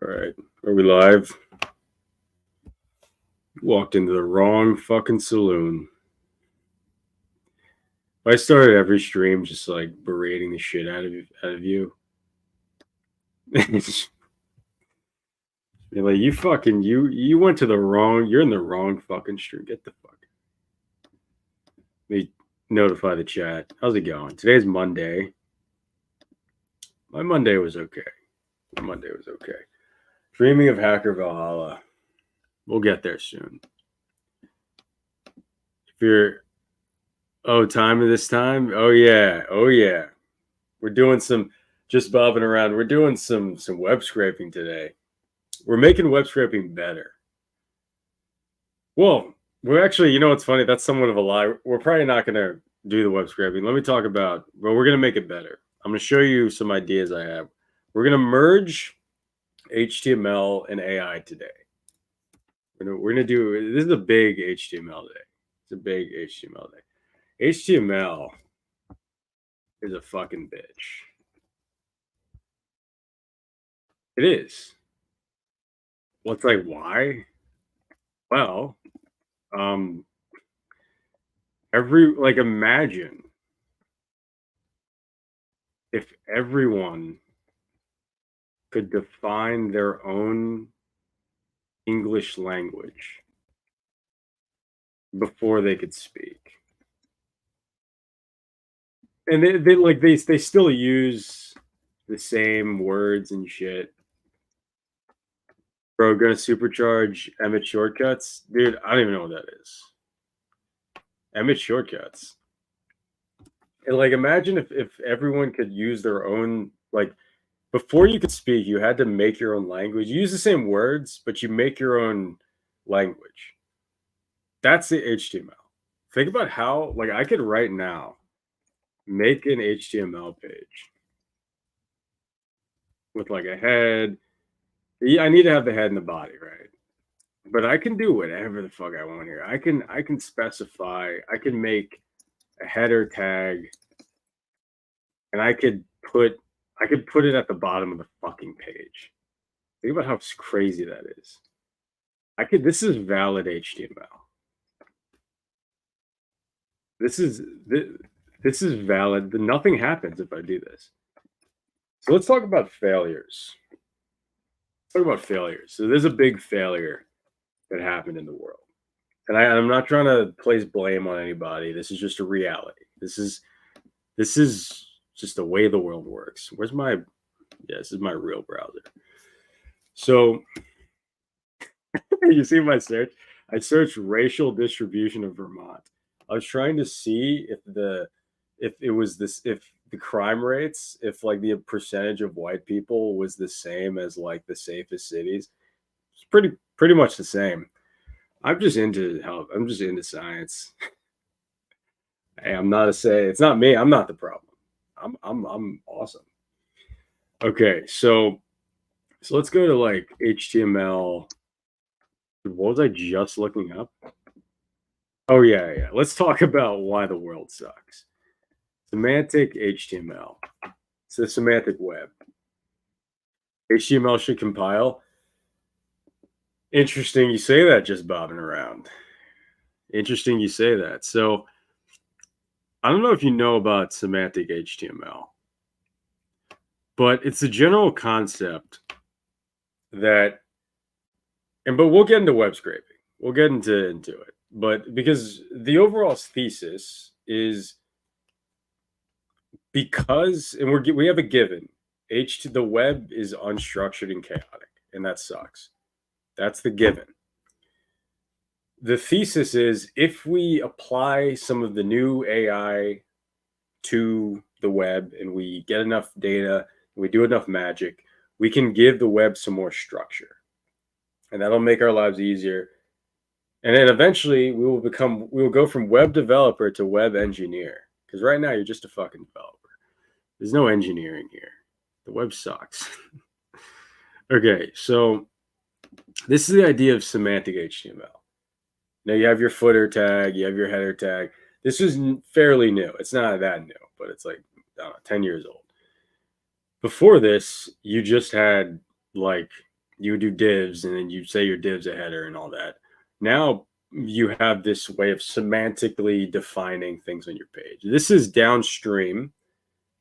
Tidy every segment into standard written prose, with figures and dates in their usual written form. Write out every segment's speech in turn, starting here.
All right, are we live? Walked into the wrong fucking saloon. I started every stream just like berating the shit out of you. You're like, you went to the wrong. You're in the wrong fucking stream. Get the fuck. Let me notify the chat. How's it going? Today's Monday. My Monday was okay. Dreaming of Hacker Valhalla. We'll get there soon. If you're time of this time? Oh yeah. We're doing some just bobbing around. We're doing some web scraping today. We're making web scraping better. Well, we're actually, what's funny? That's somewhat of a lie. We're probably not going to do the web scraping. Let me talk about, well, we're going to make it better. I'm going to show you some ideas I have. We're going to merge HTML and AI today. We're going to do, this is a big HTML day. It's a big HTML day. HTML is a fucking bitch. It is. What's like, why? Well, imagine if everyone could define their own English language before they could speak. And they still use the same words and shit. Bro, gonna supercharge Emmett shortcuts? Dude, I don't even know what that is. Emmett shortcuts. And imagine if everyone could use their own, before you could speak, you had to make your own language. You use the same words, but you make your own language. That's the HTML. Think about how, I could right now make an HTML page with a head. Yeah, I need to have the head and the body, right? But I can do whatever the fuck I want here. I can specify, I can make a header tag, and I could put it at the bottom of the fucking page. Think about how crazy that is. This is valid HTML. This is valid. Nothing happens if I do this. So let's talk about failures. So there's a big failure that happened in the world. And I'm not trying to place blame on anybody. This is just a reality. This is just the way the world works. This is my real browser. So you see my search? I searched racial distribution of Vermont. I was trying to see if the crime rates, if the percentage of white people was the same as the safest cities. It's pretty much the same. I'm just into science. Hey, it's not me. I'm not the problem. I'm awesome. Okay, so let's go to HTML. What was I just looking up? Oh yeah. Let's talk about why the world sucks. Semantic HTML. It's the Semantic Web. HTML should compile. Interesting you say that, just bobbing around. Interesting you say that. So I don't know if you know about Semantic HTML, but it's a general concept that, but we'll get into web scraping. We'll get into it. But because the overall thesis is, because, and we have a given, the web is unstructured and chaotic, and that sucks. That's the given. The thesis is, if we apply some of the new AI to the web and we get enough data, we do enough magic, we can give the web some more structure. And that'll make our lives easier. And then eventually we will go from web developer to web engineer. Because right now you're just a fucking developer. There's no engineering here. The web sucks. Okay, so this is the idea of semantic HTML. Now you have your footer tag, you have your header tag. This is fairly new. It's not that new, but it's 10 years old. Before this, you just had you would do divs, and then you say your div's a header and all that. Now you have this way of semantically defining things on your page. This is downstream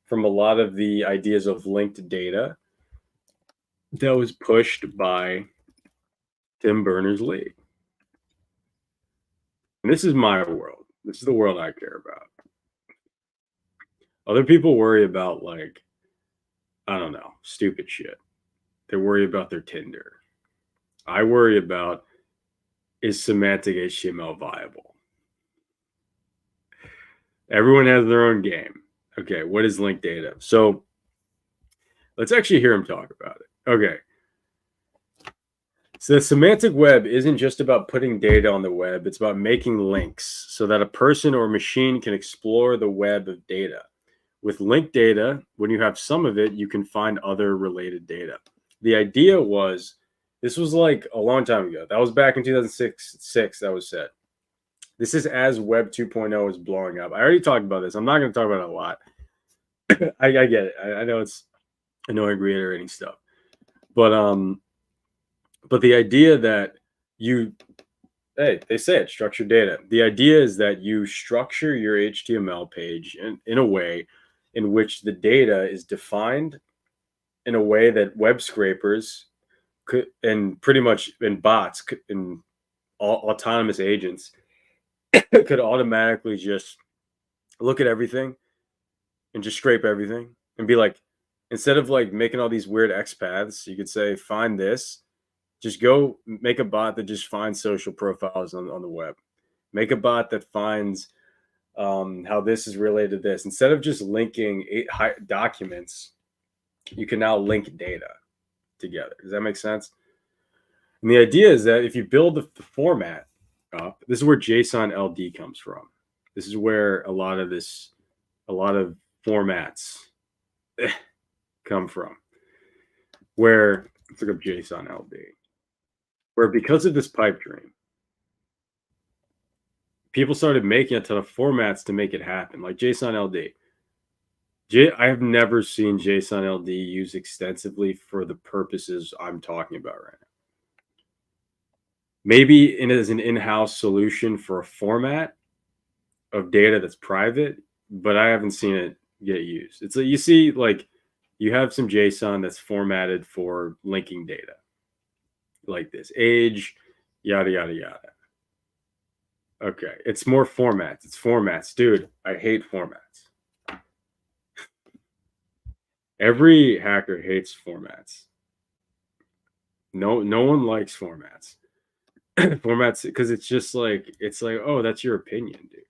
from a lot of the ideas of linked data that was pushed by Tim Berners-Lee. And this is my world. This is the world I care about. Other people worry about, like, I don't know, stupid shit. They worry about their Tinder. I worry about, is semantic HTML viable? Everyone has their own game. Okay, what is linked data? So let's actually hear him talk about it. Okay. So the semantic web isn't just about putting data on the web. It's about making links so that a person or machine can explore the web of data. With linked data, when you have some of it, you can find other related data. The idea was, this was like a long time ago. That was back in 2006 that was said. This is as Web 2.0 is blowing up. I already talked about this. I'm not going to talk about it a lot. I get it. I know it's annoying reiterating stuff. But the idea that they say it, structured data. The idea is that you structure your HTML page in a way in which the data is defined in a way that web scrapers could, and pretty much in bots and autonomous agents could automatically just look at everything and just scrape everything and be like, instead of like making all these weird X paths, you could say, find this. Just go make a bot that just finds social profiles on the web. Make a bot that finds how this is related to this. Instead of just linking documents, you can now link data together. Does that make sense? And the idea is that if you build the format up, this is where JSON LD comes from. This is where a lot of formats come from. Where, let's look up JSON LD. Where because of this pipe dream, people started making a ton of formats to make it happen, like JSON LD. I have never seen JSON LD used extensively for the purposes I'm talking about right now. Maybe as an in-house solution for a format of data that's private, but I haven't seen it get used. It's like, you see, like, you have some JSON that's formatted for linking data, like this, age, yada, yada, yada. Okay, it's more formats. It's formats. Dude, I hate formats. Every hacker hates formats. No one likes formats. Formats, because it's just like, oh, that's your opinion, dude.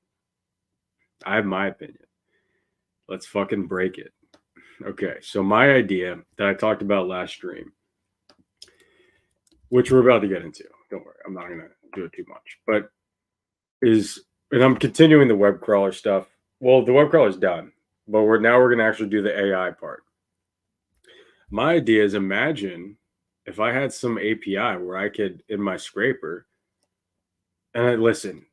I have my opinion. Let's fucking break it. Okay, so my idea that I talked about last stream, which we're about to get into, don't worry, I'm not going to do it too much, but and I'm continuing the web crawler stuff. Well, the web crawler is done, but we're going to actually do the AI part. My idea is, imagine if I had some API where I could, in my scraper, and listen,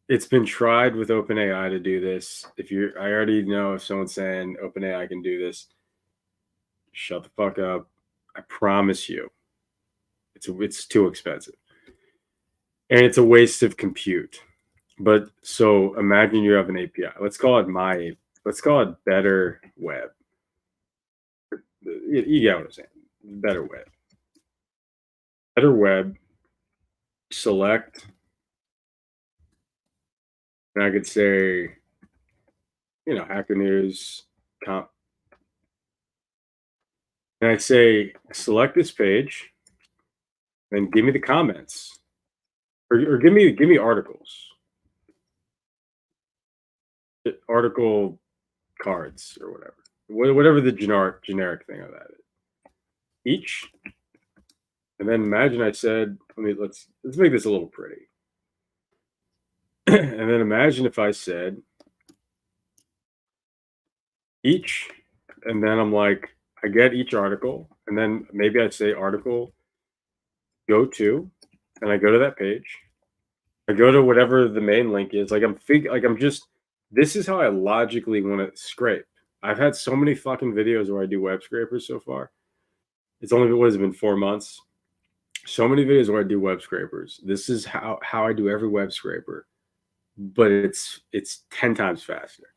it's been tried with OpenAI to do this. I already know if someone's saying OpenAI can do this, shut the fuck up. I promise you, it's too expensive, and it's a waste of compute. But so imagine you have an API. Let's call it Better Web. You get what I'm saying? Better Web. Better Web. Select. And I could say, Hacker News comp. And I say, select this page, and give me the comments, or give me articles, article cards, or whatever the generic thing of that is. Each, and then imagine I said, let's make this a little pretty. And then imagine if I said each, and then I'm like, I get each article, and then maybe I say article go to, and I go to that page. I go to whatever the main link is. This is how I logically want to scrape. I've had so many fucking videos where I do web scrapers so far. It's only been 4 months. so many videos where I do web scrapers. This is how I do every web scraper, but it's 10 times faster.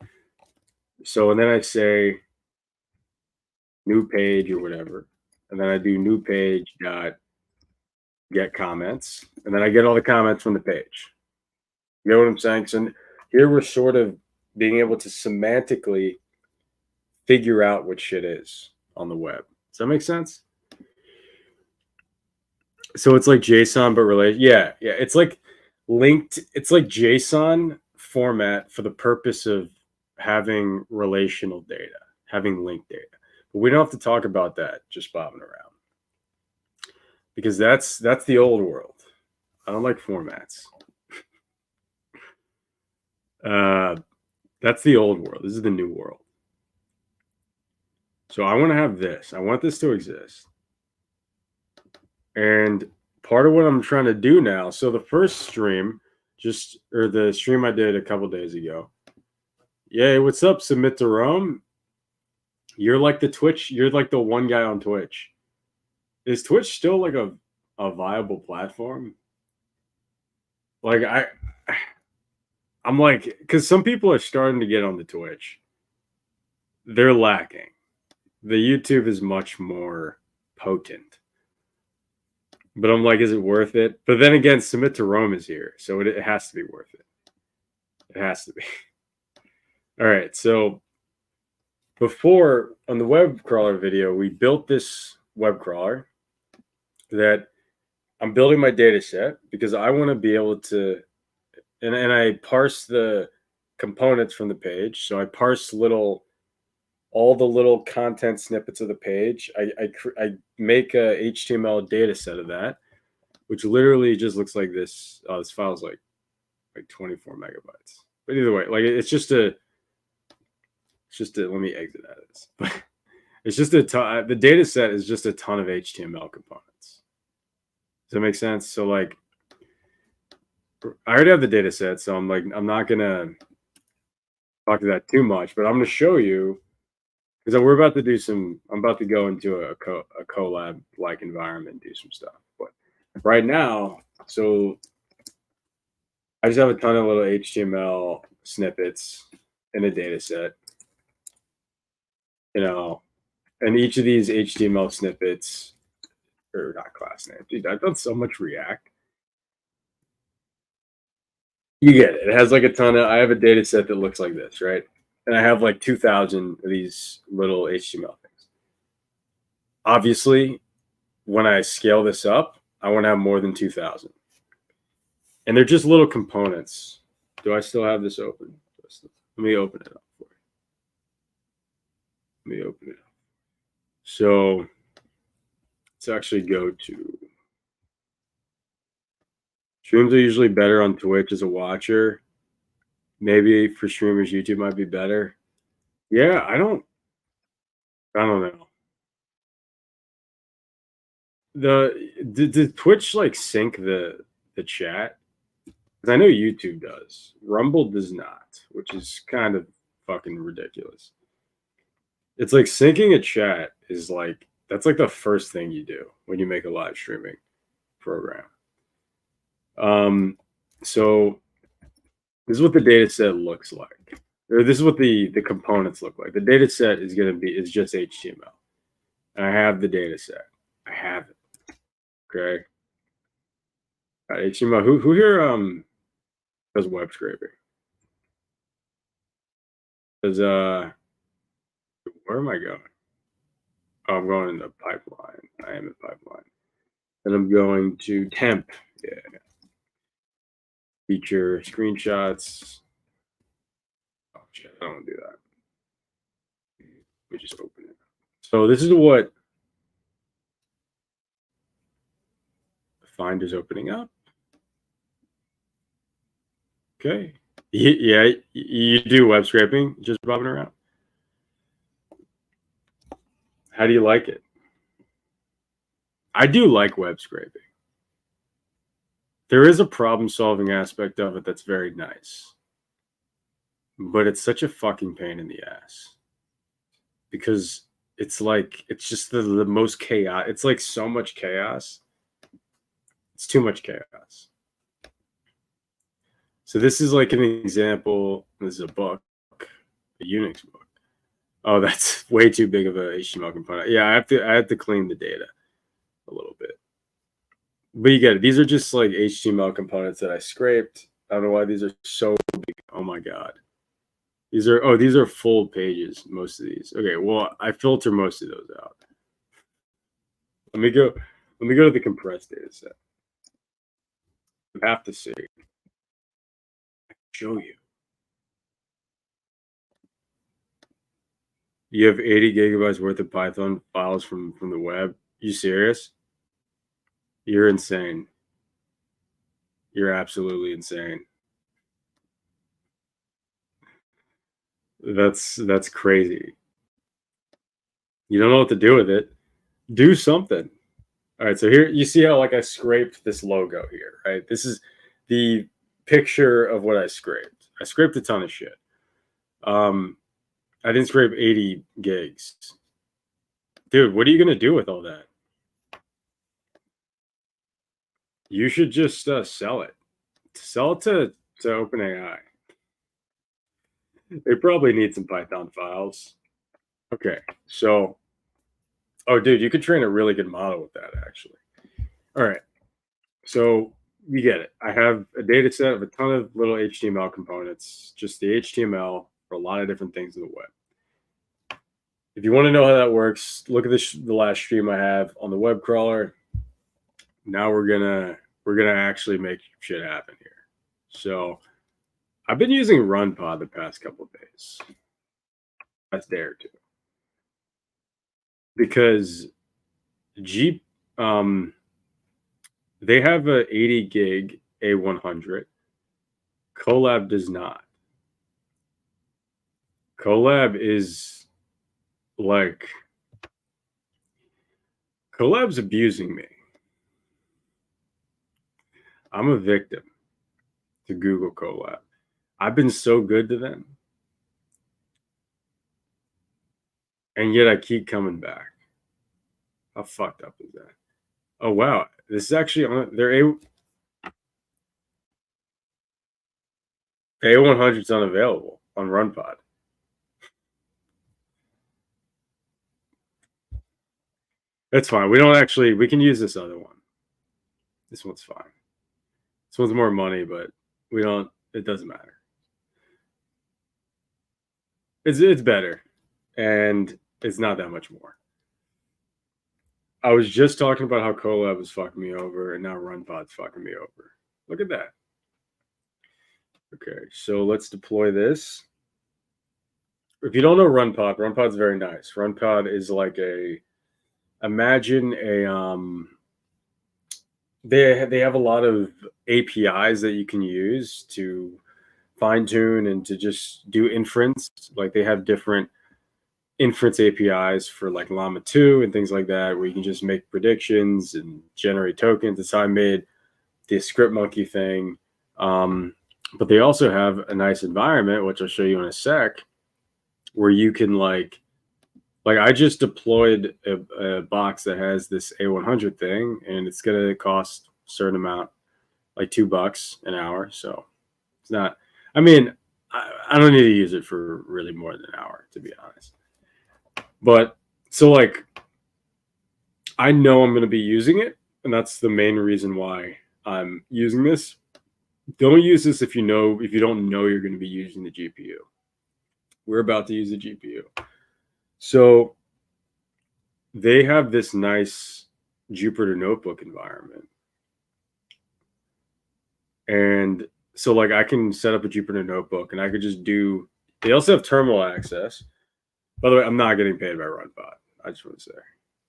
So, and then I say new page or whatever, and then I do new page dot get comments, and then I get all the comments from the page. You know what I'm saying? So here we're sort of being able to semantically figure out what shit is on the web. Does that make sense? So it's like JSON, but related. Yeah. It's like linked. It's like JSON format for the purpose of having relational data, having linked data. But we don't have to talk about that just bobbing around, because that's the old world. I don't like formats. That's the old world. This is the new world. So I want to have this. I want this to exist. And part of what I'm trying to do now, so the first stream, or the stream I did a couple days ago. Yay, what's up, Submit to Rome? You're like the Twitch, you're like the one guy on Twitch. Is Twitch still like a viable platform? Like I'm like, because some people are starting to get on the Twitch. They're lacking. The YouTube is much more potent. But I'm like, is it worth it? But then again, Submit to Rome is here, so it has to be worth it. It has to be. All right, so before, on the web crawler video, we built this web crawler that I'm building my data set because I want to be able to, and I parse the components from the page. So I parse all the little content snippets of the page. I make a HTML data set of that, which literally just looks like this. This file's like 24 megabytes. But either way, like it's just a, let me exit out of this. But it's just a ton, the data set is just a ton of HTML components. Does that make sense? So like, I already have the data set, so I'm not gonna talk to that too much, but I'm gonna show you, because we're about to do I'm about to go into a collab like environment, do some stuff. But right now, so I just have a ton of little HTML snippets in a data set, and each of these HTML snippets, or not class name, dude, I've done so much React. You get it. It has like a ton of, I have a data set that looks like this, right? And I have like 2,000 of these little HTML things. Obviously, when I scale this up, I want to have more than 2,000. And they're just little components. Do I still have this open? Let me open it up for you. Let me open it up. So let's actually go to, streams are usually better on Twitch as a watcher. Maybe for streamers, YouTube might be better. Yeah, I don't know. Did Twitch like sync the chat? Because I know YouTube does. Rumble does not, which is kind of fucking ridiculous. It's like syncing a chat is like, that's like the first thing you do when you make a live streaming program. So this is what the data set looks like. Or this is what the components look like. The data set is just HTML. And I have the data set. I have it. Okay. HTML. Who here does web scraping? Does where am I going? Oh, I'm going in the pipeline. I am in pipeline. And I'm going to temp. Yeah. Feature screenshots. Oh shit, I don't want to do that. Let me just open it. So this is what the Finder's opening up. Okay. Yeah, you do web scraping, just bobbing around. How do you like it? I do like web scraping. There is a problem-solving aspect of it that's very nice. But it's such a fucking pain in the ass. Because it's like, it's just the most chaos. It's like so much chaos It's too much chaos. So this is like an example. This is a book, a Unix book. Oh, that's way too big of a HTML component. Yeah, I have to clean the data a little bit. But you get it. These are just like HTML components that I scraped. I don't know why these are so big. Oh my god. These are full pages, most of these. Okay, well, I filter most of those out. Let me go to the compressed data set. You have to see. I can show you. You have 80 gigabytes worth of Python files from the web. You serious? You're insane. You're absolutely insane. That's crazy. You don't know what to do with it. Do something. All right, so here you see how like I scraped this logo here, right? This is the picture of what I scraped. I scraped a ton of shit. I didn't scrape 80 gigs. Dude, what are you gonna do with all that? You should just sell it. Sell it to OpenAI. They probably need some Python files. Okay, so oh, dude, you could train a really good model with that actually. All right, so you get it. I have a data set of a ton of little HTML components, just the HTML for a lot of different things in the web. If you want to know how that works, look at the last stream I have on the web crawler. Now we're gonna actually make shit happen here. So I've been using runpod the past couple of days. That's day or two. Because they have a 80 gig A100. Colab does not. Colab is like Colab's abusing me. I'm a victim to Google Colab. I've been so good to them. And yet I keep coming back. How fucked up is that? Oh wow. This is actually on their A100 is unavailable on runpod. That's fine. We can use this other one. This one's fine. This one's more money, but it doesn't matter. It's better. And it's not that much more. I was just talking about how Colab was fucking me over, and now runpod's fucking me over. Look at that. Okay, so let's deploy this. If you don't know runpod's very nice. Runpod is like imagine they have a lot of APIs that you can use to fine tune and to just do inference. Like they have different inference APIs for like Llama 2 and things like that, where you can just make predictions and generate tokens. That's how I made the script monkey thing. But they also have a nice environment, which I'll show you in a sec, where you can like I just deployed a box that has this A100 thing, and it's going to cost a certain amount, like $2 an hour. So it's not, I mean, I don't need to use it for really more than an hour, to be honest. But so like, I know I'm going to be using it, and that's the main reason why I'm using this. Don't use this if you don't know you're going to be using the GPU. We're about to use the GPU. So they have this nice Jupyter Notebook environment. And so like I can set up a Jupyter Notebook and I could just they also have terminal access. By the way, I'm not getting paid by runpod. I just want to say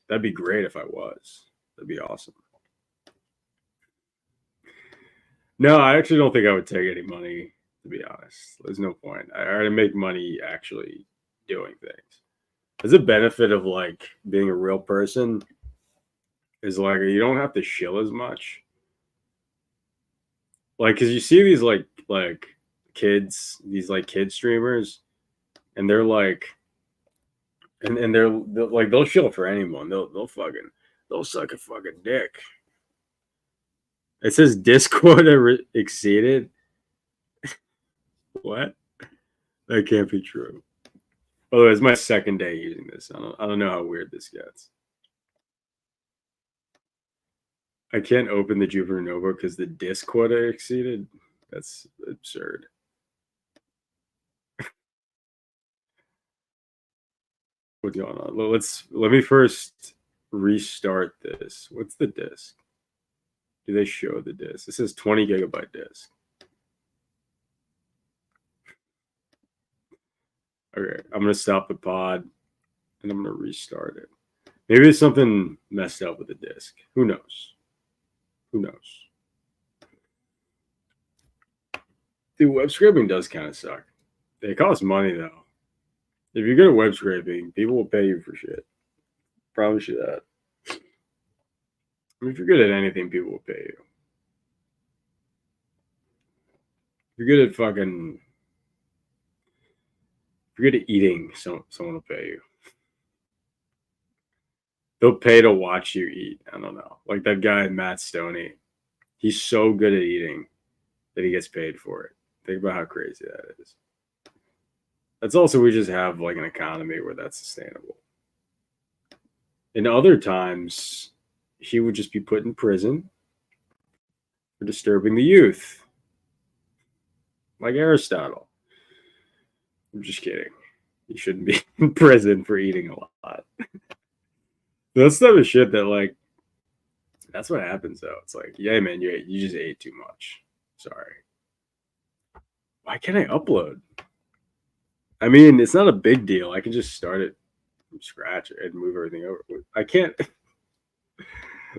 that'd be great if I was. That'd be awesome. No, I actually don't think I would take any money, to be honest. There's no point. I already make money actually doing things. There's a benefit of like being a real person is like you don't have to shill as much. Like, cause you see these like kids, these like kid streamers, and they're like, and they're like they'll shill for anyone. They'll suck a fucking dick. It says disk quota exceeded. What? That can't be true. By the way, it's my second day using this. I don't know how weird this gets. I can't open the Jupyter Notebook because the disk quota exceeded. That's absurd. What's going on? Let me first restart this. What's the disk? Do they show the disk? This says 20 gigabyte disk. Okay, I'm gonna stop the pod and I'm gonna restart it. Maybe there's something messed up with the disk. Who knows? Who knows? Dude, web scraping does kind of suck. It costs money though. If you're good at web scraping, people will pay you for shit. Promise you that. I mean, if you're good at anything, people will pay you. If you're good at fucking, if you're good at eating, someone will pay you. They'll pay to watch you eat. I don't know. Like that guy, Matt Stoney. He's so good at eating that he gets paid for it. Think about how crazy that is. That's also, we just have like an economy where that's sustainable. In other times, he would just be put in prison for disturbing the youth. Like Aristotle. I'm just kidding. He shouldn't be in prison for eating a lot. That's the type of shit that, like, that's what happens though. It's like, yeah, man, you just ate too much. Sorry. Why can't I upload? I mean, it's not a big deal. I can just start it from scratch and move everything over. I can't.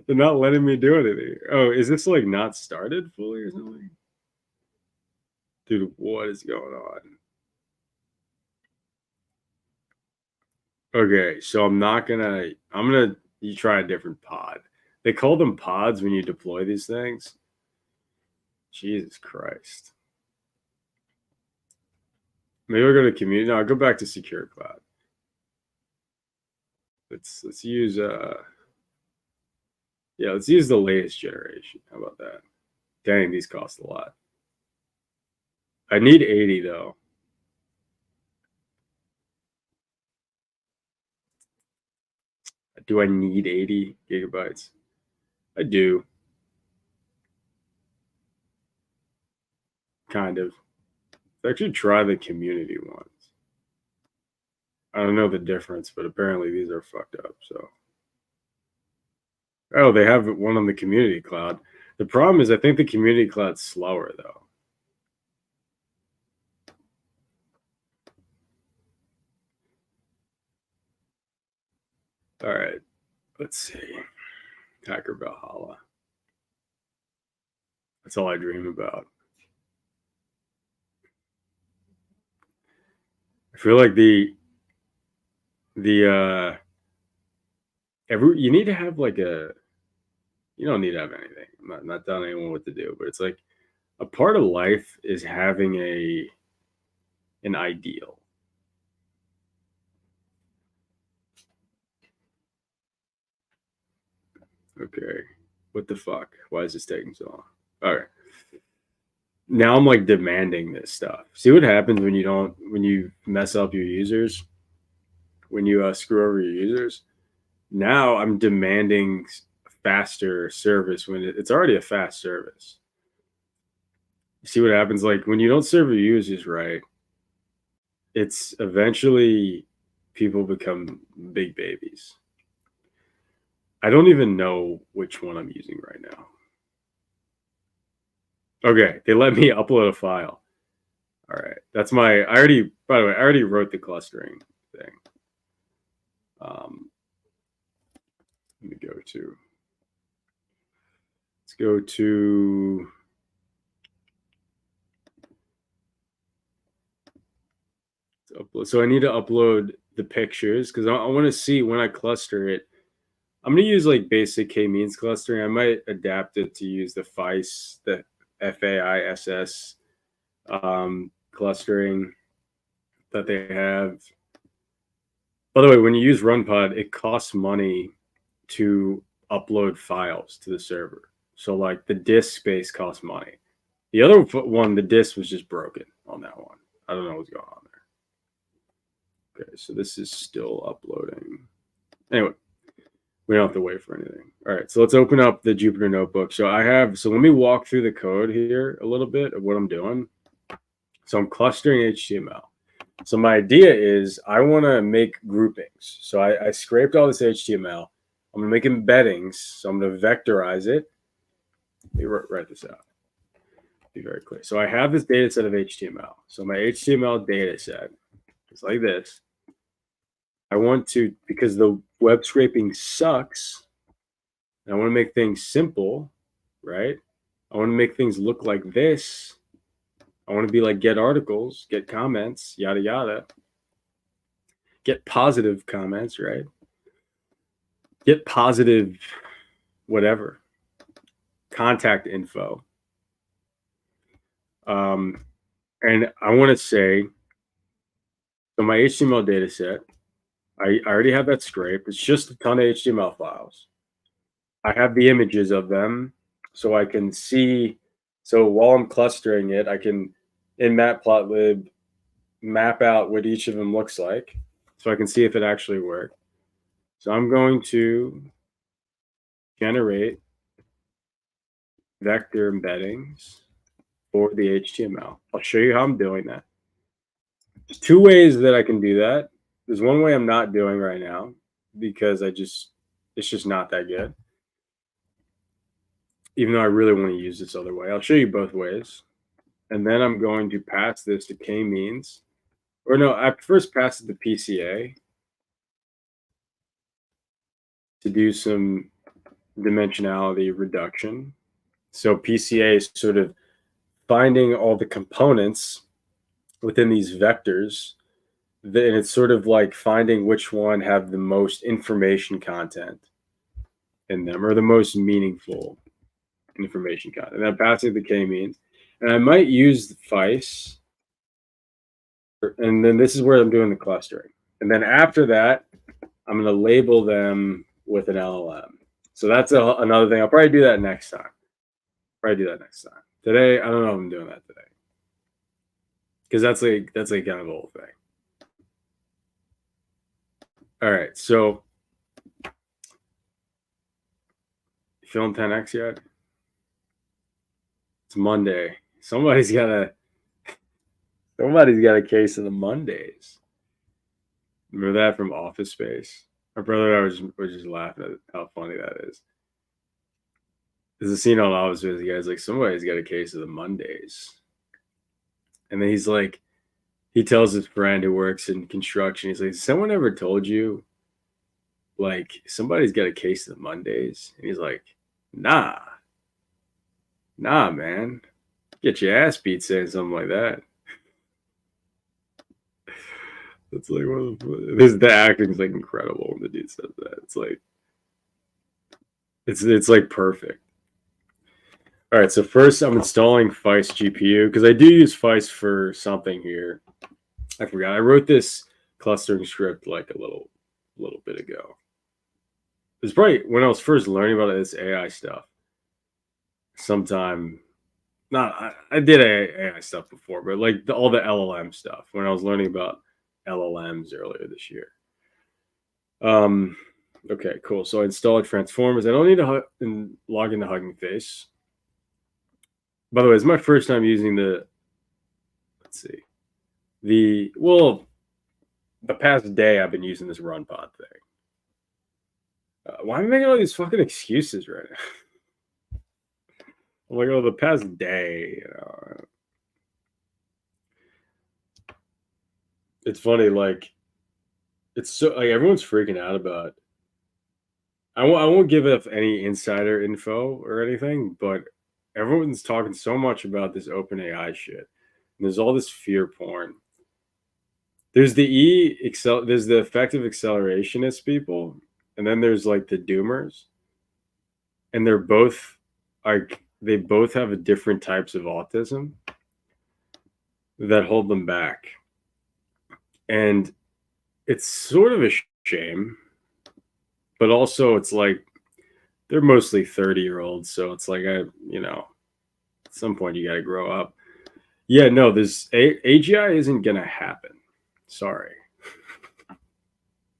They're not letting me do anything. Oh, is this like not started fully or something? Dude, what is going on? Okay, so I'm gonna you try a different pod. They call them pods when you deploy these things. Jesus Christ. Maybe I'll go to community. No, I'll go back to secure cloud. Let's use yeah, let's use the latest generation. How about that? Dang, these cost a lot. I need 80 though. Do I need 80 gigabytes? I do. Kind of. Let's actually try the community ones. I don't know the difference, but apparently these are fucked up. So, oh, they have one on the community cloud. The problem is, I think the community cloud's slower though. All right, let's see. Hacker Valhalla. That's all I dream about. I feel like you need to have like you don't need to have anything. I'm not telling anyone what to do, but it's like a part of life is having an ideal. Okay. What the fuck? Why is this taking so long? All right. Now I'm like demanding this stuff. See what happens when you mess up your users, when you screw over your users. Now I'm demanding faster service when it's already a fast service. You see what happens? Like when you don't serve your users right, it's eventually people become big babies. I don't even know which one I'm using right now. Okay, they let me upload a file. All right, that's my. By the way, I already wrote the clustering thing. Let me go to. Let's go to. So I need to upload the pictures because I want to see when I cluster it. I'm going to use like basic Kmeans clustering. I might adapt it to use the FIS, the FAISS clustering that they have. By the way, when you use runpod, it costs money to upload files to the server. So like the disk space costs money. The other one, the disk was just broken on that one. I don't know what's going on there. Okay, so this is still uploading. Anyway, we don't have to wait for anything. All right, so let's open up the Jupyter Notebook. So let me walk through the code here a little bit of what I'm doing. So I'm clustering HTML. So my idea is I want to make groupings. So I scraped all this HTML. I'm going to make embeddings. So I'm going to vectorize it. Let me write this out. Be very clear. So I have this data set of HTML. So my HTML data set is like this. I want to, because the web scraping sucks, and I want to make things simple, right? I want to make things look like this. I want to be like get articles, get comments, yada, yada. Get positive comments, right? Get positive whatever. Contact info. And I want to say, so my HTML data set, I already have that scraped. It's just a ton of HTML files. I have the images of them so I can see. So while I'm clustering it, I can, in Matplotlib, map out what each of them looks like so I can see if it actually worked. So I'm going to generate vector embeddings for the HTML. I'll show you how I'm doing that. There's two ways that I can do that. There's one way I'm not doing right now because it's just not that good. Even though I really want to use this other way. I'll show you both ways. And then I'm going to pass this to Kmeans. Or no, I first pass it to PCA to do some dimensionality reduction. So PCA is sort of finding all the components within these vectors, and it's sort of like finding which one have the most information content in them or the most meaningful information content. And I'm passing the Kmeans, and I might use the FICE, and then this is where I'm doing the clustering. And then after that, I'm going to label them with an LLM. So that's another thing. I'll probably do that next time. Today, I don't know if I'm doing that today. Because that's like kind of the whole thing. All right, so you feeling 10x yet? It's Monday. Somebody's got a case of the Mondays. Remember that from Office Space? My brother and I was just laughing at how funny that is. There's a scene on Office Space. The guy's like, somebody's got a case of the Mondays. And then he's like, he tells his friend who works in construction, he's like, someone ever told you, like, somebody's got a case of the Mondays? And he's like, nah, man. Get your ass beat saying something like that. That's like one of the acting's like incredible when the dude says that. It's like, it's like perfect. All right, so first I'm installing FICE GPU because I do use FICE for something here. I forgot. I wrote this clustering script like a little bit ago. It was probably when I was first learning about this AI stuff. I did AI stuff before, but like all the LLM stuff when I was learning about LLMs earlier this year. Okay, cool. So I installed transformers. I don't need to log into Hugging Face. By the way, it's my first time using the past day I've been using this runpod thing. Why am I making all these fucking excuses right now? I'm like, oh, the past day, It's funny, like, it's so like everyone's freaking out about. I won't give up any insider info or anything, but everyone's talking so much about this OpenAI shit. And there's all this fear porn. There's the there's the effective accelerationist people, and then there's like the doomers. And they're both they both have different types of autism that hold them back. And it's sort of a shame, but also it's like they're mostly 30-year-olds, so it's like at some point you got to grow up. Yeah, no, this AGI isn't gonna happen. Sorry,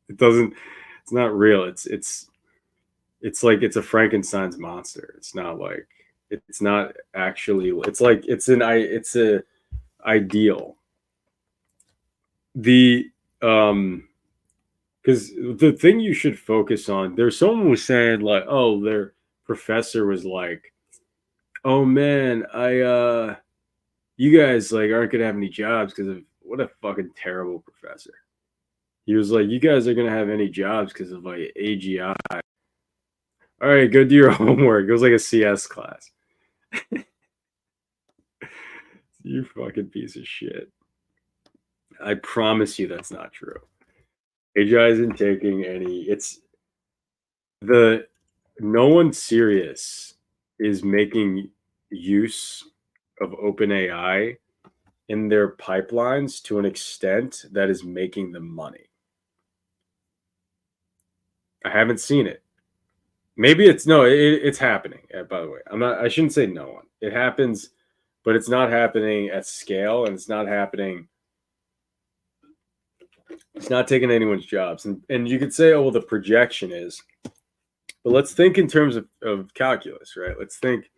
it doesn't. It's not real. It's like it's a Frankenstein's monster. It's not like it's not actually. It's like it's a ideal. The because the thing you should focus on. There's someone was saying like, oh, their professor was like, oh man, you guys like aren't gonna have any jobs because of what a fucking terrible professor. He was like, you guys are gonna have any jobs because of like AGI. All right, go do your homework. It was like a CS class. You fucking piece of shit. I promise you that's not true. AGI isn't taking any. It's the no one serious is making use of OpenAI in their pipelines to an extent that is making them money. I haven't seen it. Maybe it's happening. By the way, I shouldn't say no one. It happens, but it's not happening at scale, and it's not happening. It's not taking anyone's jobs, and you could say, oh well, the projection is. But let's think in terms of calculus, right? Let's think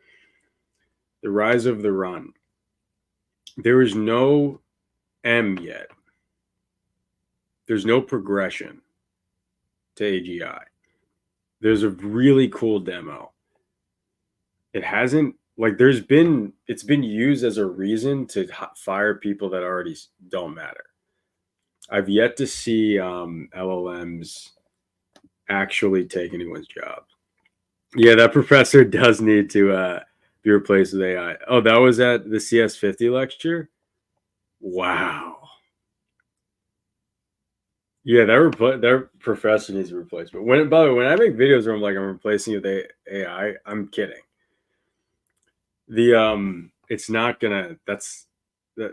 the rise of the run. There is no M yet. There's no progression to AGI. There's a really cool demo. It hasn't it's been used as a reason to fire people that already don't matter. I've yet to see LLMs actually take anyone's job. Yeah, that professor does need to be replaced with AI. Oh, that was at the CS50 lecture? Wow. Yeah, that professor needs a replacement. By the way, when I make videos where I'm like I'm replacing you with AI, I'm kidding. It's not gonna.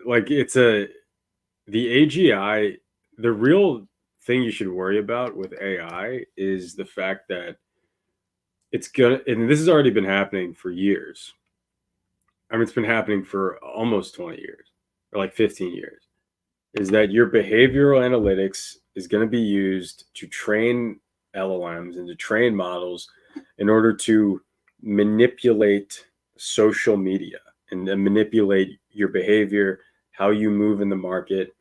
Like it's the AGI. The real thing you should worry about with AI is the fact that it's gonna, and this has already been happening for years. I mean, it's been happening for almost 20 years or like 15 years. Is that your behavioral analytics is going to be used to train LLMs and to train models in order to manipulate social media and manipulate your behavior, how you move in the market,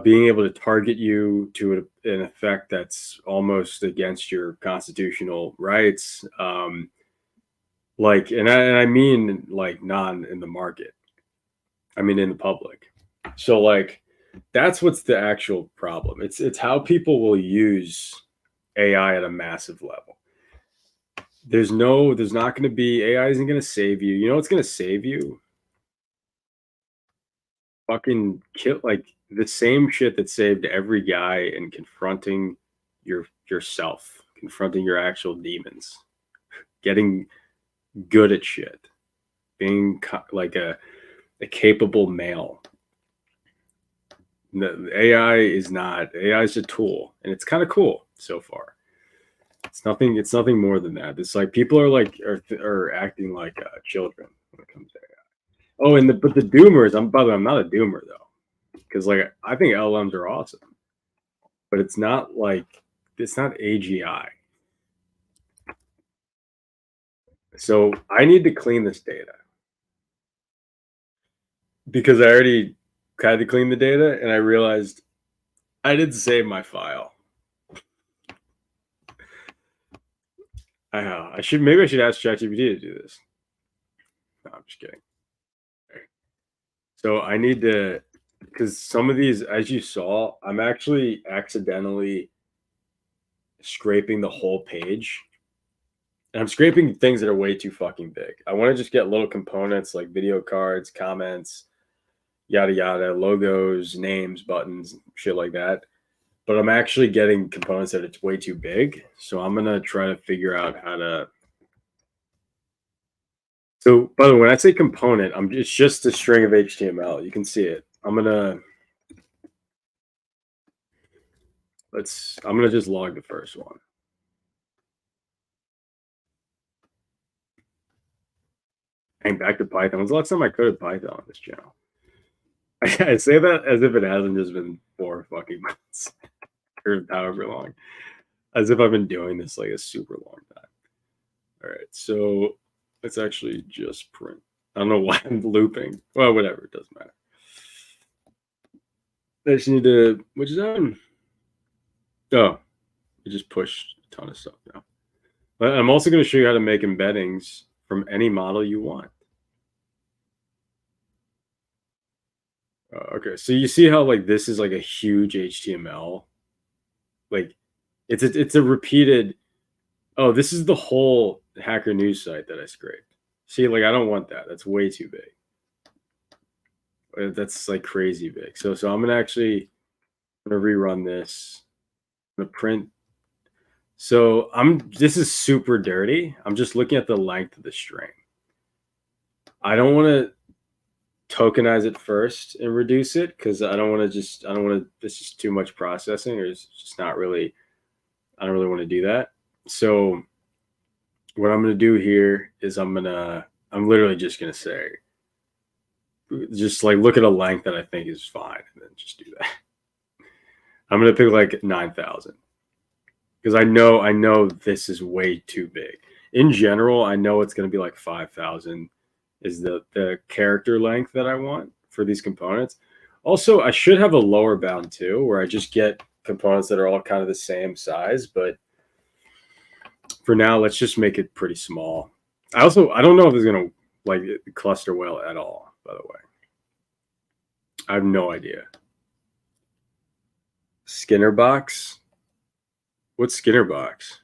being able to target you to an effect that's almost against your constitutional rights. And I mean like not in the market. I mean in the public. So like that's what's the actual problem. It's how people will use AI at a massive level. There's not going to be AI isn't going to save you. You know what's going to save you? Fucking kill like the same shit that saved every guy in confronting yourself, confronting your actual demons, getting good at shit, being like a capable male. The AI is not. AI is a tool, and it's kind of cool so far. It's nothing. It's nothing more than that. It's like people are acting like children when it comes to AI. Oh, but the doomers. By the way, I'm not a doomer though, because like I think LLMs are awesome, but it's not AGI. So I need to clean this data because I already had to clean the data, and I realized I didn't save my file. I should ask ChatGPT to do this. No, I'm just kidding. So I need to, because some of these, as you saw, I'm actually accidentally scraping the whole page. And I'm scraping things that are way too fucking big. I want to just get little components like video cards, comments, yada yada, logos, names, buttons, shit like that. But I'm actually getting components that it's way too big. So I'm gonna try to figure out how to. So by the way, when I say component, it's just a string of HTML. You can see it. I'm gonna just log the first one. And back to Python. When's the last time I coded Python on this channel? I say that as if it hasn't just been 4 fucking months or however long. As if I've been doing this like a super long time. All right, so let's actually just print. I don't know why I'm looping. Well, whatever, it doesn't matter. I just need to, which is on. Oh, it just pushed a ton of stuff now. But I'm also going to show you how to make embeddings from any model you want. Okay, so you see how like this is like a huge HTML, like it's a repeated. Oh, this is the whole Hacker News site that I scraped. See, like I don't want that. That's way too big. That's like crazy big. So I'm gonna rerun this. I'm gonna print. So this is super dirty. I'm just looking at the length of the string. I don't want to tokenize it first and reduce it because I don't want to. This is too much processing, or it's just not really. I don't really want to do that. So what I'm going to do here is I'm literally just going to say, just like look at a length that I think is fine, and then just do that. I'm going to pick like 9,000 because I know this is way too big. In general, I know it's going to be like 5,000 is the character length that I want for these components. Also, I should have a lower bound too, where I just get components that are all kind of the same size, but for now, let's just make it pretty small. I don't know if it's gonna like cluster well at all, by the way. I have no idea. Skinner box? What's Skinner box?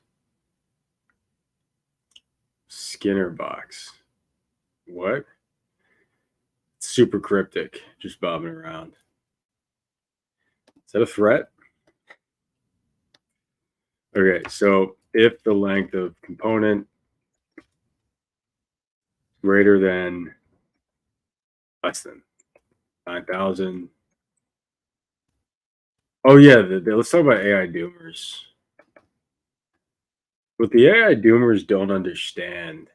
Skinner box. What? It's super cryptic, just bobbing around. Is that a threat? Okay, so if the length of component greater than less than 9,000. Oh yeah, let's talk about AI doomers. What the AI doomers don't understand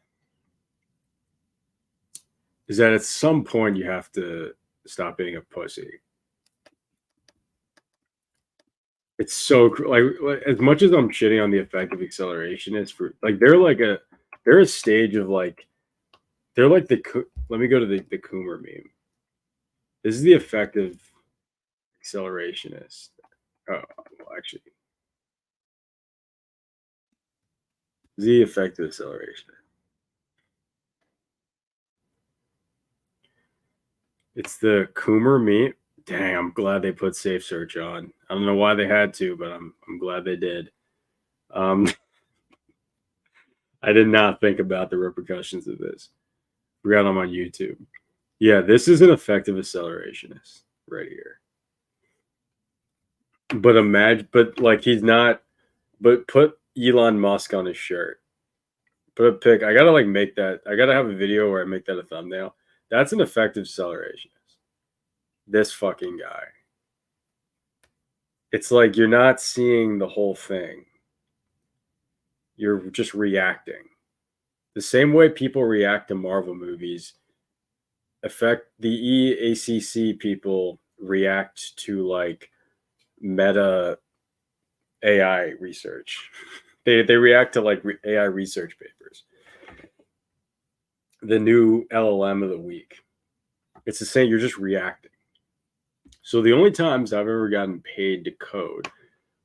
is that at some point you have to stop being a pussy. It's so like as much as I'm shitting on the effective acceleration, it's for like they're a stage of like they're like let me go to the Coomer meme. This is the effective accelerationist. Oh, well, actually, the effective acceleration. It's the Coomer meme. Dang, I'm glad they put safe search on. I don't know why they had to, but I'm glad they did. I did not think about the repercussions of this. Forgot I'm on YouTube. Yeah, this is an effective accelerationist right here. But like he's not. But put Elon Musk on his shirt. Put a pic. I gotta like make that. I gotta have a video where I make that a thumbnail. That's an effective accelerationist. This fucking guy. It's like you're not seeing the whole thing. You're just reacting. The same way people react to Marvel movies, the EACC people react to like meta AI research. They react to like AI research papers. The new LLM of the week. It's the same. You're just reacting. So the only times I've ever gotten paid to code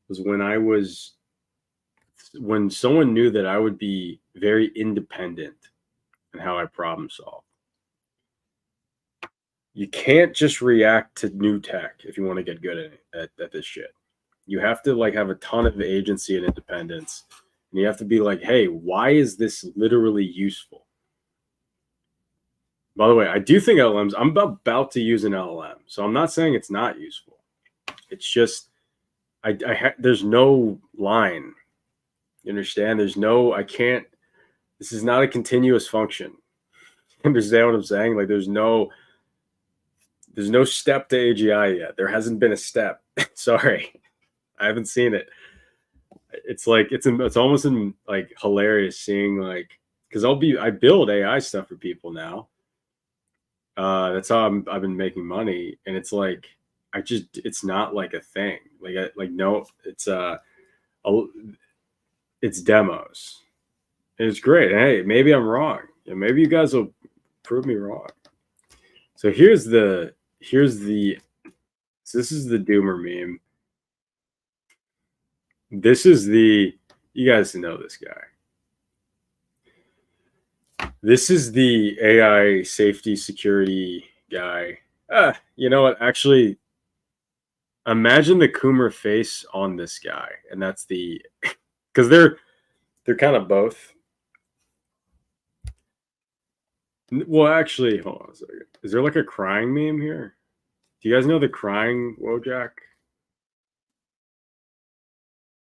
was when someone knew that I would be very independent in how I problem solve. You can't just react to new tech if you want to get good at this shit. You have to like have a ton of agency and independence, and you have to be like, hey, why is this literally useful? By the way, I do think LLMs, I'm about to use an LLM, so I'm not saying it's not useful. It's just there's no line. You understand? I can't. This is not a continuous function. You understand what I'm saying? Like there's no step to AGI yet. There hasn't been a step. Sorry, I haven't seen it. It's like it's almost like hilarious seeing like because I build AI stuff for people now. That's how I've been making money, and it's like it's not like a thing. No, it's demos. And it's great. And hey, maybe I'm wrong. Maybe you guys will prove me wrong. So this is the Doomer meme. This is you guys know this guy. This is the AI safety security guy. You know what? Actually, imagine the Coomer face on this guy, and that's because they're kind of both. Well, actually, hold on a second. Is there like a crying meme here? Do you guys know the crying Wojak?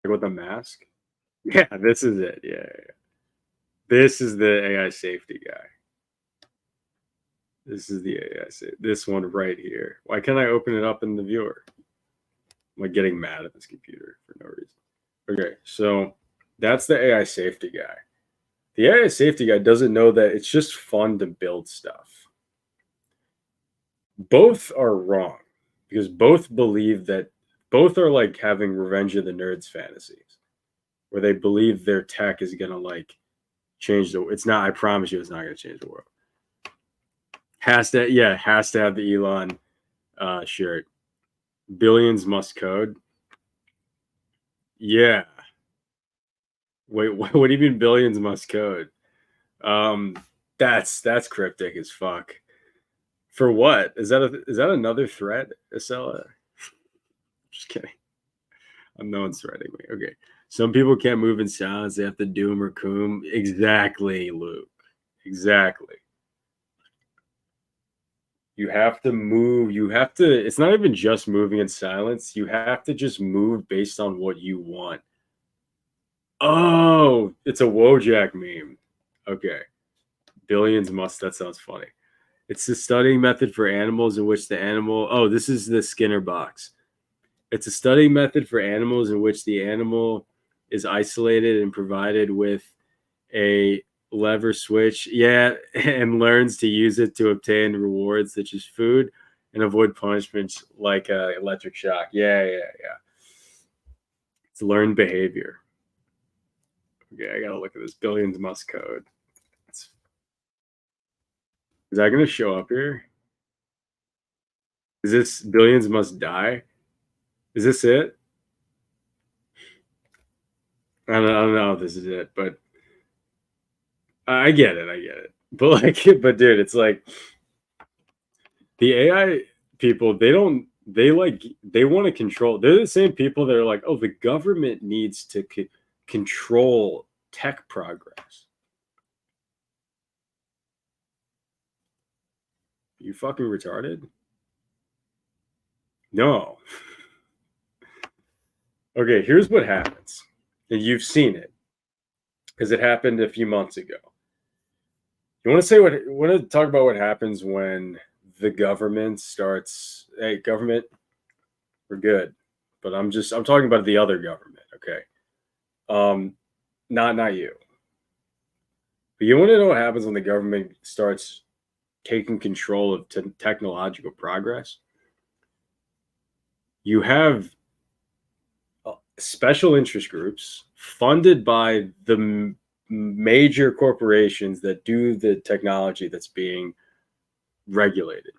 Like with the mask? Yeah, this is it. Yeah. This is the AI safety guy. This is the AI safety. This one right here. Why can't I open it up in the viewer? I'm like getting mad at this computer for no reason. Okay, so that's the AI safety guy. The AI safety guy doesn't know that it's just fun to build stuff. Both are wrong because both believe that both are like having Revenge of the Nerds fantasies where they believe their tech is going to like change it's not, I promise you, it's not going to change the world. Has to have the Elon shirt. Billions must code. Yeah. Wait, what do you mean billions must code? That's cryptic as fuck. For what? Is that another threat, Acela? Just kidding. No one's threatening me. Okay. Some people can't move in silence. They have to doom or coom. Exactly, Luke. Exactly. You have to move. It's not even just moving in silence. You have to just move based on what you want. Oh, it's a Wojak meme. Okay. Billions must, that sounds funny. It's the studying method for animals in which the animal, this is the Skinner box. It's a studying method for animals in which the animal is isolated and provided with a lever switch, and learns to use it to obtain rewards such as food and avoid punishments like electric shock. Yeah. It's learned behavior. Okay, I gotta look at this billions must code. Is that gonna show up here? Is this billions must die? Is this it? I don't know if this is it, but I get it. But dude, it's like the AI people, they want to control. They're the same people that are like, oh, the government needs to control tech progress. You fucking retarded? No. Okay, here's what happens. And you've seen it because it happened a few months ago. You want to talk about what happens when the government starts, hey, government, we're good. But I'm talking about the other government, okay? Not you. But you want to know what happens when the government starts taking control of technological progress? You have special interest groups funded by the major corporations that do the technology that's being regulated.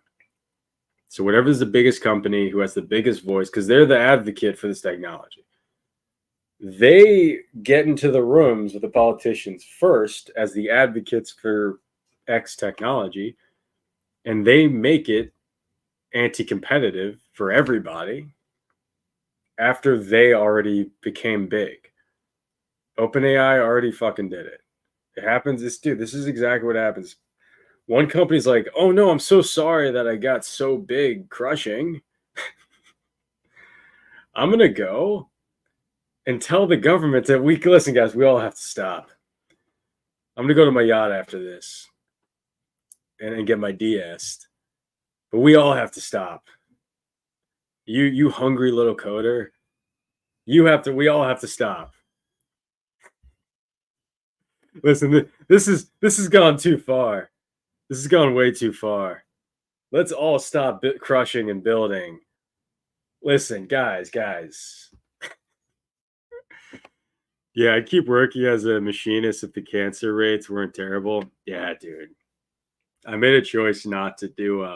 So whatever's the biggest company who has the biggest voice, because they're the advocate for this technology, they get into the rooms with the politicians first as the advocates for X technology, and they make it anti-competitive for everybody after they already became big. OpenAI already fucking did it. It happens. This is exactly what happens. One company's like, oh no, I'm so sorry that I got so big crushing. I'm going to go and tell the government that listen, guys, we all have to stop. I'm going to go to my yacht after this and get my DS. But we all have to stop. You hungry little coder. We all have to stop. Listen, this has gone too far. This has gone way too far. Let's all stop crushing and building. Listen, guys. Yeah, I'd keep working as a machinist if the cancer rates weren't terrible. Yeah, dude. I made a choice not to do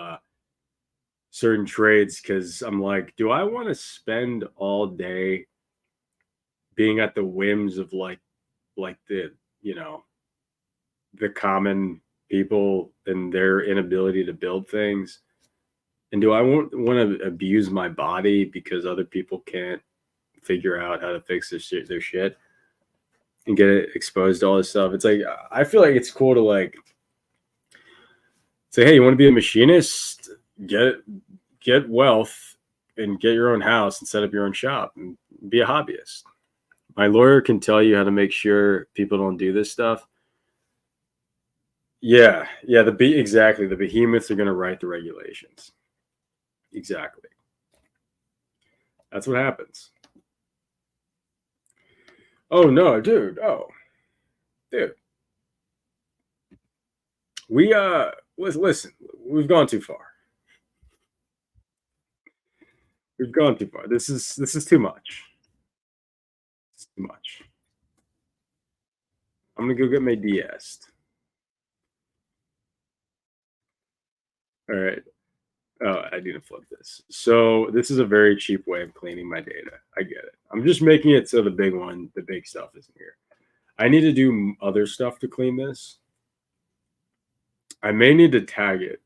certain trades because I'm like, do I want to spend all day being at the whims of like the the common people and their inability to build things? And do I want to abuse my body because other people can't figure out how to fix their shit and get it exposed to all this stuff? It's like, I feel like it's cool to like say, hey, you want to be a machinist? Get wealth and get your own house and set up your own shop and be a hobbyist. My lawyer can tell you how to make sure people don't do this stuff. Yeah, exactly. The behemoths are going to write the regulations. Exactly. That's what happens. Oh no, dude. Oh, dude. We listen. We've gone too far. We've gone too far. This is too much. It's too much. I'm gonna go get my DS. All right. Oh, I need to flip this. So this is a very cheap way of cleaning my data. I get it. I'm just making it so the big stuff isn't here. I need to do other stuff to clean this. I may need to tag it.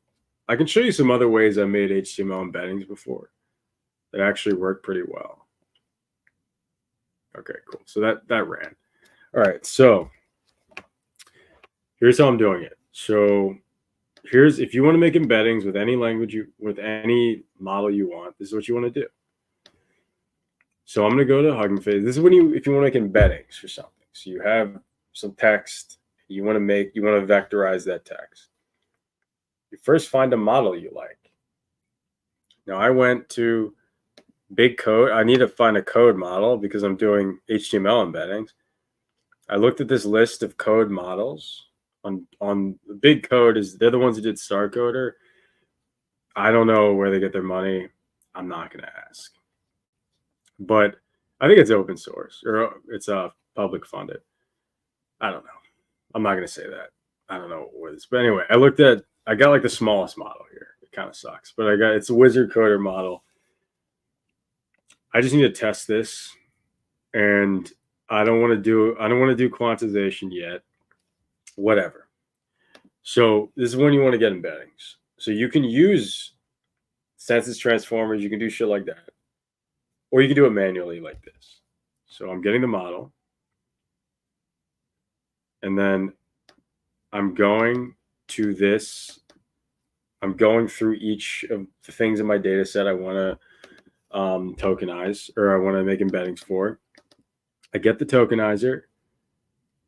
I can show you some other ways I made HTML embeddings before that actually work pretty well. Okay, cool. So that ran. All right, so here's how I'm doing it. So here's, if you want to make embeddings with any language, with any model you want, this is what you want to do. So I'm going to go to Hugging Face. This is when if you want to make embeddings for something. So you have some text you want to vectorize that text. You first find a model you like. Now I went to Big Code. I need to find a code model because I'm doing HTML embeddings. I looked at this list of code models on Big Code. They're the ones who did Star Coder. I don't know where they get their money. I'm not going to ask. But I think it's open source, or it's public funded. I don't know. I'm not going to say that. I don't know what it is. But anyway, I got like the smallest model here. It kind of sucks, but it's a wizard coder model. I just need to test this, and I don't want to do quantization yet. Whatever. So this is when you want to get embeddings. So you can use census transformers. You can do shit like that, or you can do it manually like this. So I'm getting the model, and then I'm going to this. I'm going through each of the things in my data set I want to tokenize, or I want to make embeddings for. I get the tokenizer.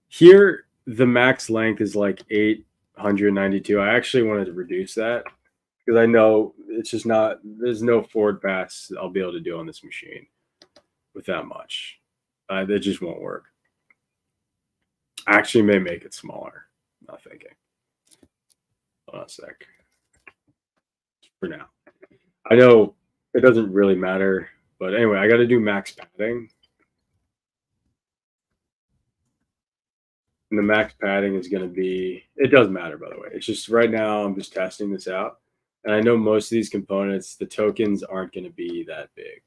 Here, the max length is like 892. I actually wanted to reduce that because I know it's just not, there's no forward pass I'll be able to do on this machine with that much. That just won't work. I actually may make it smaller. Not thinking. Hold on a sec. For now. I know it doesn't really matter, but anyway, I got to do max padding. And the max padding is going to be, it does matter, by the way. It's just right now I'm just testing this out. And I know most of these components, the tokens aren't going to be that big.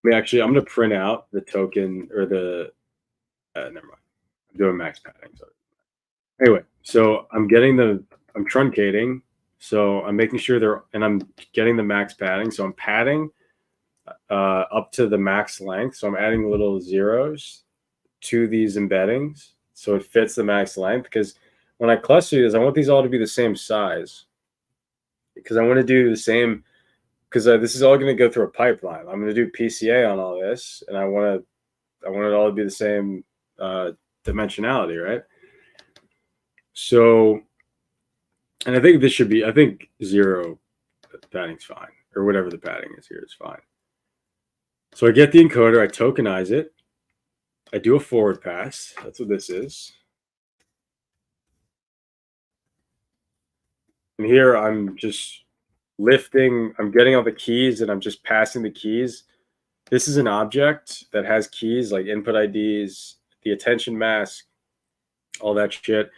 I mean, actually, I'm going to print out the token, or the, never mind. I'm doing max padding. So anyway, so I'm truncating. So I'm making sure I'm getting the max padding. So I'm padding up to the max length. So I'm adding little zeros to these embeddings so it fits the max length, because when I cluster these, I want these all to be the same size, because I want to do the same, because this is all going to go through a pipeline. I'm going to do PCA on all this, and I want it all to be the same dimensionality, right? So, and I think I think 0 padding's fine, or whatever the padding is here is fine. So I get the encoder, I tokenize it, I do a forward pass. That's what this is. And here I'm just lifting, I'm getting all the keys and I'm just passing the keys. This is an object that has keys like input IDs, the attention mask, all that shit.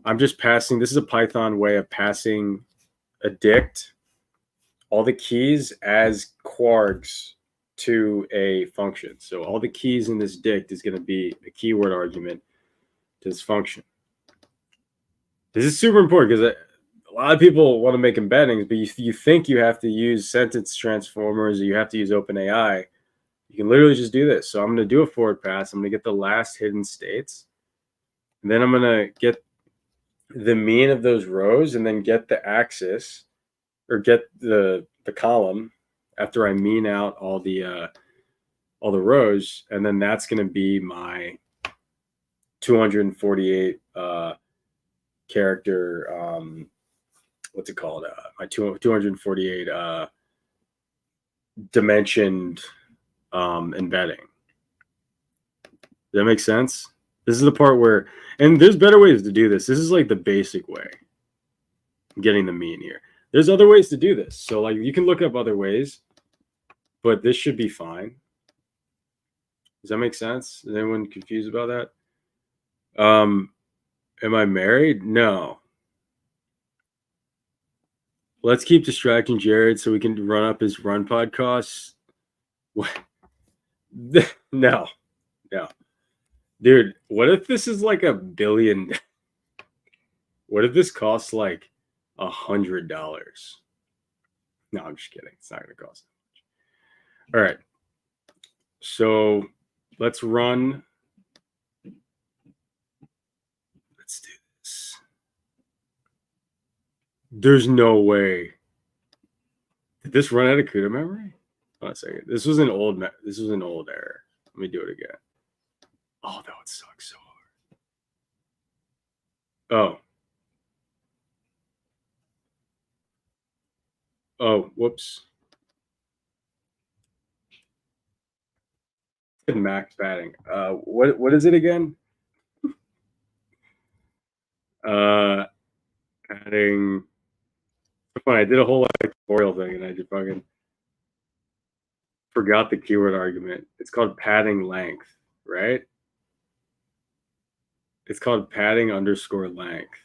I'm just passing, this is a Python way of passing a dict, all the keys as quarks to a function. So all the keys in this dict is going to be a keyword argument to this function. This is super important because a lot of people want to make embeddings, but you think you have to use sentence transformers or you have to use OpenAI. You can literally just do this. So I'm going to do a forward pass. I'm going to get the last hidden states. And then I'm going to get the mean of those rows and then get the axis or get the column after I mean out all the rows. And then that's going to be my 248 character, what's it called? My 248 dimensioned embedding. Does that make sense? This is the part where, and there's better ways to do this. This is like the basic way. I'm getting the mean here. There's other ways to do this. So like you can look up other ways, but this should be fine. Does that make sense? Is anyone confused about that? Am I married? No. Let's keep distracting Jared so we can run up his runpod costs. What? No. Dude, what if this is like $1 billion? What if this costs like $100? No, I'm just kidding. It's not going to cost that much. All right. So let's run. Let's do this. There's no way. Did this run out of CUDA memory? Hold on a second. This was an old error. Let me do it again. Oh, that would suck so hard. Oh, whoops. Max padding. What is it again? Padding. Funny, I did a whole tutorial thing and I just fucking forgot the keyword argument. It's called padding length, right? It's called padding underscore length.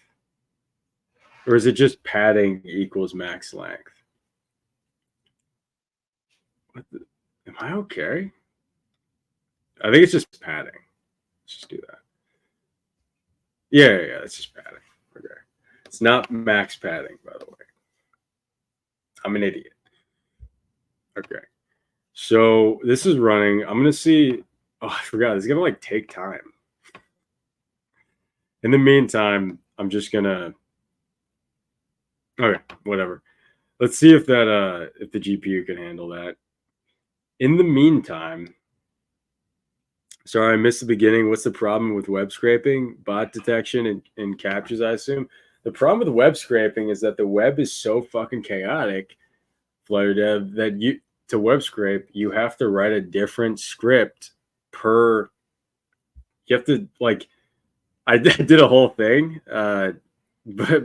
Or is it just padding equals max length? Am I okay? I think it's just padding. Let's just do that. Yeah, it's just padding. Okay. It's not max padding, by the way. I'm an idiot. Okay. So this is running. I'm going to see. Oh, I forgot. It's going to like take time. In the meantime, I'm just going to. Okay, whatever. Let's see if that if the GPU can handle that. In the meantime, sorry, I missed the beginning. What's the problem with web scraping, bot detection, and captures, I assume? The problem with web scraping is that the web is so fucking chaotic, Flutter Dev, that to web scrape, you have to write a different script per. You have to, like, I did a whole thing, but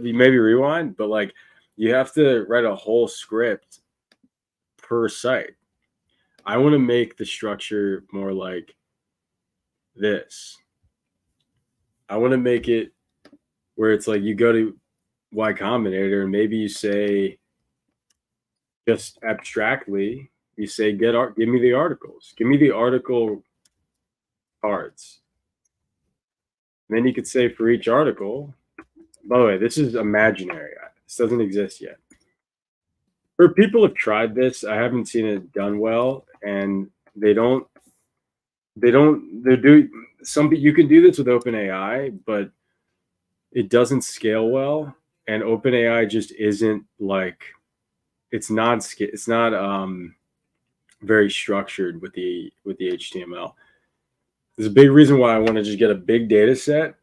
maybe rewind, but like, you have to write a whole script per site. I want to make the structure more like this. I want to make it where it's like you go to Y Combinator and maybe you say, just abstractly, you say, give me the articles. Give me the article cards. And then you could say for each article, by the way, this is imaginary. This doesn't exist yet. Or people have tried this. I haven't seen it done well, and you can do this with OpenAI, but it doesn't scale well. And OpenAI just isn't like, it's not very structured with the HTML. There's a big reason why I want to just get a big data set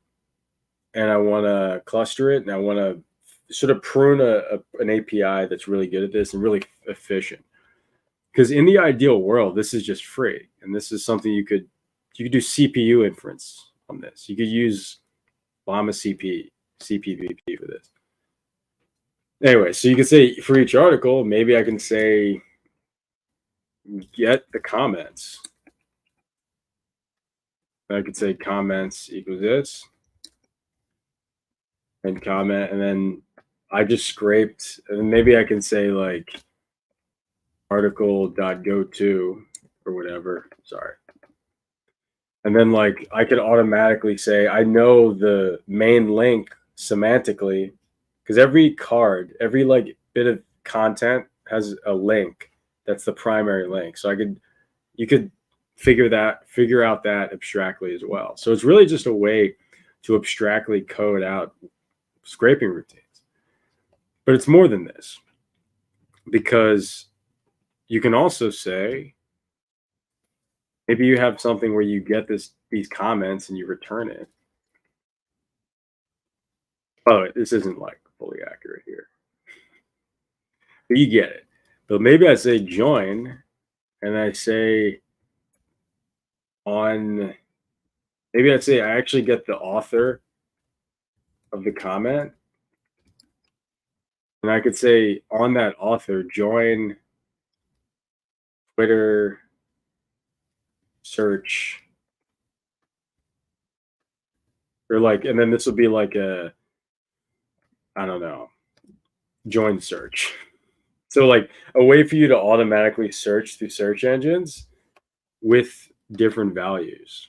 and I want to cluster it and I want to sort of prune an API that's really good at this and really efficient. Because in the ideal world, this is just free. And this is something you could do CPU inference on this. You could use Llama CPVP for this. Anyway, so you can say for each article, maybe I can say get the comments. I could say comments equals this, and comment, and then I just scraped, and maybe I can say like article.goto or whatever. Sorry. And then like I could automatically say I know the main link semantically, because every card, every like bit of content has a link that's the primary link. So you could figure out that abstractly as well. So it's really just a way to abstractly code out scraping routines. But it's more than this, because you can also say maybe you have something where you get these comments and you return it. Oh, this isn't like fully accurate here, but you get it. But maybe I say join, and I say on. Maybe I'd say I actually get the author of the comment, and I could say on that author join Twitter search, or like, and then this will be like a, I don't know, join search. So like a way for you to automatically search through search engines with different values.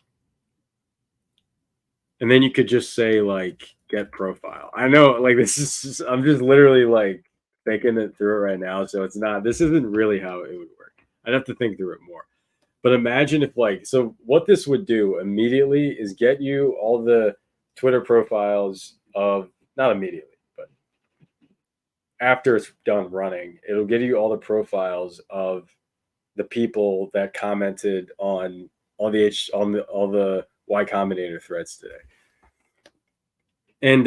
And then you could just say like get profile. I know like this is just, I'm just literally like thinking it through it right now. So it's not, this isn't really how it would work. I'd have to think through it more. But imagine if like, so what this would do immediately is get you all the Twitter profiles of, not immediately, but after it's done running, it'll give you all the profiles of the people that commented on all the Y Combinator threads today. And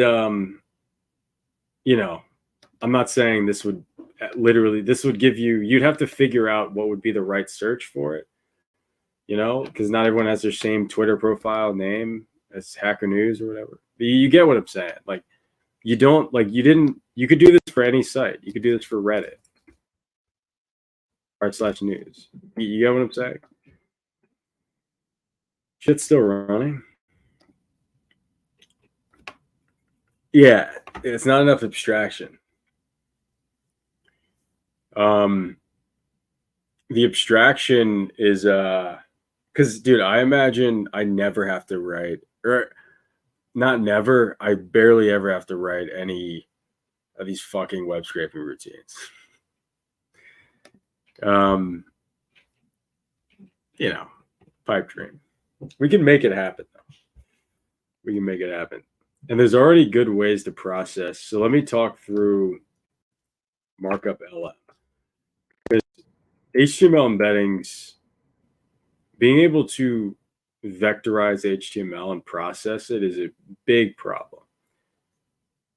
you know, I'm not saying this would literally, this would give you, you'd have to figure out what would be the right search for it, you know, because not everyone has their same Twitter profile name as Hacker News or whatever. But you get what I'm saying. Like you don't like you could do this for any site. You could do this for Reddit /news. You get what I'm saying? Shit's still running. Yeah, it's not enough abstraction. The abstraction is because dude, I imagine I never have to write, or not never, I barely ever have to write any of these fucking web scraping routines. You know, pipe dream. We can make it happen though. We can make it happen. And there's already good ways to process. So let me talk through markup LM. Because HTML embeddings, being able to vectorize HTML and process it is a big problem.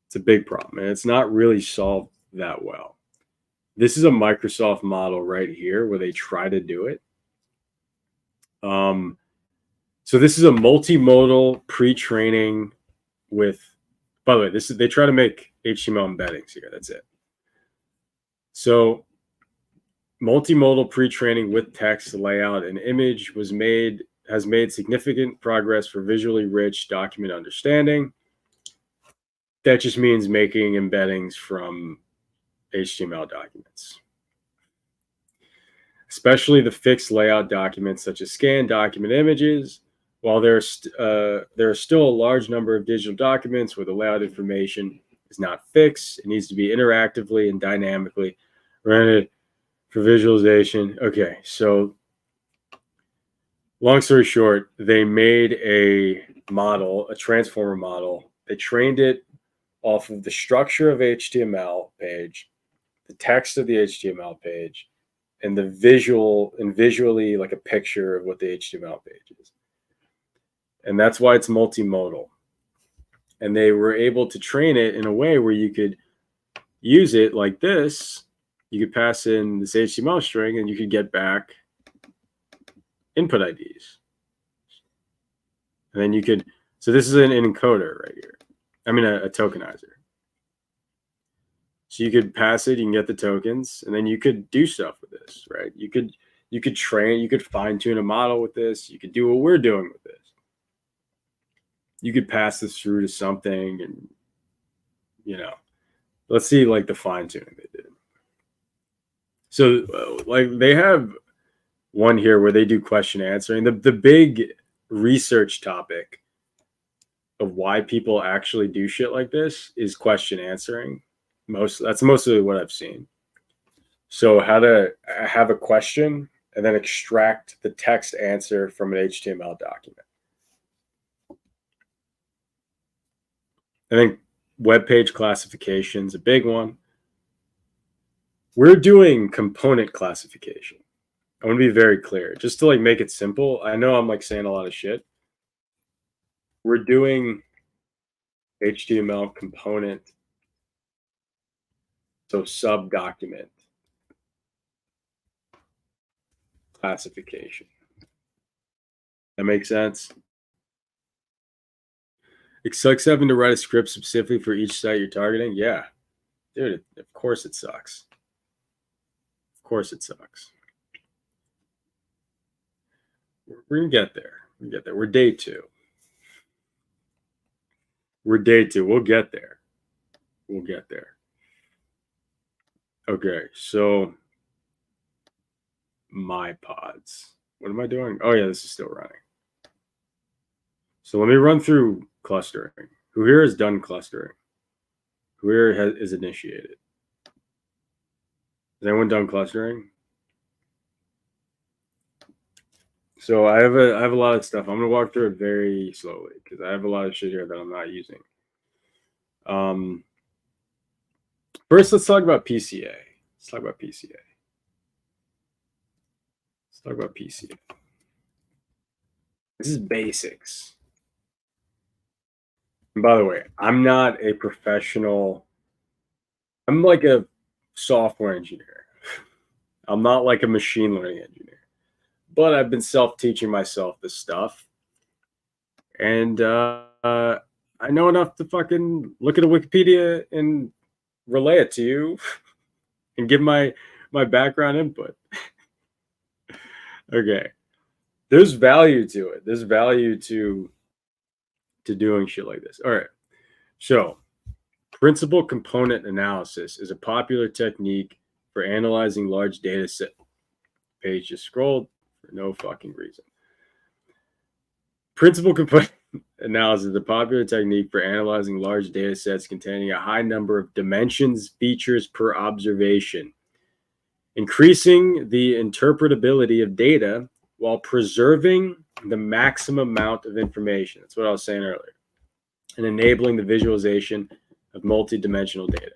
It's a big problem, and it's not really solved that well. This is a Microsoft model right here where they try to do it. So this is a multimodal pre-training with, by the way, this is, they try to make HTML embeddings here. That's it. So multimodal pre-training with text, layout, and image has made significant progress for visually rich document understanding. That just means making embeddings from HTML documents, especially the fixed layout documents such as scanned document images. While there are still a large number of digital documents where the layout information is not fixed, it needs to be interactively and dynamically rendered for visualization. Okay, so long story short, they made a model, a transformer model. They trained it off of the structure of HTML page, the text of the HTML page, and the visually like a picture of what the HTML page is. And that's why it's multimodal. And they were able to train it in a way where you could use it like this. You could pass in this HTML string and you could get back input IDs. And then you could, so this is an encoder right here. I mean, a tokenizer. So you could pass it, you can get the tokens, and then you could do stuff with this, right? You could train, you could fine tune a model with this. You could do what we're doing with this. You could pass this through to something, and let's see like the fine tuning they did. So like they have one here where they do question answering. The big research topic of why people actually do shit like this is question answering. That's mostly what I've seen. So how to have a question and then extract the text answer from an HTML document. I think web page classification is a big one. We're doing component classification. I want to be very clear, just to like make it simple. I know I'm like saying a lot of shit. We're doing HTML component, so sub document classification. That makes sense? It sucks having to write a script specifically for each site you're targeting. Yeah, dude, of course it sucks. Of course it sucks. We're gonna get there. We're day 2. We'll get there. Okay, so my pods. What am I doing? Oh yeah, this is still running. So let me run through clustering. Who here has done clustering? Who here is initiated? Has anyone done clustering? So I have a lot of stuff. I'm gonna walk through it very slowly because I have a lot of shit here that I'm not using. First, let's talk about PCA. This is basics. And by the way, I'm not a professional. I'm like a software engineer. I'm not like a machine learning engineer. But I've been self-teaching myself this stuff. And I know enough to fucking look at a Wikipedia and relay it to you and give my background input. Okay. There's value to it. There's value to doing shit like this. All right. So, principal component analysis is a popular technique for analyzing large data set. Page just scrolled for no fucking reason. Principal component analysis is a popular technique for analyzing large data sets containing a high number of dimensions, features per observation, increasing the interpretability of data while preserving the maximum amount of information. That's what I was saying earlier. And enabling the visualization of multidimensional data.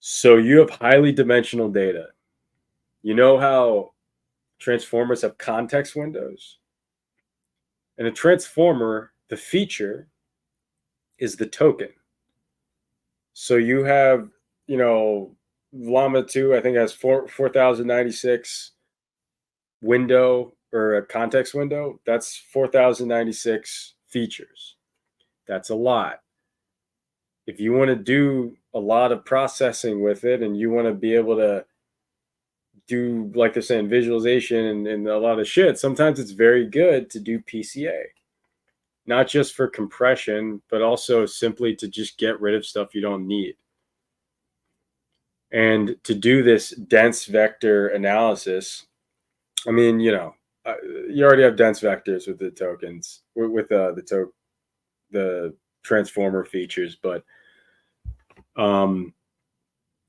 So you have highly dimensional data. You know how transformers have context windows? And a transformer, the feature is the token. So you have, Llama 2, I think has 4096 window or a context window. That's 4096 features. That's a lot. If you want to do a lot of processing with it and you want to be able to do, like they're saying, visualization and a lot of shit, sometimes it's very good to do PCA. Not just for compression, but also simply to just get rid of stuff you don't need. And to do this dense vector analysis, I mean, you already have dense vectors with the tokens, with the transformer features, but when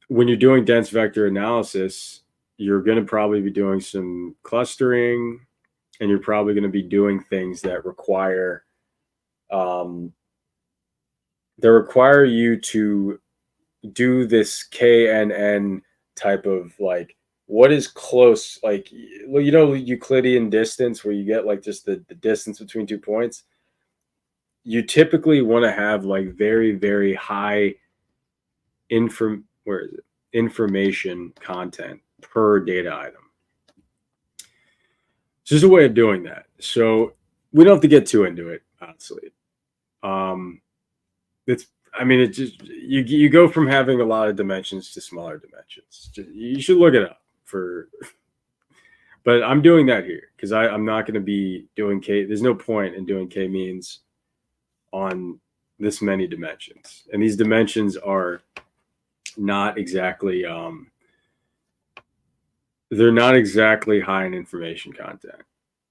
you're doing dense vector analysis, you're going to probably be doing some clustering, and you're probably going to be doing things that require you to do this KNN type of like what is close, like Euclidean distance, where you get like just the distance between 2 points. You typically want to have like very, very high information content per data item. So there's a way of doing that. So we don't have to get too into it, honestly. I mean, it just you go from having a lot of dimensions to smaller dimensions. You should look it up for. But I'm doing that here because I'm not going to be doing K. There's no point in doing Kmeans on this many dimensions, and these dimensions are not exactly they're not exactly high in information content.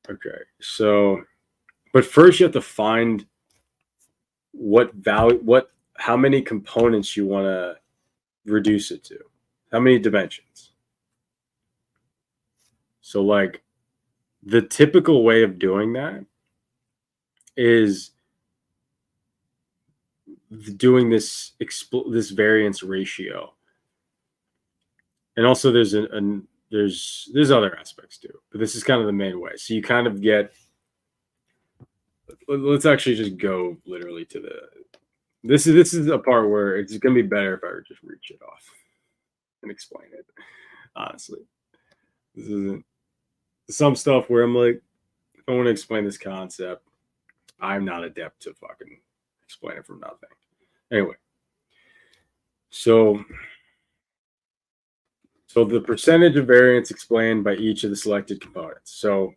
Okay, so but first you have to find how many components you want to reduce it to, how many dimensions. So like the typical way of doing that is doing this variance ratio, and also there's there's other aspects too, but this is kind of the main way. So you kind of get. Let's actually just go literally to the. This is a part where it's gonna be better if I just read it off and explain it. Honestly, this isn't some stuff where I'm like, if I want to explain this concept, I'm not adept to fucking explain it from nothing. Anyway, so the percentage of variance explained by each of the selected components. So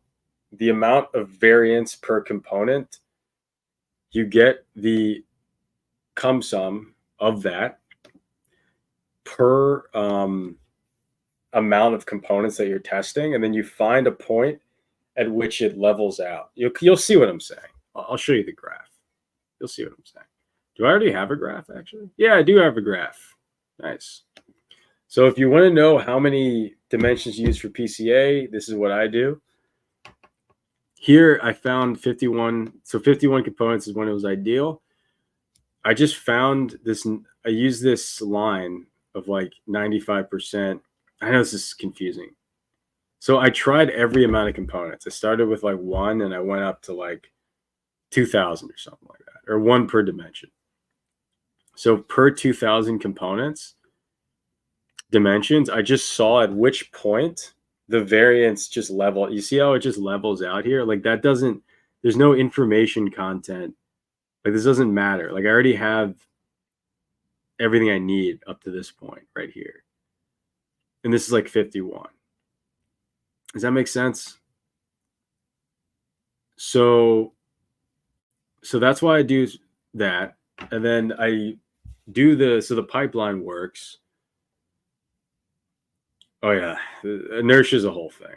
the amount of variance per component, you get the cum sum of that per amount of components that you're testing, and then you find a point at which it levels out. You'll see what I'm saying. I'll show you the graph. You'll see what I'm saying. Do I already have a graph, actually? Yeah, I do have a graph. Nice. So if you want to know how many dimensions used for PCA, this is what I do. Here I found 51. So 51 components is when it was ideal. I just found this. I used this line of like 95%. I know this is confusing. So I tried every amount of components. I started with like 1 and I went up to like 2,000 or something like that, or 1 per dimension. So per 2,000 dimensions, I just saw at which point the variance just level. You see how it just levels out here? Like that doesn't, there's no information content. Like this doesn't matter. Like I already have everything I need up to this point right here. And this is like 51. Does that make sense? So that's why I do that. And then I do the pipeline works. Oh yeah, inertia is a whole thing.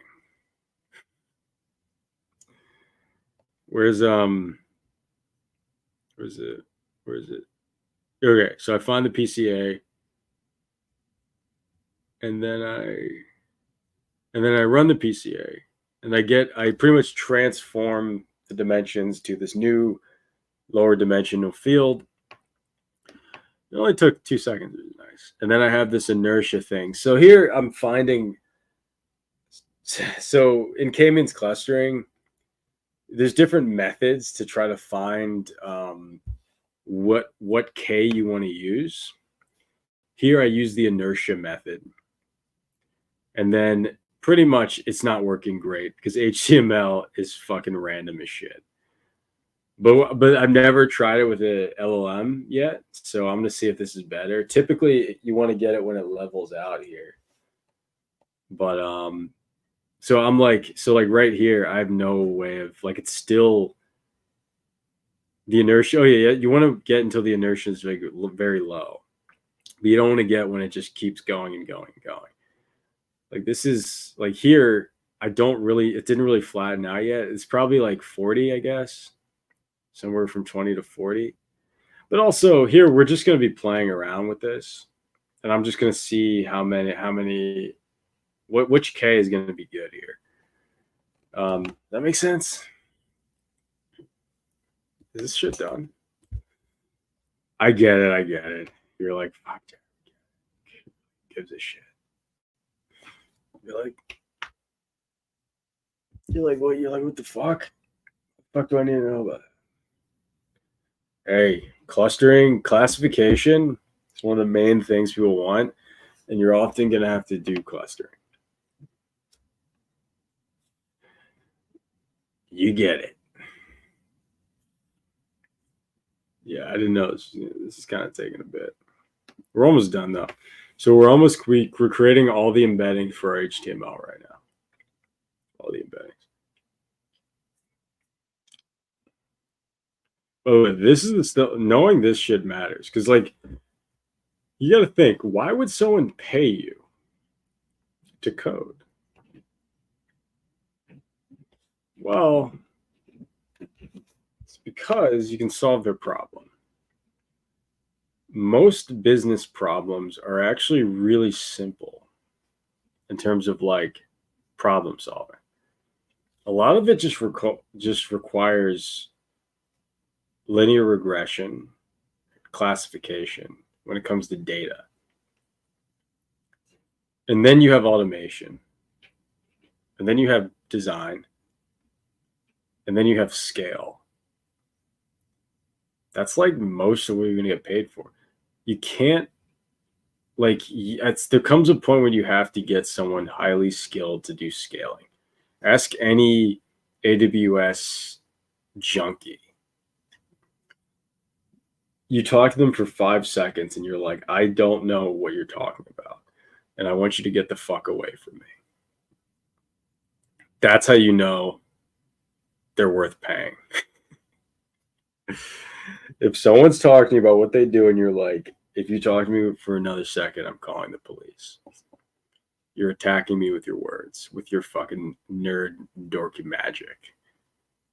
Where's it? Okay, so I find the PCA, and then I run the PCA, and I pretty much transform the dimensions to this new lower dimensional field. It only took 2 seconds. It was nice. And then I have this inertia thing. So here I'm finding. So in K-means clustering, there's different methods to try to find what K you want to use. Here I use the inertia method. And then pretty much it's not working great because HTML is fucking random as shit. But I've never tried it with a LLM yet, so I'm gonna see if this is better. Typically, you want to get it when it levels out here. But so I'm like, right here, I have no way of like it's still the inertia. Oh yeah, you want to get until the inertia is very low, but you don't want to get when it just keeps going and going and going. Like this is like here, it didn't really flatten out yet. It's probably like 40, I guess. Somewhere from 20 to 40. But also here, we're just going to be playing around with this. And I'm just going to see which K is going to be good here. That makes sense? Is this shit done? I get it. You're like, fuck, gives a shit. You're like, what? You're like, what the fuck? What the fuck do I need to know about it? Hey, clustering, classification is one of the main things people want, and you're often going to have to do clustering. You get it. Yeah, I didn't know this is kind of taking a bit. We're almost done though. So we're creating all the embeddings for our HTML right now. All the embeddings. Oh, this is the stuff. Knowing this shit matters because, like, you got to think, why would someone pay you to code? Well, it's because you can solve their problem. Most business problems are actually really simple in terms of like problem solving. A lot of it just requires linear regression, classification when it comes to data. And then you have automation. And then you have design. And then you have scale. That's like most of what you're going to get paid for. You can't, like, there comes a point when you have to get someone highly skilled to do scaling. Ask any AWS junkie. You talk to them for 5 seconds and you're like, I don't know what you're talking about. And I want you to get the fuck away from me. That's how you know they're worth paying. If someone's talking about what they do and you're like, if you talk to me for another second, I'm calling the police. You're attacking me with your words, with your fucking nerd dorky magic.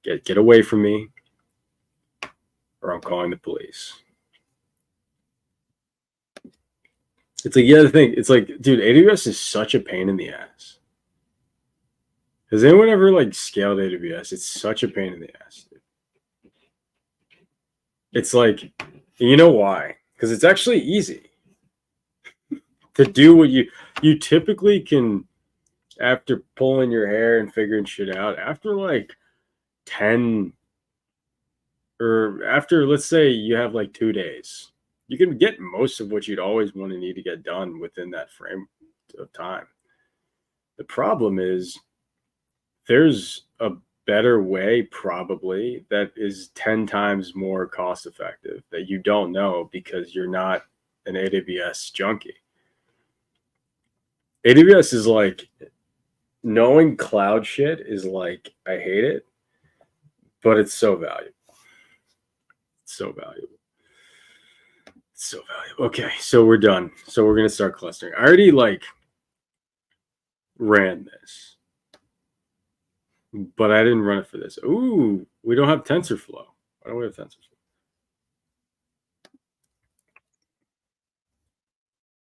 Get away from me, or I'm calling the police. It's like, yeah, the thing, it's like, dude, AWS is such a pain in the ass. Has anyone ever like scaled AWS? It's such a pain in the ass, dude. It's like, you know why? Because it's actually easy to do what you typically can, after pulling your hair and figuring shit out, after like 10 or after, let's say you have like 2 days, you can get most of what you'd always want to need to get done within that frame of time. The problem is there's a better way probably that is 10 times more cost effective that you don't know because you're not an AWS junkie. AWS is like, knowing cloud shit is like, I hate it, but it's so valuable. It's so valuable. It's so valuable. Okay, so we're done. So we're gonna start clustering. I already like ran this, but I didn't run it for this. Ooh, we don't have TensorFlow. Why don't we have TensorFlow?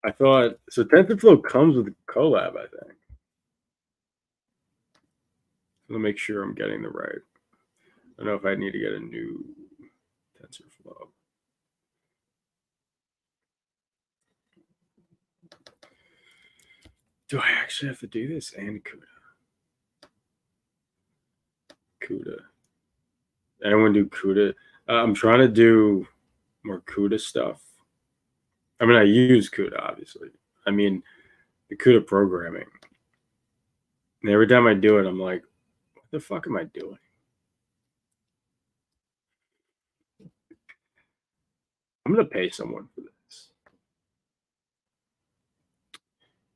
I thought so. TensorFlow comes with Colab, I think. Let me make sure I'm getting the right. I don't know if I need to get a new TensorFlow. Do I actually have to do this and CUDA? CUDA. Anyone do CUDA? I'm trying to do more CUDA stuff. I mean, I use CUDA, obviously. I mean, the CUDA programming. And every time I do it, I'm like, what the fuck am I doing? I'm going to pay someone for this.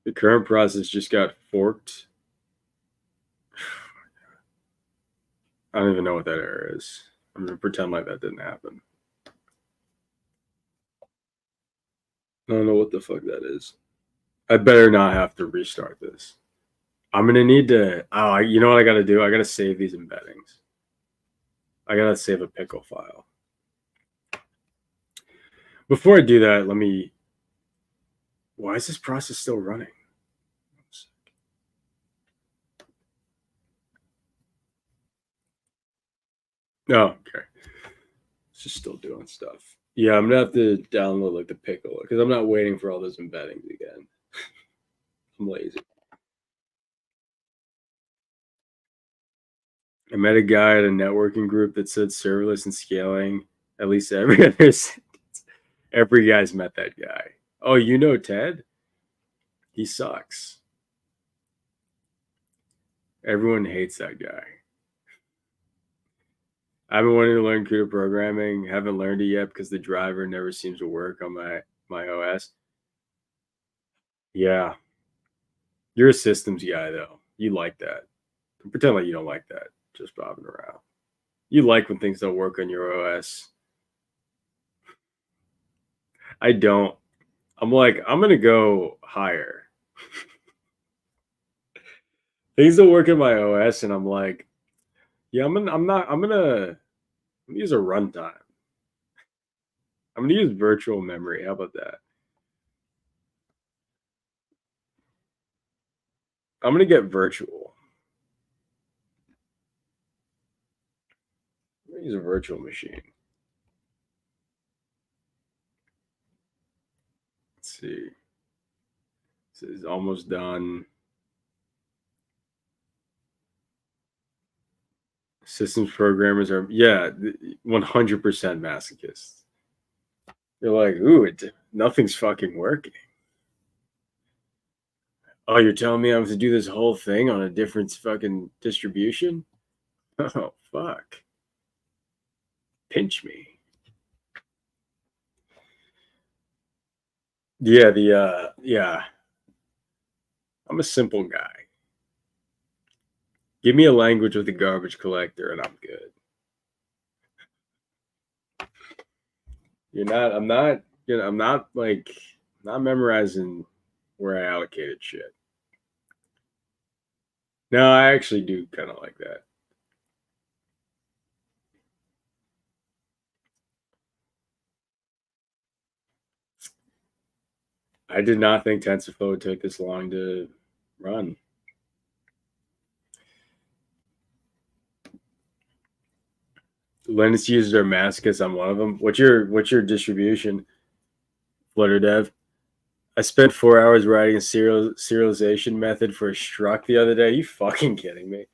The current process just got forked. I don't even know what that error is. I'm going to pretend like that didn't happen. I don't know what the fuck that is. I better not have to restart this. I'm going to need to, you know what I got to do? I got to save these embeddings. I got to save a pickle file. Before I do that, why is this process still running? Oh, okay. It's just still doing stuff. Yeah, I'm gonna have to download like the pickle because I'm not waiting for all those embeddings again. I'm lazy. I met a guy at a networking group that said serverless and scaling. At least every other sentence. Every guy's met that guy. Oh, you know Ted? He sucks. Everyone hates that guy. I've been wanting to learn CUDA programming. Haven't learned it yet because the driver never seems to work on my OS. Yeah, you're a systems guy though. You like that. Pretend like you don't like that. Just bobbing around. You like when things don't work on your OS. I don't. I'm like, I'm gonna go higher. Things don't work in my OS, and I'm like, yeah, I'm gonna use a runtime. I'm gonna use virtual memory. How about that? I'm gonna get virtual. I'm gonna use a virtual machine. Let's see. This is almost done. Systems programmers are 100% masochists. They're like, ooh, nothing's fucking working. Oh, you're telling me I have to do this whole thing on a different fucking distribution? Oh, fuck. Pinch me. Yeah. I'm a simple guy. Give me a language with a garbage collector and I'm good. I'm not like not memorizing where I allocated shit. No, I actually do kind of like that. I did not think TensorFlow would take this long to run. Linux users are masochists. I'm one of them. What's your distribution, Flutter Dev? I spent 4 hours writing a serialization method for a struct the other day. Are you fucking kidding me?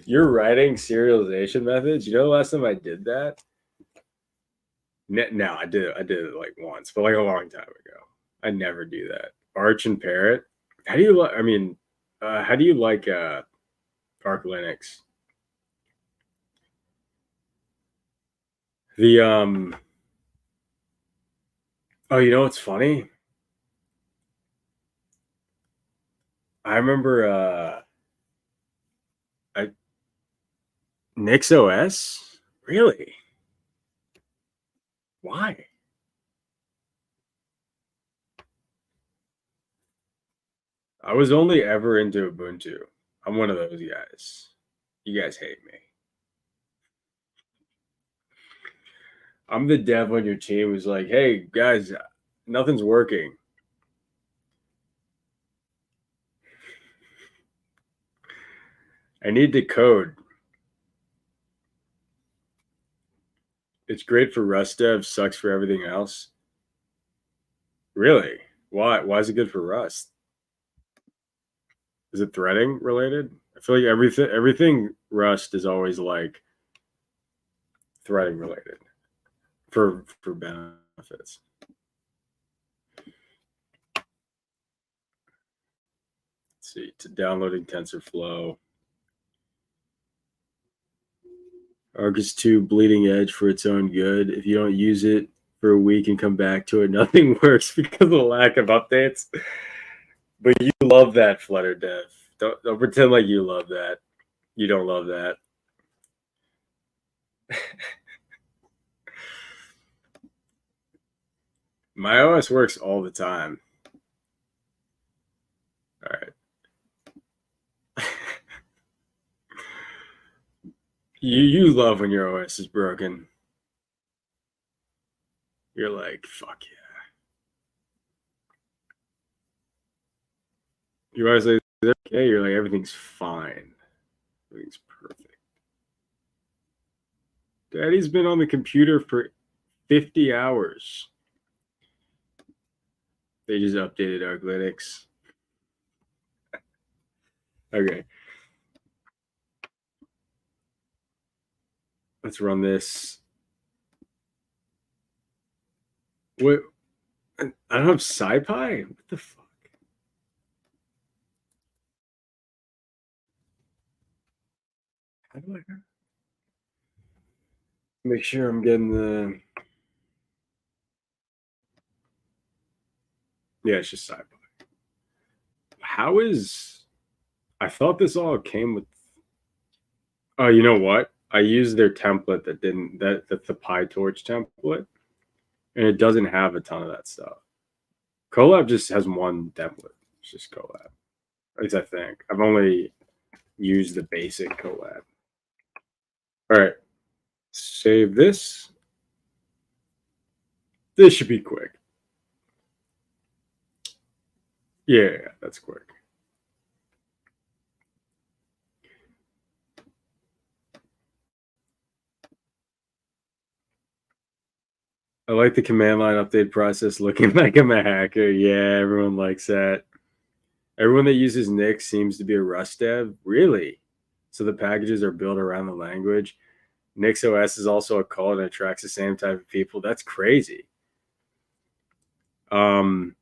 You're writing serialization methods? You know the last time I did that? No, I did it like once, but like a long time ago. I never do that. Arch and Parrot. How do you like? I mean, how do you like Arc Linux? The Oh, you know what's funny? I remember I Nix OS. Really? Why? I was only ever into Ubuntu. I'm one of those guys. You guys hate me. I'm the dev on your team who's like, hey guys, nothing's working. I need to code. It's great for Rust dev, sucks for everything else. Really? Why? Why is it good for Rust? Is it threading related? I feel like everything Rust is always like threading related for benefits. Let's see, to downloading TensorFlow. Argus 2 bleeding edge for its own good. If you don't use it for a week and come back to it, nothing works because of the lack of updates. But you love that, Flutter Dev. Don't pretend like you love that. You don't love that. My OS works all the time. All right. You love when your OS is broken. You're like, fuck yeah. You always like, okay, you're like, everything's fine. Everything's perfect. Daddy's been on the computer for 50 hours. They just updated Arclinux. Okay. Let's run this. What? I don't have SciPy? What the fuck? How do I make sure I'm getting the? Yeah, it's just Psyop. How is? I thought this all came with. Oh, you know what? I used their template that didn't. That's the PyTorch template, and it doesn't have a ton of that stuff. Colab just has one template. It's just Colab. At least I think. I've only used the basic Colab. All right. Save this. This should be quick. Yeah, that's quick. I like the command line update process looking like I'm a hacker. Yeah, everyone likes that. Everyone that uses Nix seems to be a Rust dev. Really? So the packages are built around the language. Nix OS is also a cult and attracts the same type of people. That's crazy. So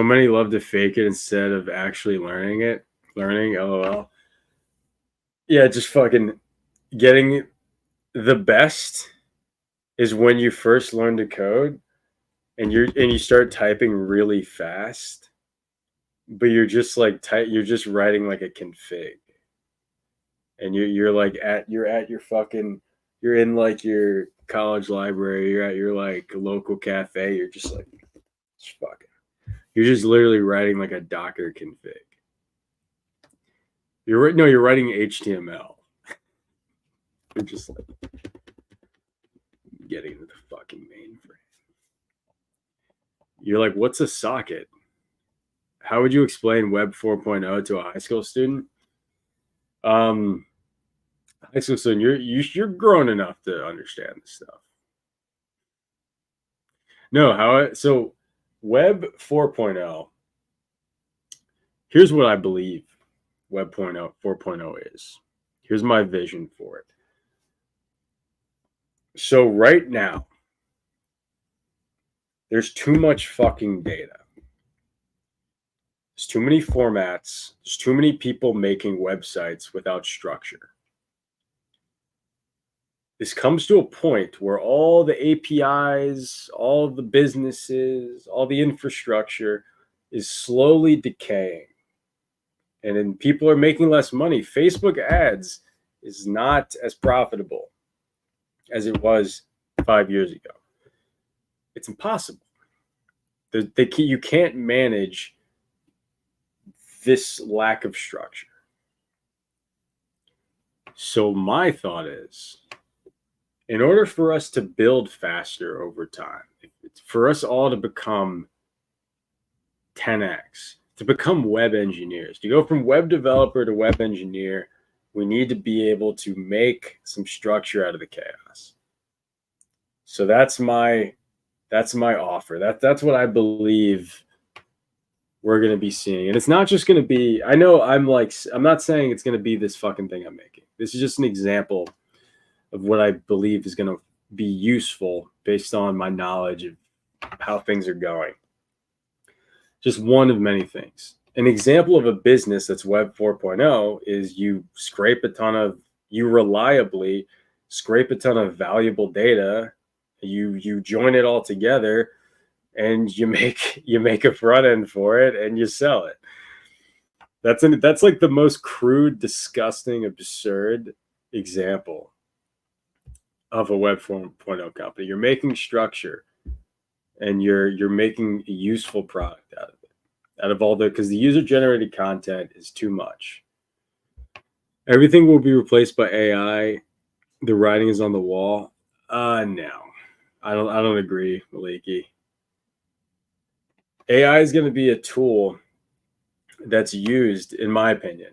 many love to fake it instead of actually learning it. Learning, LOL. Yeah, just fucking getting the best is when you first learn to code and you start typing really fast, but you're just like you're just writing like a config. And you're like you're at your fucking you're in like your college library, you're at your like local cafe, you're just like fucking you're just literally writing like a Docker config. You're writing HTML. You're just like getting into the fucking mainframe. You're like, what's a socket? How would you explain Web 4.0 to a high school student? High school student, you're grown enough to understand this stuff. No, so Web 4.0. Here's what I believe Web 4.0 is. Here's my vision for it. So right now, there's too much fucking data. There's too many formats. There's too many people making websites without structure. This comes to a point where all the APIs, all the businesses, all the infrastructure is slowly decaying. And then people are making less money. Facebook ads is not as profitable as it was 5 years ago. It's impossible. You can't manage this lack of structure. So my thought is, in order for us to build faster over time, for us all to become 10x, to become web engineers, to go from web developer to web engineer, we need to be able to make some structure out of the chaos. So that's my offer. That's what I believe we're going to be seeing. And it's not just going to be, I'm not saying it's going to be this fucking thing I'm making. This is just an example of what I believe is going to be useful based on my knowledge of how things are going. Just one of many things. An example of a business that's Web 4.0 is you reliably scrape a ton of valuable data, you join it all together, and you make a front end for it and you sell it. That's like the most crude, disgusting, absurd example of a Web 4.0 company. You're making structure and you're making a useful product out of it. Out of all because the user generated content is too much. Everything will be replaced by AI. The writing is on the wall. No. I don't agree, Maliki. AI is going to be a tool that's used, in my opinion.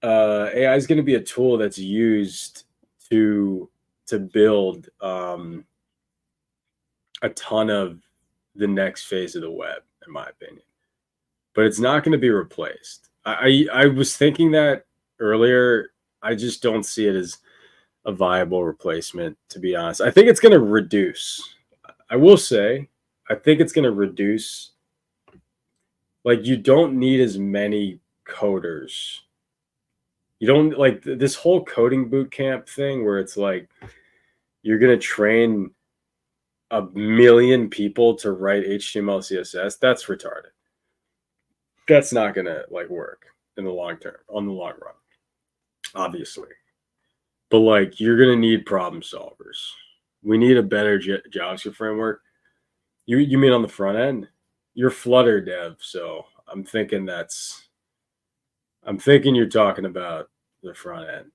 AI is going to be a tool that's used to build a ton of the next phase of the web, in my opinion. But it's not going to be replaced. I was thinking that earlier. I just don't see it as a viable replacement, to be honest. I think it's going to reduce. I will say, I think it's going to reduce. Like, you don't need as many coders. You don't like this whole coding boot camp thing where it's like you're going to train a million people to write HTML, CSS. That's retarded. That's not going to like work in the long term, on the long run, obviously. But like you're going to need problem solvers. We need a better JavaScript framework. You mean on the front end? You're Flutter dev, so I'm thinking you're talking about the front end.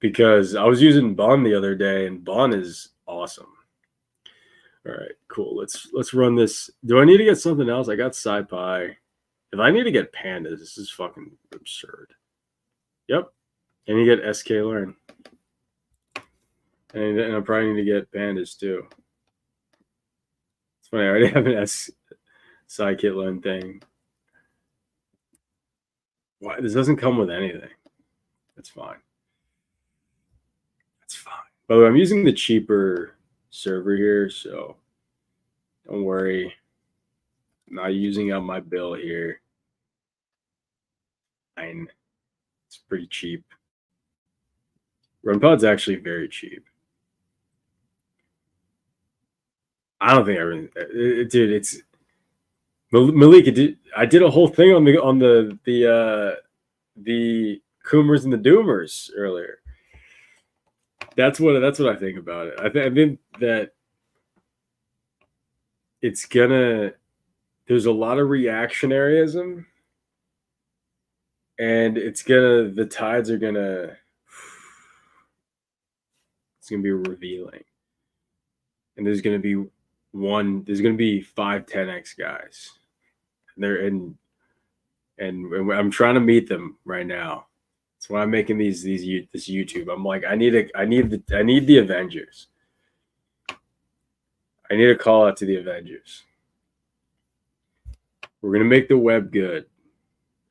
Because I was using Bun the other day, and Bun is awesome. All right, cool. Let's run this. Do I need to get something else? I got SciPy. If I need to get pandas, this is fucking absurd. Yep. And you get sklearn. And I probably need to get pandas too. It's funny, I already have an scikit-learn thing. Why? This doesn't come with anything. That's fine. That's fine. By the way, I'm using the cheaper server here, so don't worry. I'm not using up my bill here. Fine. It's pretty cheap. Runpod's actually very cheap. I don't think everything, dude. It's Malik. I did a whole thing on the Coomers and the Doomers earlier. That's what I think about it. I think that it's gonna. There's a lot of reactionaryism, and the tides are gonna. It's gonna be revealing, and there's gonna be 5 10x guys. And I'm trying to meet them right now. That's why I'm making this YouTube. I'm like, I need the Avengers. I need a call out to the Avengers. We're gonna make the web good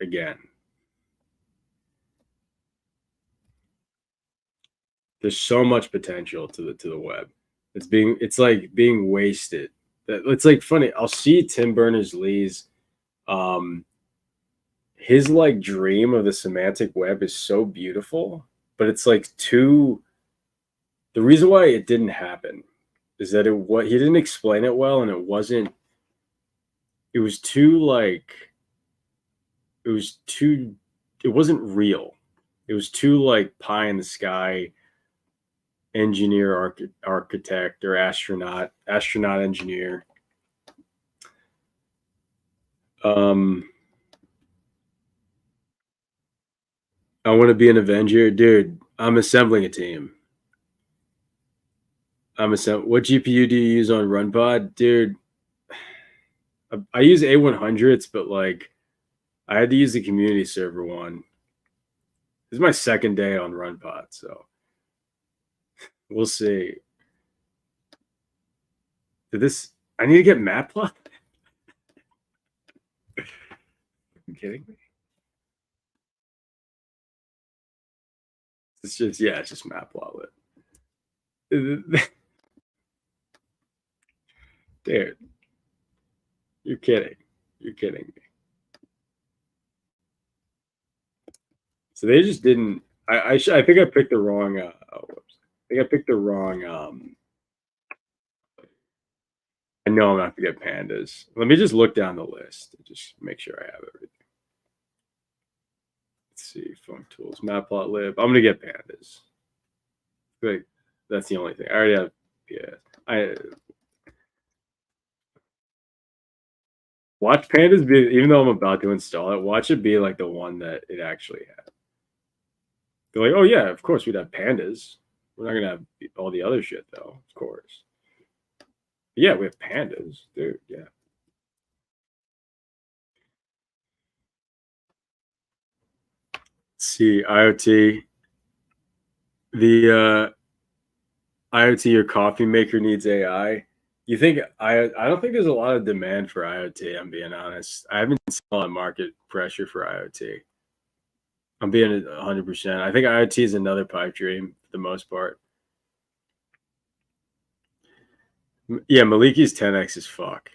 again. There's so much potential to the web. It's like being wasted. It's like funny. I'll see Tim Berners-Lee's his like dream of the semantic web is so beautiful, but it's like the reason why it didn't happen is that he didn't explain it well, and it was wasn't real. It was too like pie in the sky engineer, architect, or astronaut engineer. I want to be an Avenger, dude. I'm assembling a team. What GPU do you use on runpod, dude? I use A100s, but like I had to use the community server one. This is my second day on runpod, so we'll see. I need to get Matplot? Are you kidding me? It's just Matplot. Dude, you're kidding. You're kidding me. So they just didn't. I think I picked the wrong. I think I picked the wrong. I know I'm gonna have to get pandas. Let me just look down the list and just make sure I have everything. Let's see, Funk Tools, Matplotlib. I'm gonna get pandas. Great, that's the only thing. I already have. Yeah, watch pandas be. Even though I'm about to install it, watch it be like the one that it actually had. They're like, oh yeah, of course we'd have pandas. We're not gonna have all the other shit though, of course. Yeah, we have pandas, dude. Yeah. Let's see, IoT. The IoT, your coffee maker needs AI. You think I don't think there's a lot of demand for IoT. I'm being honest. I haven't seen a lot of market pressure for IoT. I'm being 100%. I think IoT is another pipe dream for the most part. Yeah, Maliki's 10x is fuck.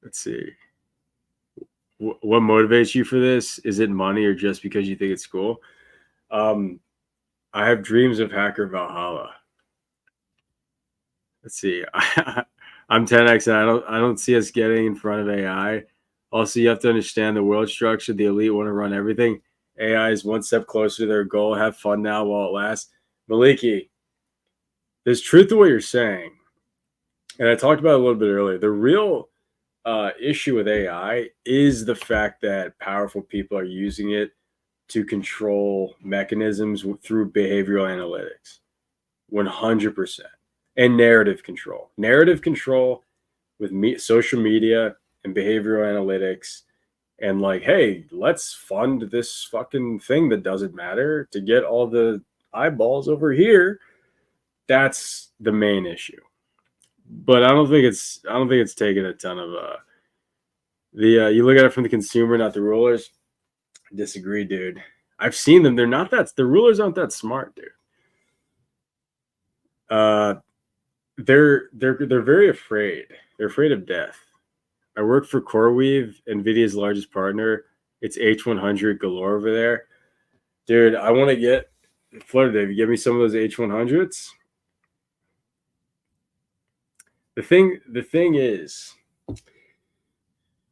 Let's see. what motivates you for this? Is it money or just because you think it's cool? I have dreams of hacker Valhalla. Let's see. I'm 10x and I don't see us getting in front of AI. Also, you have to understand the world structure. The elite want to run everything. AI is one step closer to their goal. Have fun now while it lasts. Maliki, there's truth to what you're saying. And I talked about it a little bit earlier. The real issue with AI is the fact that powerful people are using it to control mechanisms through behavioral analytics. 100%. And narrative control. Narrative control with social media and behavioral analytics. And like, hey, let's fund this fucking thing that doesn't matter to get all the eyeballs over here. That's the main issue. But I don't think it's taken a ton of you look at it from the consumer, not the rulers. I disagree, dude. I've seen them. The rulers aren't that smart, dude. They're very afraid. They're afraid of death. I work for CoreWeave, NVIDIA's largest partner. It's H100 galore over there. Dude, I want to get Florida. Dave, you give me some of those H100s. The thing is,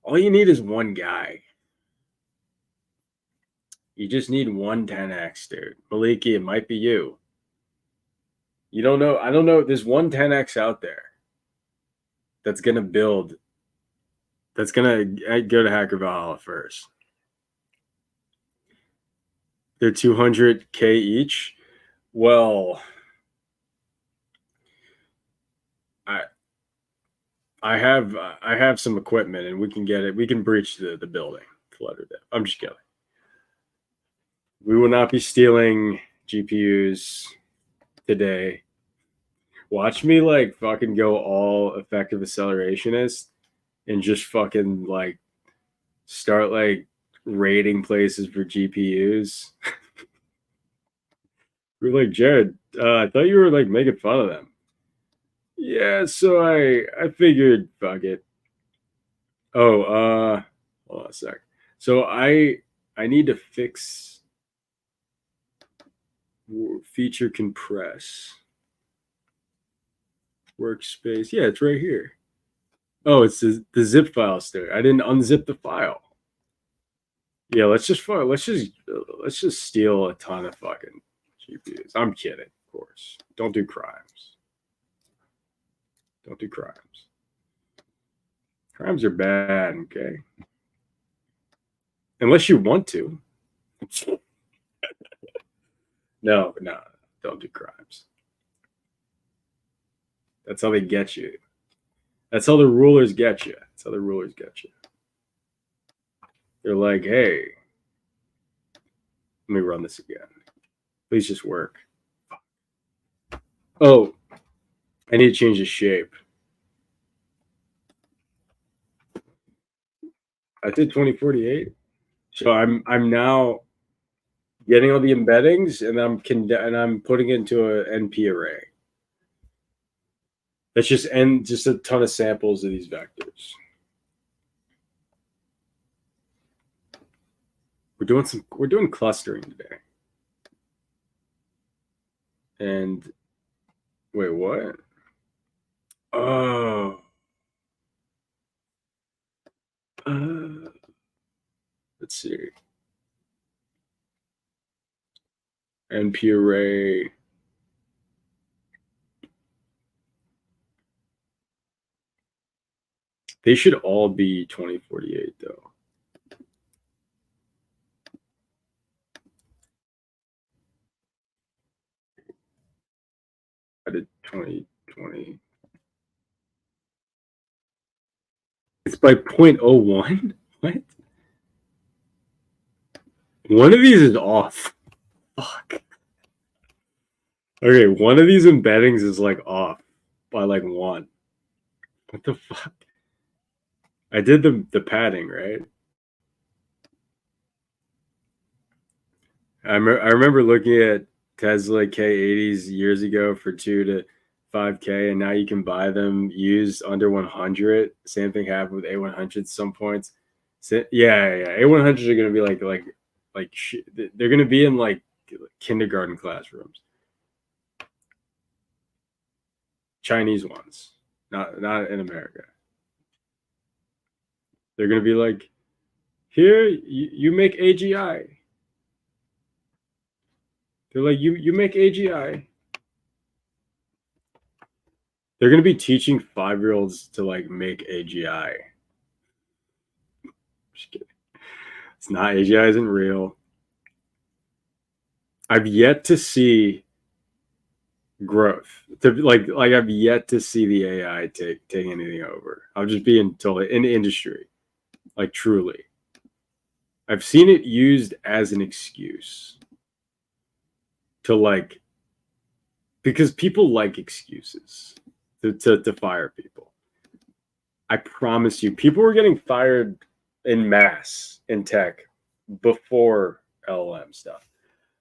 all you need is one guy. You just need one 10x, dude. Maliki, it might be you. You don't know. I don't know. There's one 10x out there that's going to build. That's going to go to Hacker Valhalla first. They're 200K each. Well, I have some equipment and we can get it. We can breach the building. Flutter that. I'm just kidding. We will not be stealing GPUs today. Watch me like fucking go all effective accelerationist and just fucking like start like raiding places for GPUs. We're like, Jared, I thought you were like making fun of them. Yeah, so I figured, fuck it. Oh, hold on a sec. So I need to fix feature compress workspace. Yeah, it's right here. Oh, it's the zip file still. I didn't unzip the file. Yeah, let's just steal a ton of fucking GPUs. I'm kidding, of course. Don't do crimes. Don't do crimes. Crimes are bad, okay? Unless you want to. No, don't do crimes. That's how they get you. That's how the rulers get you. That's how the rulers get you. They're like, hey, let me run this again. Please just work. Oh, I need to change the shape. I did 2048. So I'm now getting all the embeddings and I'm putting it into an NP array. That's just a ton of samples of these vectors. We're doing clustering today. And wait, what? Oh. Let's see. NP array. They should all be 2048 though. I did 2020. It's by 0.01? What? One of these is off. Fuck. Okay, one of these embeddings is like off by like 1. What the fuck? I did the padding, right? I remember looking at Tesla K80s years ago for 2 to 5K, and now you can buy them used under 100. Same thing happened with A100 at some points. Yeah. A100s are gonna be they're gonna be in like kindergarten classrooms. Chinese ones, not in America. They're gonna be like, here you make AGI. They're like, you make AGI. They're gonna be teaching 5-year-olds to like make AGI. Just kidding. It's not, AGI isn't real. I've yet to see growth. I've yet to see the AI take anything over. I'm just being told in the industry, like truly. I've seen it used as an excuse to like, because people like excuses to fire people. I promise you, people were getting fired in mass in tech before LLM stuff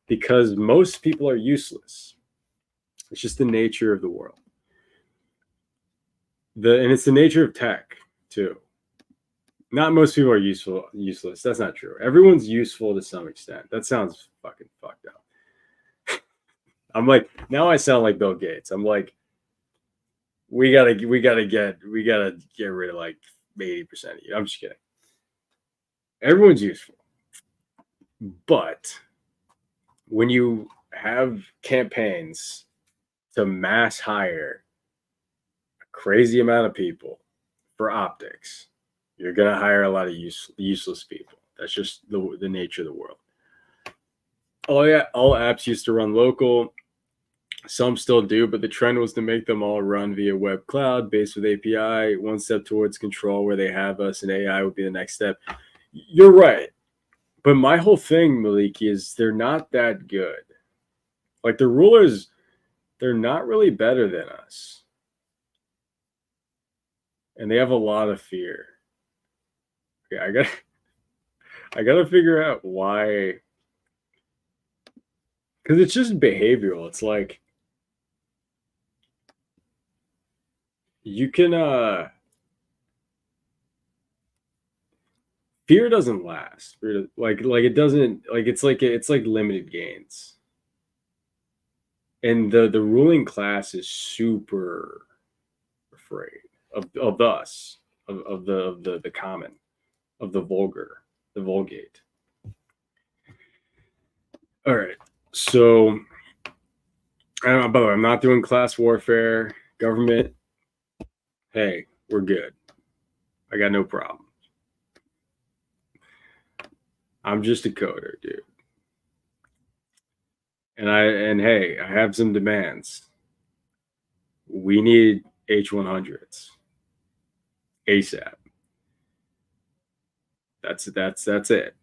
because most people are useless. It's just the nature of the world. And it's the nature of tech too. Not most people are useless. That's not true. Everyone's useful to some extent. That sounds fucking fucked up. I'm like, now I sound like Bill Gates. I'm like, we gotta get rid of like 80% of you. I'm just kidding. Everyone's useful. But when you have campaigns to mass hire a crazy amount of people for optics, you're going to hire a lot of useless people. That's just the nature of the world. Oh yeah, all apps used to run local. Some still do, but the trend was to make them all run via web cloud based with API. One step towards control where they have us, and AI would be the next step. You're right. But my whole thing, Maliki, is they're not that good. Like the rulers, they're not really better than us. And they have a lot of fear. Okay, I gotta figure out why. Because it's just behavioral. It's like you can fear doesn't last. Like it doesn't, like it's like limited gains. And the ruling class is super afraid of us, of the common, of the vulgar, the vulgate. All right. So by the way, I'm not doing class warfare. Government, hey, we're good. I got no problem. I'm just a coder, dude. And hey, I have some demands. We need H100s ASAP. That's it.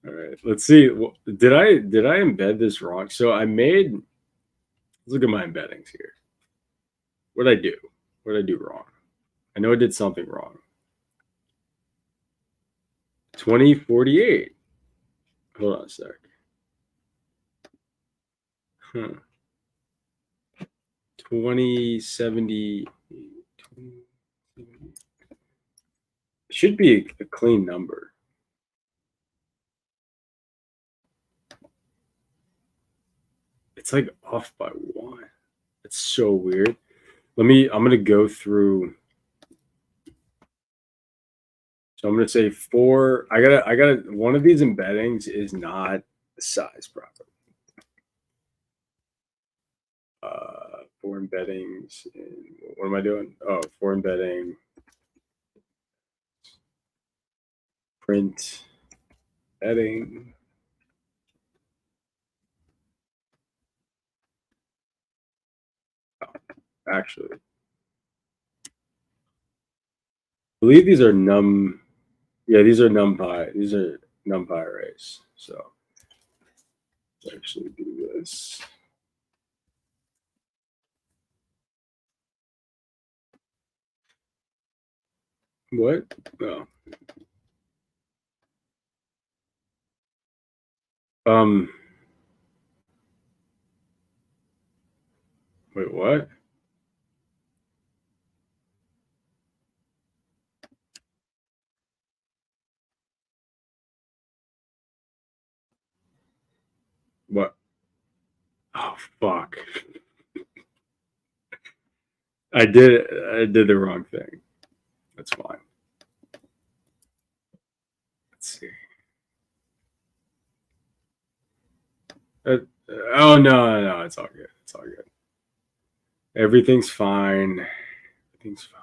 All right, let's see. Did I embed this wrong? So I made. Let's look at my embeddings here. What did I do? What did I do wrong? I know I did something wrong. 2048. Hold on a sec. Huh. 2070. Should be a clean number. It's like off by 1. It's so weird. I'm gonna go through. So I'm gonna say 4. I gotta. One of these embeddings is not sized properly. 4 embeddings. What am I doing? Oh, 4 embedding. Print. Embedding. Oh, actually, I believe these are num. Yeah, these are numpy. These are numpy arrays. So let's actually do this. What? No. Wait, what? What? Oh fuck! I did the wrong thing. That's fine. Let's see. Oh no, it's all good. It's all good. Everything's fine. Everything's fine.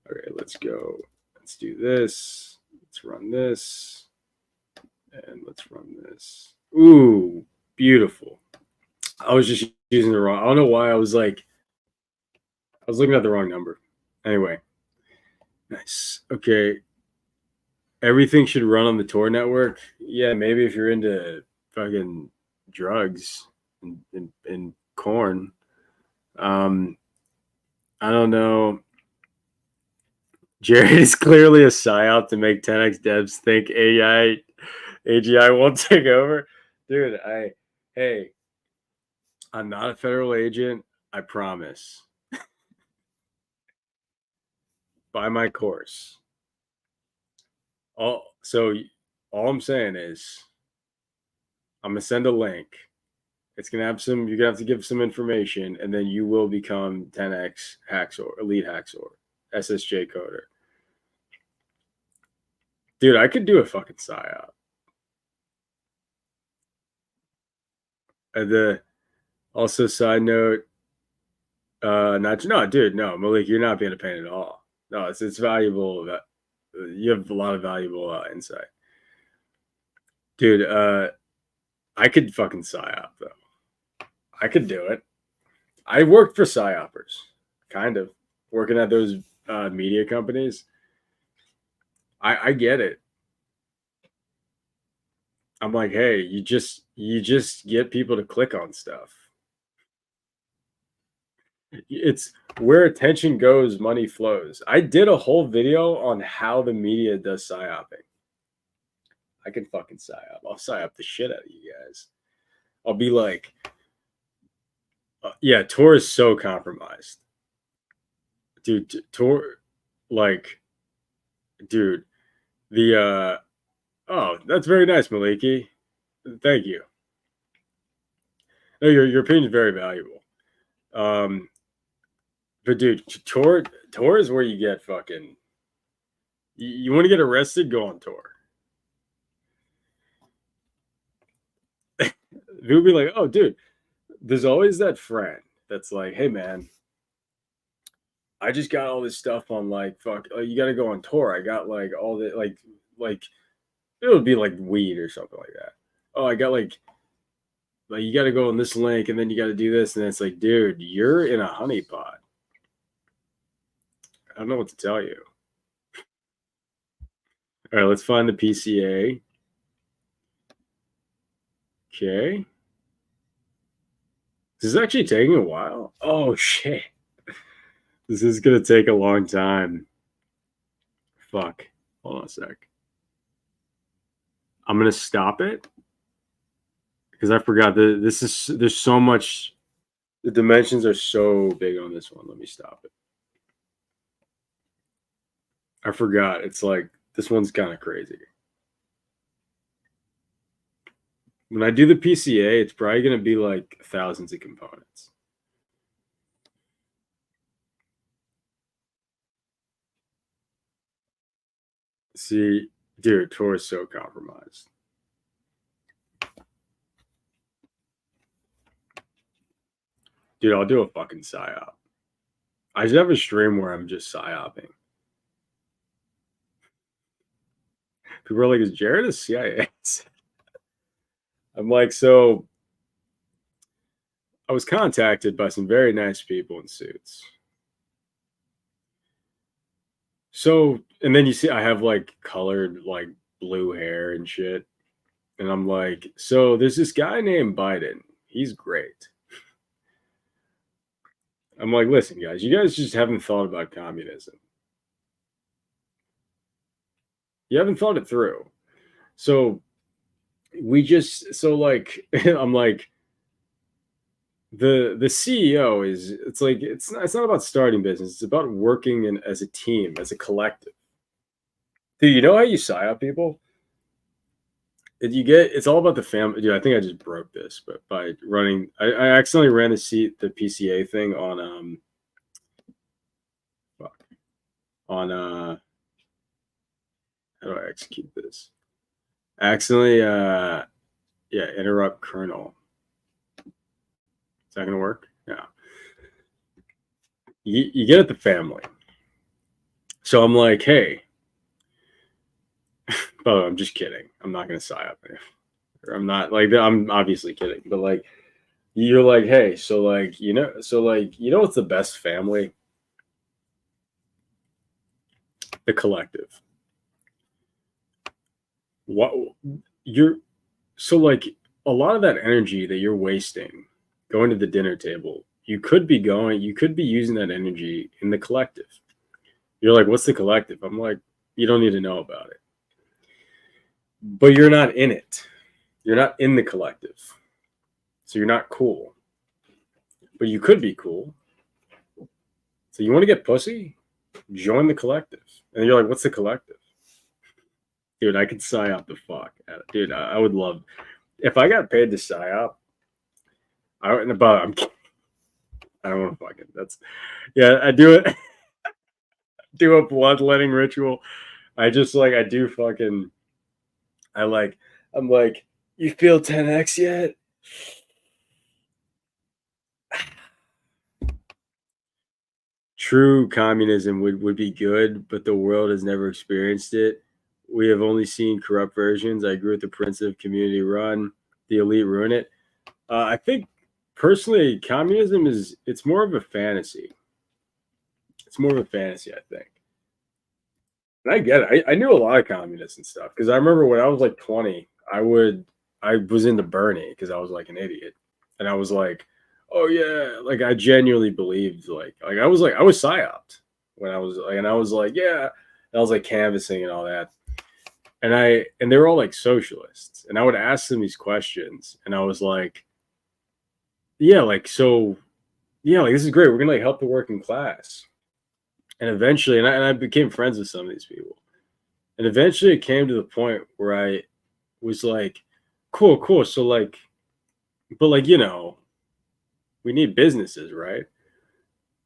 All right, let's go. Let's do this. Let's run this. And let's run this. Ooh, beautiful. I was just using the wrong. I don't know why I was looking at the wrong number. Anyway, nice. Okay. Everything should run on the Tor network. Yeah, maybe if you're into fucking drugs and corn. I don't know. Jared is clearly a psyop to make 10x devs think AGI won't take over. Dude, hey, I'm not a federal agent. I promise. Buy my course. All I'm saying is I'm gonna send a link. It's gonna have some. You're gonna have to give some information, and then you will become 10x Haxor, elite Haxor, SSJ coder. Dude, I could do a fucking psyop. Also side note, dude, no, Malik, you're not being a pain at all. No, it's valuable. That you have a lot of valuable insight, dude. I could fucking psyop though. I could do it. I worked for psyopers, kind of working at those media companies. I get it. I'm like, hey, you just get people to click on stuff. It's where attention goes, money flows. I did a whole video on how the media does psyoping. I can fucking psyop. I'll psyop the shit out of you guys. I'll be like, yeah, Tor is so compromised. Dude, Tor, like, dude, oh, that's very nice, Maliki. Thank you. No, your opinion is very valuable. But dude, Tor is where you get fucking. You want to get arrested? Go on Tor. People be like, oh, dude, there's always that friend that's like, hey, man, I just got all this stuff on you got to go on Tor. I got like all the like it would be like weed or something like that. Oh, I got like you got to go on this link and then you got to do this. And it's like, dude, you're in a honeypot. I don't know what to tell you. All right, let's find the PCA. Okay. This is actually taking a while. Oh, shit. This is going to take a long time. Fuck. Hold on a sec. I'm going to stop it because I forgot that there's so much. The dimensions are so big on this one. Let me stop it. I forgot. It's like, this one's kind of crazy. When I do the PCA, it's probably going to be like thousands of components. See, dude, Tor is so compromised. Dude, I'll do a fucking psyop. I should have a stream where I'm just psyoping. People are like, is Jared a CIA? I'm like, so I was contacted by some very nice people in suits. So, and then you see I have like colored like blue hair and shit. And I'm like, so there's this guy named Biden. He's great. I'm like, listen, guys, you guys just haven't thought about communism. You haven't thought it through. So I'm like, the CEO is, it's not about starting business. It's about working as a team, as a collective. Do you know how you psyop people? it's all about the family. Dude, I think I just broke this, but by running, I accidentally ran the PCA thing on how do I execute this? Accidentally yeah, interrupt kernel. Is that gonna work? Yeah. You get at the family. So I'm like, hey, oh, I'm just kidding. I'm not gonna Psyop it. Or I'm not like I'm obviously kidding, but like you're like, hey, so like what's the best family? The collective. What you're so like a lot of that energy that you're wasting going to the dinner table, you could be using that energy in the collective. You're like, what's the collective? I'm like, you don't need to know about it. But you're not in it. You're not in the collective. So you're not cool. But you could be cool. So you want to get pussy? Join the collective. And you're like, what's the collective? Dude, I could Psyop the fuck out of it. Dude, I would love if I got paid to Psyop. I don't want to fucking I do it. Do a bloodletting ritual. I do fucking I'm like, you feel 10x yet? True communism would be good, but the world has never experienced it. We have only seen corrupt versions. I agree with the principle of community run, the elite ruin it. I think personally, communism it's more of a fantasy. It's more of a fantasy, I think. And I get it. I knew a lot of communists and stuff because I remember when I was like 20, I was into Bernie because I was like an idiot, and I was like, oh yeah, like I genuinely believed I was psyoped when I was like, and I was like, yeah, and I was like canvassing and all that, and they were all like socialists, and I would ask them these questions, and I was like, yeah, like so, yeah, like this is great. We're gonna like help the working class, and eventually, and I became friends with some of these people, and eventually it came to the point where I was like, cool, so like, but like we need businesses, right?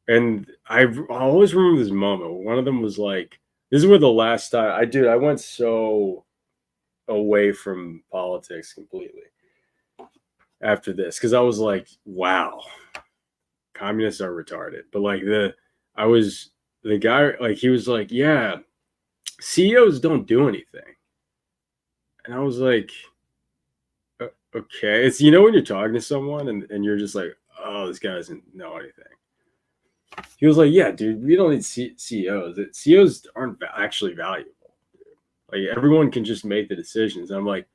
And I always remember this moment. One of them was like, this is where the last time I went so away from politics completely after this because I was like, wow, communists are retarded. But like the guy, like he was like, yeah, CEOs don't do anything. And I was like, okay. It's when you're talking to someone and you're just like, oh, this guy doesn't know anything. He was like, yeah, dude, we don't need CEOs. CEOs aren't actually valuable. Like everyone can just make the decisions. I'm like,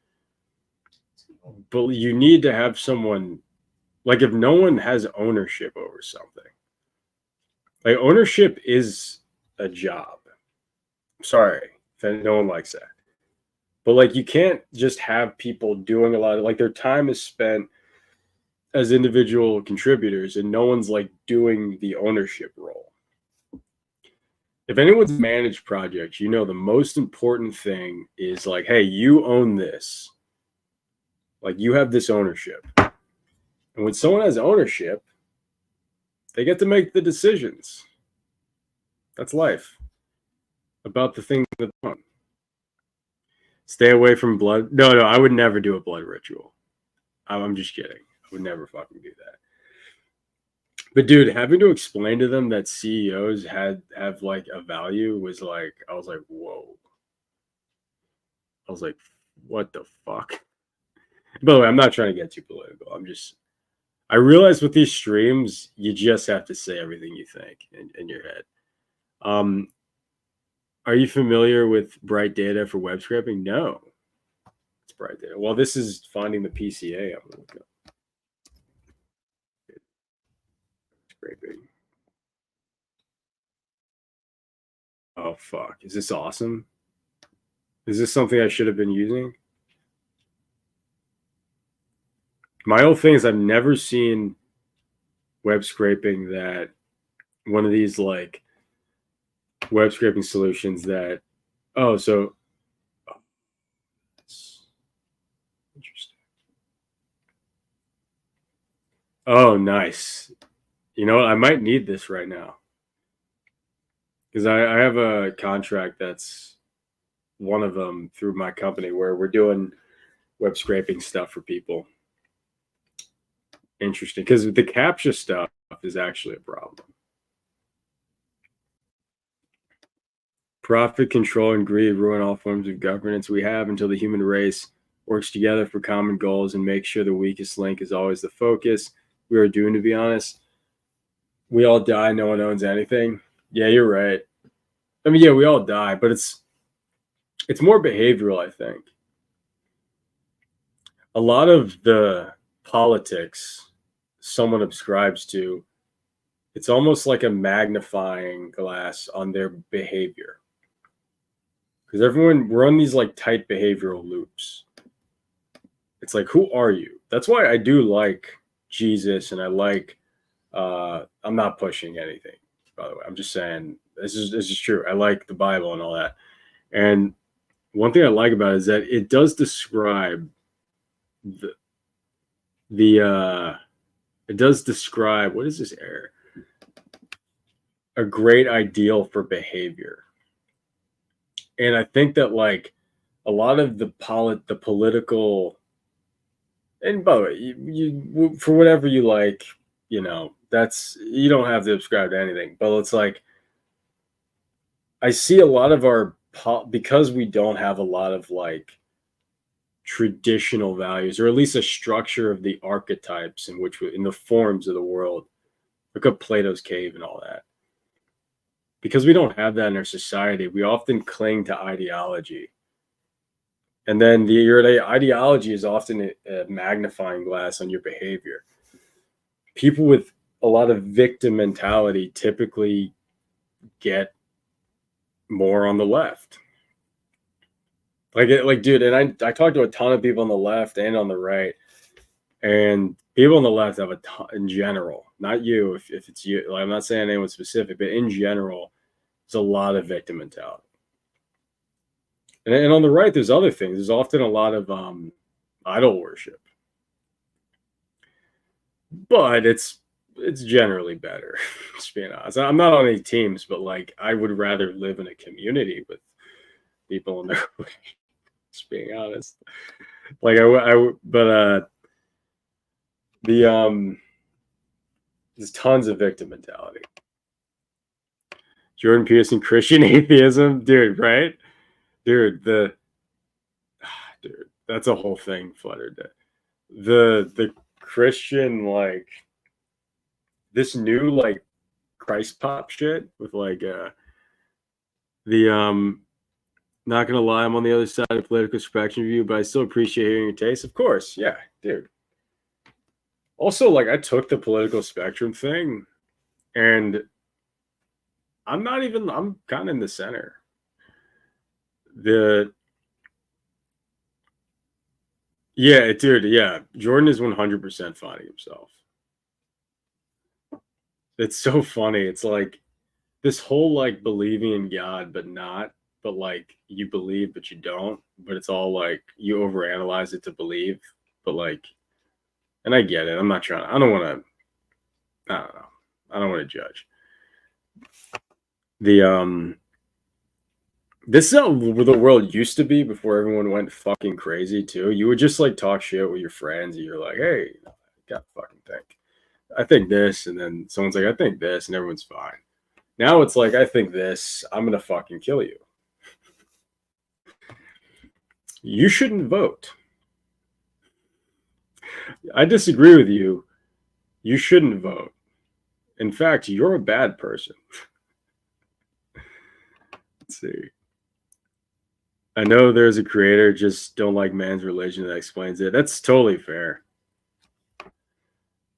but you need to have someone like if no one has ownership over something, like ownership is a job. Sorry, no one likes that. But like you can't just have people doing a lot of like their time is spent as individual contributors and no one's like doing the ownership role. If anyone's managed projects, the most important thing is like, hey, you own this. Like you have this ownership. And when someone has ownership, they get to make the decisions. That's life. About the thing that they want. Stay away from blood. No, I would never do a blood ritual. I'm just kidding. I would never fucking do that. But dude, having to explain to them that CEOs have like a value was like, I was like, whoa. I was like, what the fuck? By the way, I'm not trying to get too political. I realize with these streams, you just have to say everything you think in your head. Are you familiar with Bright Data for web scraping? No. It's Bright Data. Well, this is finding the PCA. I'm going to go. Scraping. Oh, fuck. Is this awesome? Is this something I should have been using? My whole thing is I've never seen web scraping that one of these like web scraping solutions that, oh, so Oh, nice. You know, I might need this right now because I have a contract that's one of them through my company where we're doing web scraping stuff for people. Interesting, because the CAPTCHA stuff is actually a problem. Profit, control, and greed ruin all forms of governance we have until the human race works together for common goals and makes sure the weakest link is always the focus. We are doomed, to be honest. We all die. No one owns anything. Yeah, you're right. I mean, yeah, we all die, but it's more behavioral, I think. A lot of the politics someone subscribes to, it's almost like a magnifying glass on their behavior. Because we're on these like tight behavioral loops. It's like, who are you? That's why I do like Jesus, and I like, I'm not pushing anything, by the way. I'm just saying this is true. I like the Bible and all that. And one thing I like about it is that it does describe it does describe, what is this error? A great ideal for behavior. And I think that like a lot of the political, and by the way, you for whatever you like, you know, that's, you don't have to subscribe to anything, but it's like I see a lot of our because we don't have a lot of like traditional values, or at least a structure of the archetypes in which in the forms of the world. Look at Plato's cave and all that. Because we don't have that in our society, we often cling to ideology. And then your ideology is often a magnifying glass on your behavior. People with a lot of victim mentality typically get more on the left. Like, dude, and I talked to a ton of people on the left and on the right, and people on the left have a ton, in general, not you, if it's you, like, I'm not saying anyone specific, but in general, there's a lot of victim mentality. And on the right, there's other things. There's often a lot of idol worship, but it's generally better. Just being honest, I'm not on any teams, but like I would rather live in a community with people in their way. Just being honest, like but there's tons of victim mentality. Jordan Peterson, Christian atheism, dude, right? Dude, dude, that's a whole thing. Fluttered the Christian, like this new like Christ pop shit with like the not gonna lie, I'm on the other side of the political spectrum view, but I still appreciate hearing your taste. Of course, yeah, dude. Also, like I took the political spectrum thing, and I'm kind of in the center. Yeah, dude, yeah. Jordan is 100% finding himself. It's so funny. It's like this whole like believing in God, but not, but like you believe, but you don't. But it's all like you overanalyze it to believe, but like, and I get it. I'm not trying. I don't want to. I don't know. I don't want to judge. This is how the world used to be before everyone went fucking crazy too. You would just like talk shit with your friends, and you're like, "Hey, I got fucking think. I think this," and then someone's like, "I think this," and everyone's fine. Now it's like, "I think this. I'm gonna fucking kill you. You shouldn't vote. I disagree with you. You shouldn't vote. In fact, you're a bad person." Let's see. I know there's a creator, just don't like man's religion that explains it. That's totally fair.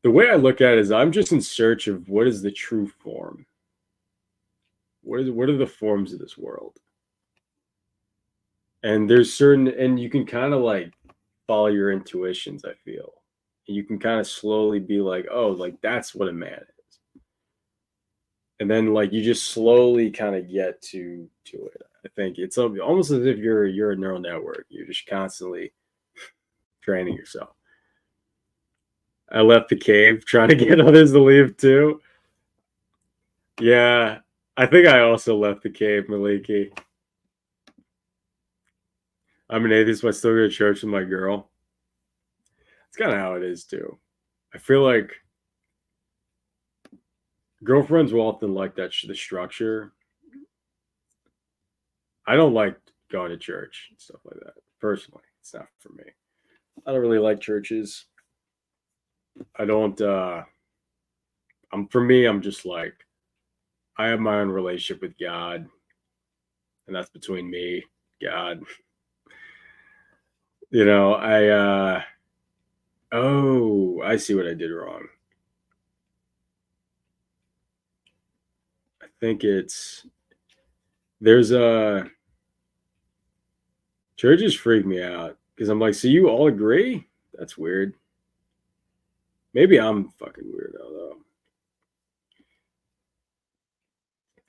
The way I look at it is I'm just in search of what is the true form. What are the forms of this world? And there's certain, and you can kind of like follow your intuitions, I feel. You can kind of slowly be like, oh, like that's what a man is. And then like you just slowly kind of get to it. I think it's almost as if you're a neural network. You're just constantly training yourself. I left the cave trying to get others to leave too. Yeah, I think I also left the cave, Maliki. I'm an atheist, but I still go to church with my girl. It's kind of how it is too. I feel like girlfriends will often like that the structure. I don't like going to church and stuff like that. Personally, it's not for me. I don't really like churches. I don't. For me. I'm just like I have my own relationship with God, and that's between me, God. You know, oh, I see what I did wrong. I think there's a churches freak me out because I'm like, so you all agree? That's weird. Maybe I'm fucking weirdo though.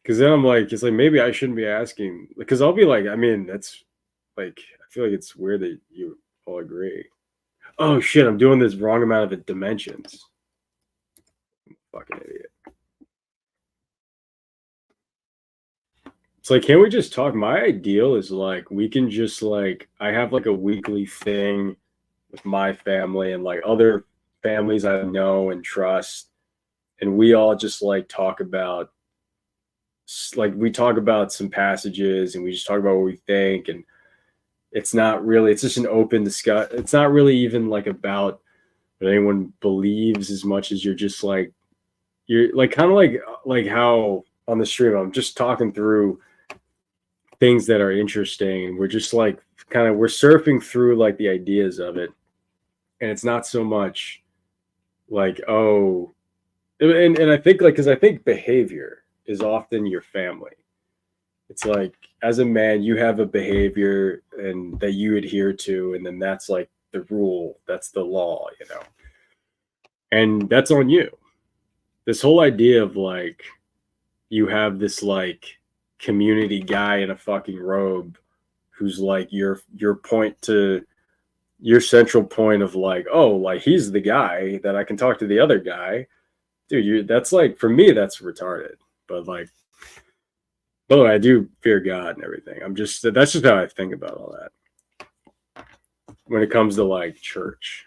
Because then I'm like, it's like maybe I shouldn't be asking. Because I'll be like, I mean, that's like, I feel like it's weird that you all agree. Oh shit, I'm doing this wrong amount of dimensions. Fucking idiot. It's like, can't we just talk? My ideal is like we can just like I have like a weekly thing with my family and like other families I know and trust, and we all just like talk about like we talk about some passages and we just talk about what we think, and it's just an open discussion. It's not really even like about what anyone believes as much as you're like kind of like how on the stream I'm just talking through things that are interesting, and we're just like we're surfing through like the ideas of it, and it's not so much like and I think like because I think behavior is often your family. It's like as a man you have a behavior and that you adhere to, and then that's like the rule, that's the law, and that's on you. This whole idea of like you have this like community guy in a fucking robe who's like your point to your central point of like, oh, like he's the guy that I can talk to the other guy. Dude, that's like for me that's retarded. But like, by the way, I do fear God and everything. That's just how I think about all that when it comes to like church.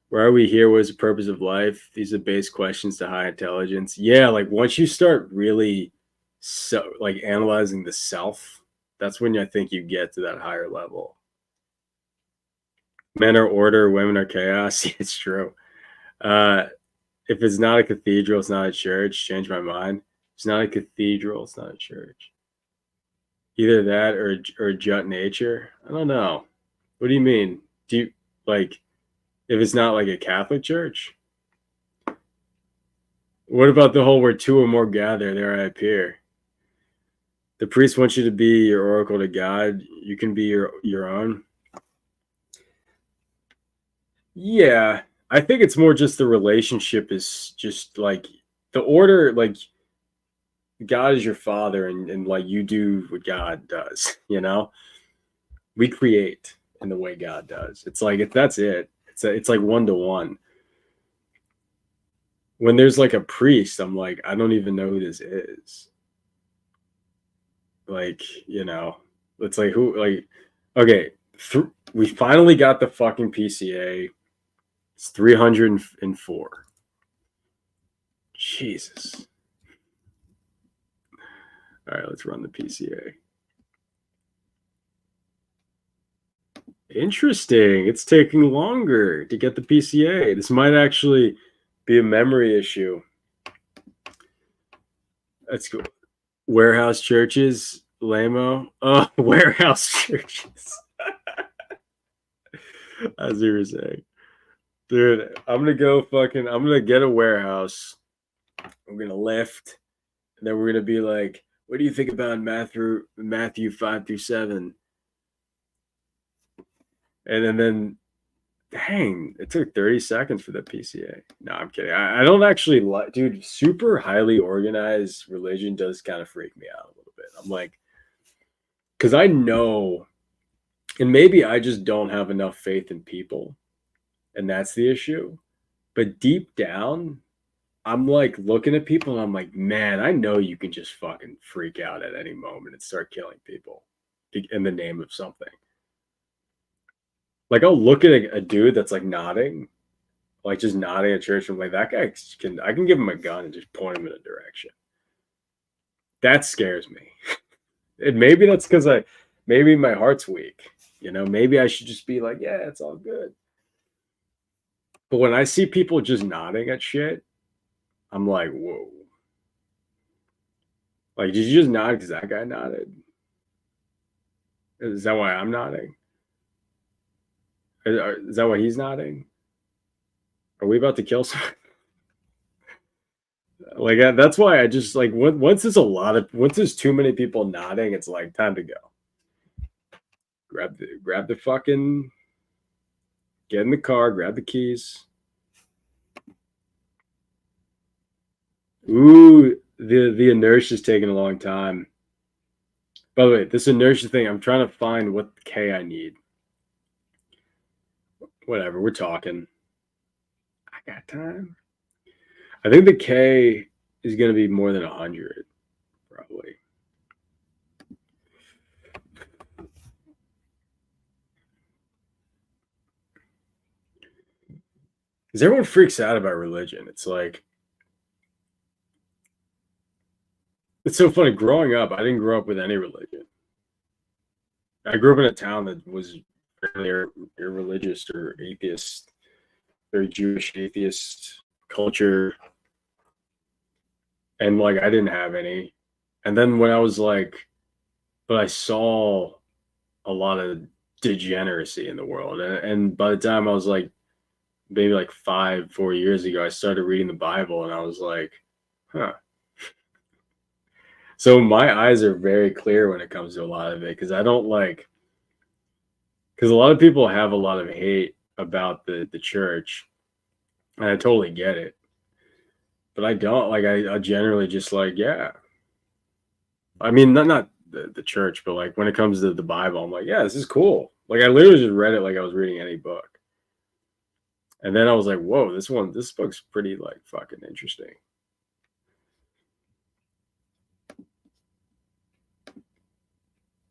Why are we here? What is the purpose of life? These are base questions to high intelligence. Yeah, like once you start really like analyzing the self, that's when I think you get to that higher level. Men are order, women are chaos. It's true. If it's not a cathedral, it's not a church. Change my mind. It's not a cathedral, it's not a church. Either that or jut nature. I don't know. What do you mean? Do you like if it's not like a Catholic church? What about the whole where two or more gather, there I appear? The priest wants you to be your oracle to God. You can be your own. Yeah, I think it's more just the relationship is just like the order, like God is your father, and like you do what God does, We create in the way God does. It's like if that's it. It's like 1-to-1. When there's like a priest, I'm like, I don't even know who this is. Like, it's like who like okay, we finally got the fucking PCA. It's 304. Jesus. All right, let's run the PCA. Interesting. It's taking longer to get the PCA. This might actually be a memory issue. Let's go. Warehouse churches, Lamo. Oh, warehouse churches. As you were saying. Dude, I'm gonna get a warehouse. I'm gonna lift. And then we're gonna be like, what do you think about Matthew 5-7? And then dang, it took 30 seconds for the PCA. No, I'm kidding. I don't actually like, dude, super highly organized religion does kind of freak me out a little bit. I'm like, because I know, and maybe I just don't have enough faith in people. and that's the issue. But deep down, I'm like looking at people and I'm like, man, I know you can just fucking freak out at any moment and start killing people in the name of something. Like I'll look at a dude that's like nodding, like just nodding at church. And I'm like, that guy I can give him a gun and just point him in a direction. That scares me. And maybe that's because maybe my heart's weak. You know, maybe I should just be like, yeah, it's all good. But when I see people just nodding at shit, I'm like, whoa. Like, did you just nod because that guy nodded? Is that why I'm nodding? Is that why he's nodding? Are we about to kill someone? Like that's why I just like once there's too many people nodding, it's like time to go. Grab the fucking, get in the car, grab the keys. Ooh, the inertia is taking a long time. By the way, this inertia thing, I'm trying to find what K I need. Whatever, we're talking. I got time. I think the K is going to be more than 100, probably. Because everyone freaks out about religion. It's like, it's so funny. Growing up, I didn't grow up with any religion. I grew up in a town that was very irreligious or atheist, very Jewish atheist culture. And like, I didn't have any. And then when I was like, but I saw a lot of degeneracy in the world. And by the time I was like, maybe like 4 years ago, I started reading the Bible and I was like, huh. So my eyes are very clear when it comes to a lot of it because I don't like, because a lot of people have a lot of hate about the church, and I totally get it. But I don't like, I generally just like, yeah. I mean, not the church, but like when it comes to the Bible, I'm like, yeah, this is cool. Like I literally just read it like I was reading any book. And then I was like, whoa, this book's pretty like fucking interesting.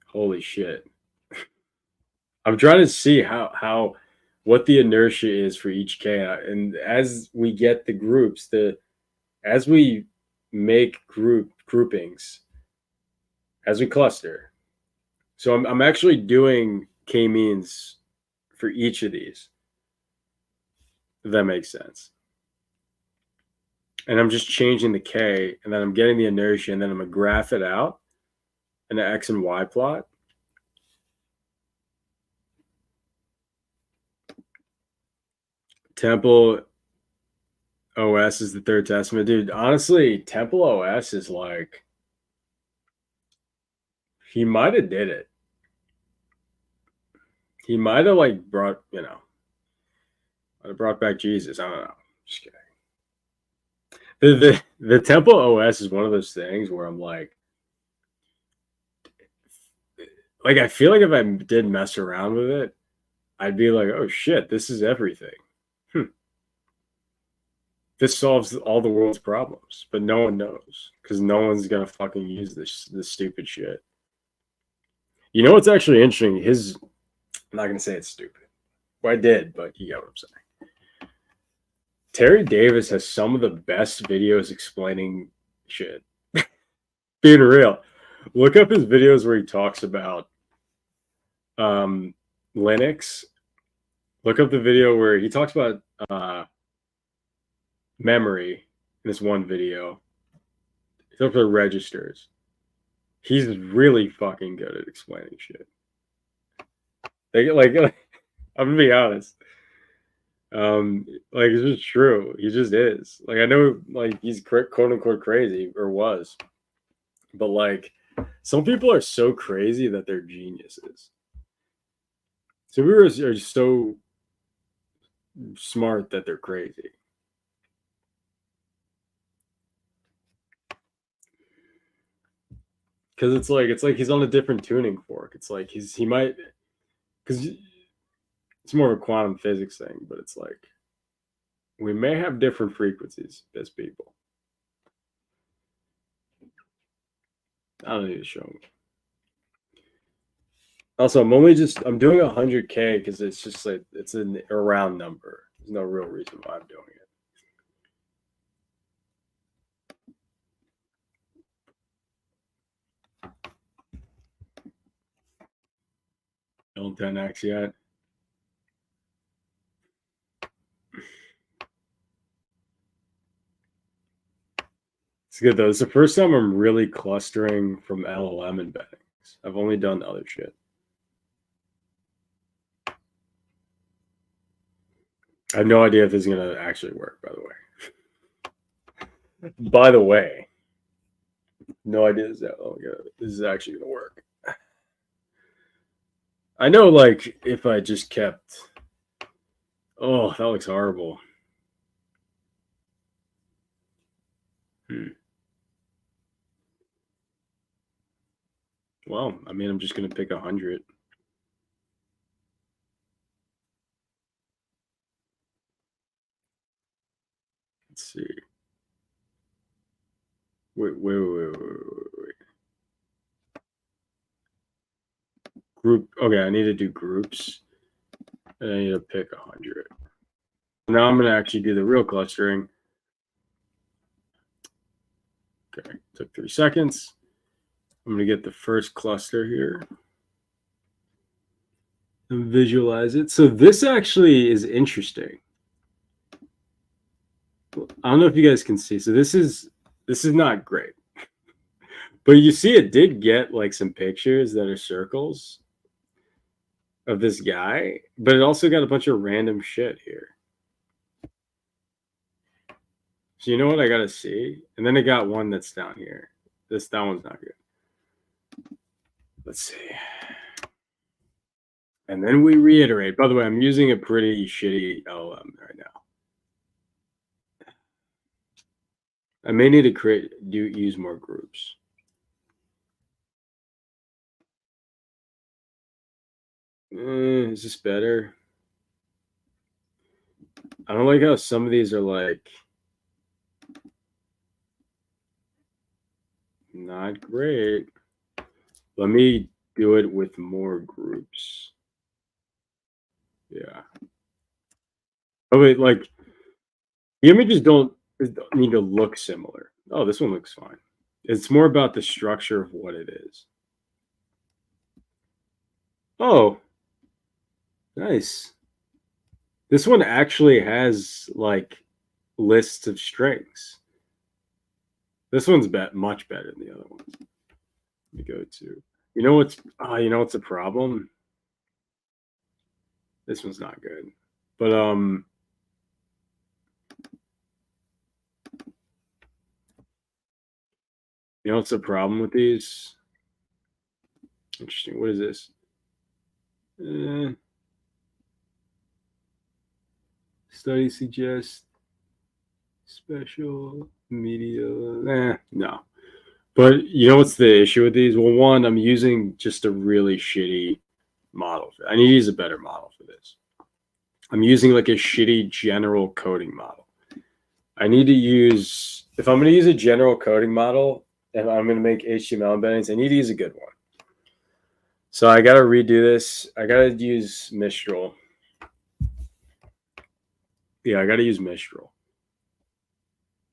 Holy shit. I'm trying to see what the inertia is for each K. And as we get the groups, as we make groupings, as we cluster. So I'm actually doing Kmeans for each of these. If that makes sense. And I'm just changing the K, and then I'm getting the inertia, and then I'm gonna graph it out in an X and Y plot. Temple OS is the third testament. Dude, honestly, Temple OS is like, he might have did it. He might have like brought, might have brought back Jesus. I don't know. Just kidding. The Temple OS is one of those things where I'm like I feel like if I did mess around with it, I'd be like, oh shit, this is everything. This solves all the world's problems, but no one knows because no one's gonna fucking use this stupid shit. You know what's actually interesting? I'm not gonna say it's stupid. Well, I did, but you get what I'm saying. Terry Davis has some of the best videos explaining shit. Being real, look up his videos where he talks about Linux. Look up the video where he talks about memory in this one video. He talks about registers. He's really fucking good at explaining shit. Like I'm gonna be honest. Like it's just true. He just is. Like I know, like he's quote unquote crazy or was, but like some people are so crazy that they're geniuses. Some people are so smart that they're crazy. Because it's like he's on a different tuning fork. It's like he might, because It's more of a quantum physics thing, but it's like we may have different frequencies as people. I don't need to show them. Also, I'm doing 100K because it's just like it's a round number. There's no real reason why I'm doing it. Don't 10x yet. It's good though. It's the first time I'm really clustering from LLM embeddings. I've only done other shit. I have no idea if this is gonna actually work, by the way. By the way, no idea this is actually gonna work. I know, like, if I just kept... Oh, that looks horrible. Well, I mean, I'm just going to pick 100. Let's see. Wait. Group. Okay, I need to do groups. And I need to pick 100. Now I'm going to actually do the real clustering. Okay, took 3 seconds. I'm going to get the first cluster here and visualize it. So this actually is interesting. I don't know if you guys can see. So this is not great. But you see it did get like some pictures that are circles of this guy, but it also got a bunch of random shit here. So you know what I gotta see? And then it got one that's down here. That one's not good. Let's see. And then we reiterate. By the way, I'm using a pretty shitty LLM right now. I may need to use more groups. Is this better? I don't like how some of these are like not great. Let me do it with more groups. Yeah. Oh wait, like the images don't need to look similar. Oh, this one looks fine. It's more about the structure of what it is. Oh, nice. This one actually has like lists of strings. This one's much better than the other ones. Let me go to. You know what's a problem? This one's not good. But you know what's the problem with these? Interesting. What is this? Study suggests special media. No. But you know what's the issue with these? Well, one, I'm using just a really shitty model. I need to use a better model for this. I'm using like a shitty general coding model. I need to use, if I'm going to use a general coding model and I'm going to make HTML embeddings, I need to use a good one. So I got to redo this. I got to use Mistral. Yeah, I got to use Mistral.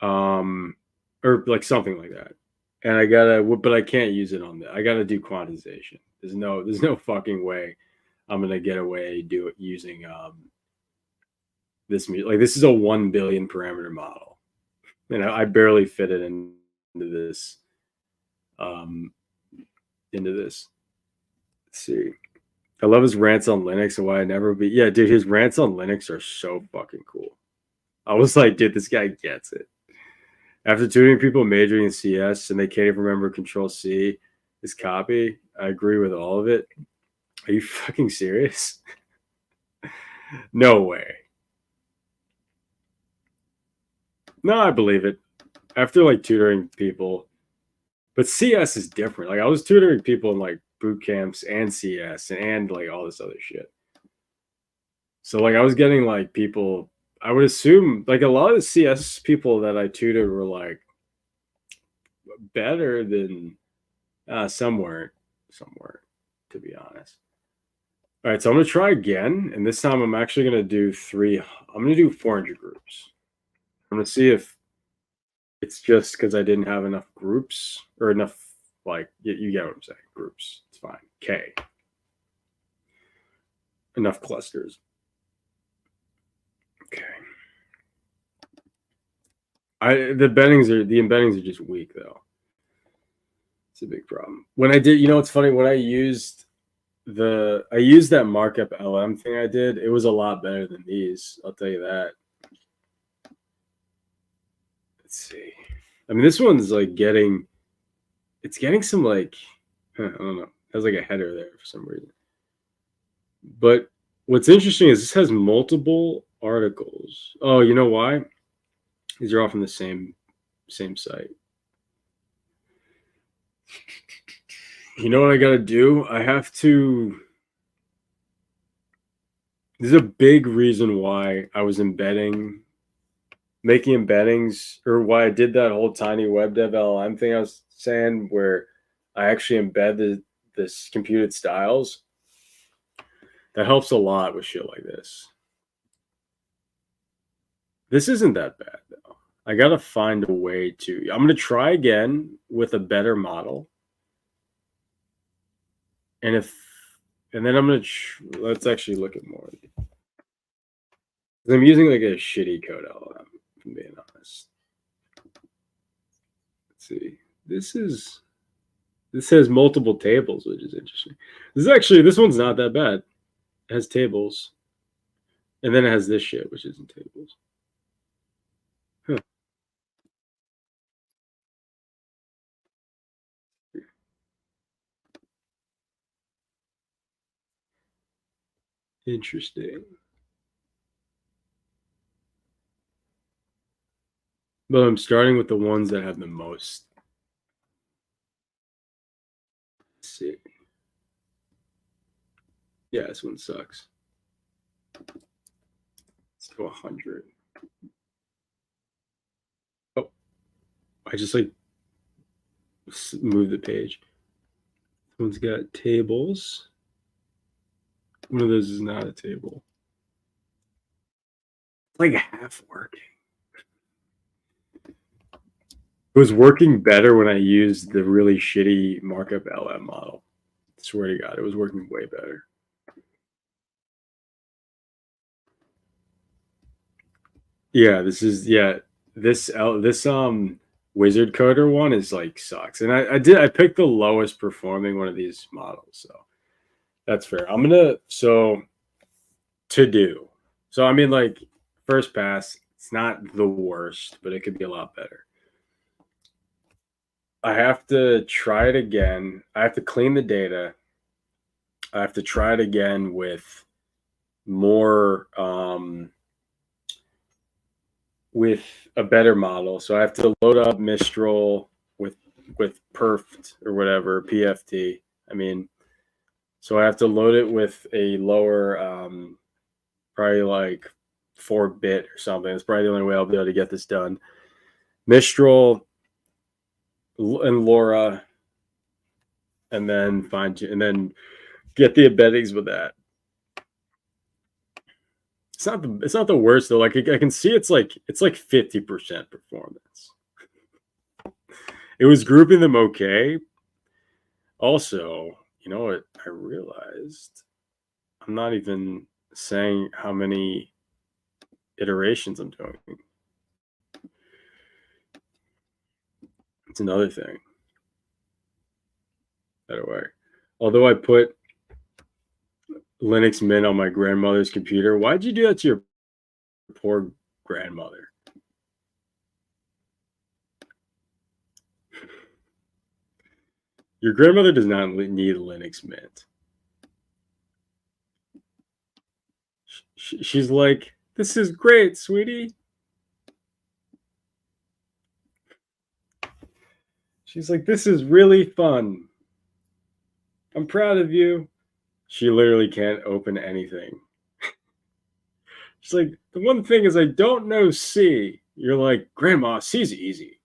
Or like something like that. And I gotta, but I can't use it on that. I gotta do quantization. There's no fucking way I'm gonna get away using this. Like this is a 1 billion parameter model, and I barely fit it into this. Let's see. I love his rants on Linux and why I never be. Yeah, dude, his rants on Linux are so fucking cool. I was like, dude, this guy gets it. After tutoring people majoring in CS and they can't even remember Control-C is copy, I agree with all of it. Are you fucking serious? No way. No, I believe it. After like tutoring people, but CS is different. Like I was tutoring people in like boot camps and CS and like all this other shit. So like I was getting like people, I would assume like a lot of the CS people that I tutored were like better than somewhere, to be honest. All right, so I'm gonna try again, and this time I'm actually gonna do I'm gonna do 400 groups. I'm gonna see if it's just because I didn't have enough groups or enough, like, you get what I'm saying, groups. It's fine. K. Enough clusters. Okay. The embeddings are just weak though. It's a big problem. When I did, it's funny, when I used that markup LM thing I did, it was a lot better than these. I'll tell you that. Let's see. I mean, this one's like getting some like, I don't know. It has like a header there for some reason. But what's interesting is this has multiple articles. Oh, you know why? These are all from the same site. You know what I gotta do? I have to. This is a big reason why I was making embeddings, or why I did that whole tiny web dev LLM thing I was saying, where I actually embed this computed styles. That helps a lot with shit like this. This isn't that bad though. I gotta find a way to. I'm gonna try again with a better model, and then I'm gonna. Let's actually look at more. I'm using like a shitty code LLM, if I'm being honest. Let's see. This has multiple tables, which is interesting. This one's not that bad. It has tables, and then it has this shit, which isn't tables. Huh. Interesting. But I'm starting with the ones that have the most. Let's see. Yeah, this one sucks. Let's go 100. Oh, I just like moved the page. This one's got tables. One of those is not a table. It's like half working. It was working better when I used the really shitty markup LM model. I swear to God, it was working way better. Yeah, this wizard coder one is like sucks. And I picked the lowest performing one of these models, so that's fair. To do. So I mean, like, first pass, it's not the worst, but it could be a lot better. I have to try it again. I have to clean the data. I have to try it again with more with a better model. So I have to load up Mistral with Perft or whatever, PFT. I mean, so I have to load it with a lower, probably like 4-bit or something. It's probably the only way I'll be able to get this done. Mistral and LoRa, and then get the embeddings with that. It's not the worst though. Like, I can see it's like 50% performance. It was grouping them okay. Also, you know what I realized? I'm not even saying how many iterations I'm doing. It's another thing. By the way, although I put Linux Mint on my grandmother's computer, why'd you do that to your poor grandmother? Your grandmother does not need Linux Mint. She's like, this is great, sweetie. She's like, this is really fun. I'm proud of you. She literally can't open anything. It's like, the one thing is I don't know C. You're like, Grandma, C's easy.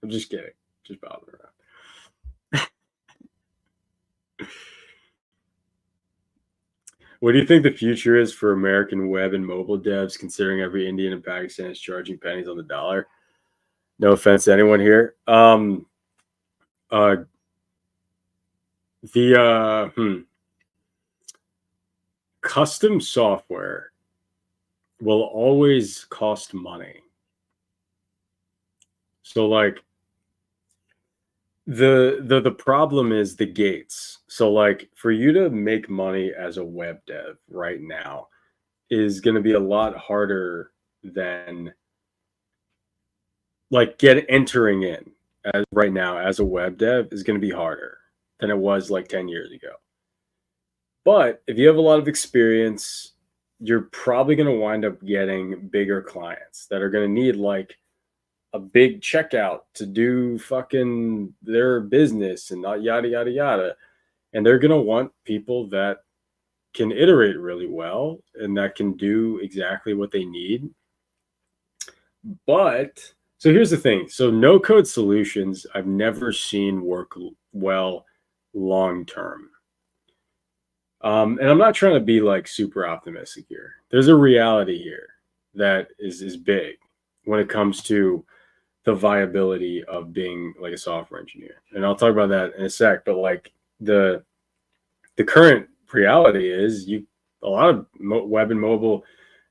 I'm just kidding. Just bobbing around. What do you think the future is for American web and mobile devs, considering every Indian and Pakistan is charging pennies on the dollar? No offense to anyone here. Uh, custom software will always cost money. So like the problem is the gates. So like for you to make money as a web dev right now is going to be a lot harder than like entering in as right now as a web dev is going to be harder than it was like 10 years ago. But if you have a lot of experience, you're probably going to wind up getting bigger clients that are going to need like a big checkout to do fucking their business and not yada yada yada. And they're going to want people that can iterate really well and that can do exactly what they need. But so here's the thing. So no code solutions I've never seen work well long term. And I'm not trying to be like super optimistic here. There's a reality here that is big when it comes to the viability of being like a software engineer. And I'll talk about that in a sec. But like the current reality is a lot of web and mobile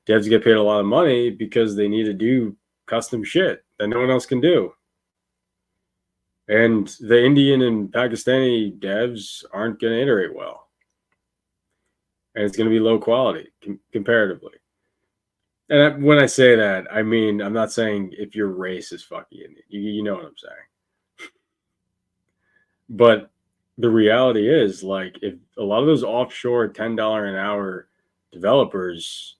devs get paid a lot of money because they need to do custom shit that no one else can do. And the Indian and Pakistani devs aren't going to iterate well. And it's going to be low quality comparatively. And when I say that, I mean, I'm not saying if your race is fucking Indian. You know what I'm saying. But the reality is, like, if a lot of those offshore $10 an hour developers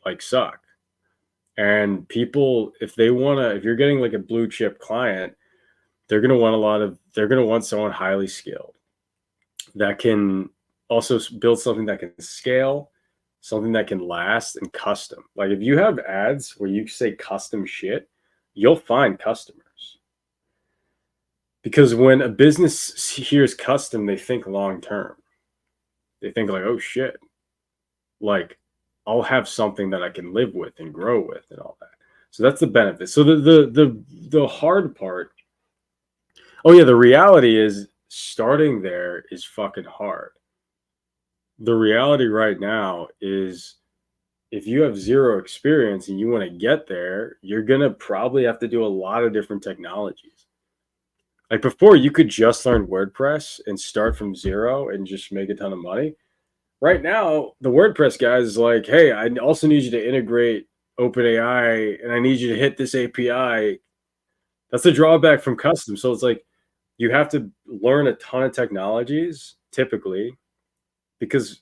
like suck. And people, if you're getting like a blue chip client, they're going to want someone highly skilled that can also build something that can scale, something that can last, and custom. Like if you have ads where you say custom shit, you'll find customers. Because when a business hears custom, they think long term. They think like, oh shit, like I'll have something that I can live with and grow with and all that. So that's the benefit. So the hard part. Oh yeah, the reality is starting there is fucking hard. The reality right now is if you have zero experience and you want to get there, you're going to probably have to do a lot of different technologies. Like before, you could just learn WordPress and start from zero and just make a ton of money. Right now, the WordPress guys is like, hey, I also need you to integrate OpenAI and I need you to hit this API. That's the drawback from custom. So it's like you have to learn a ton of technologies typically, because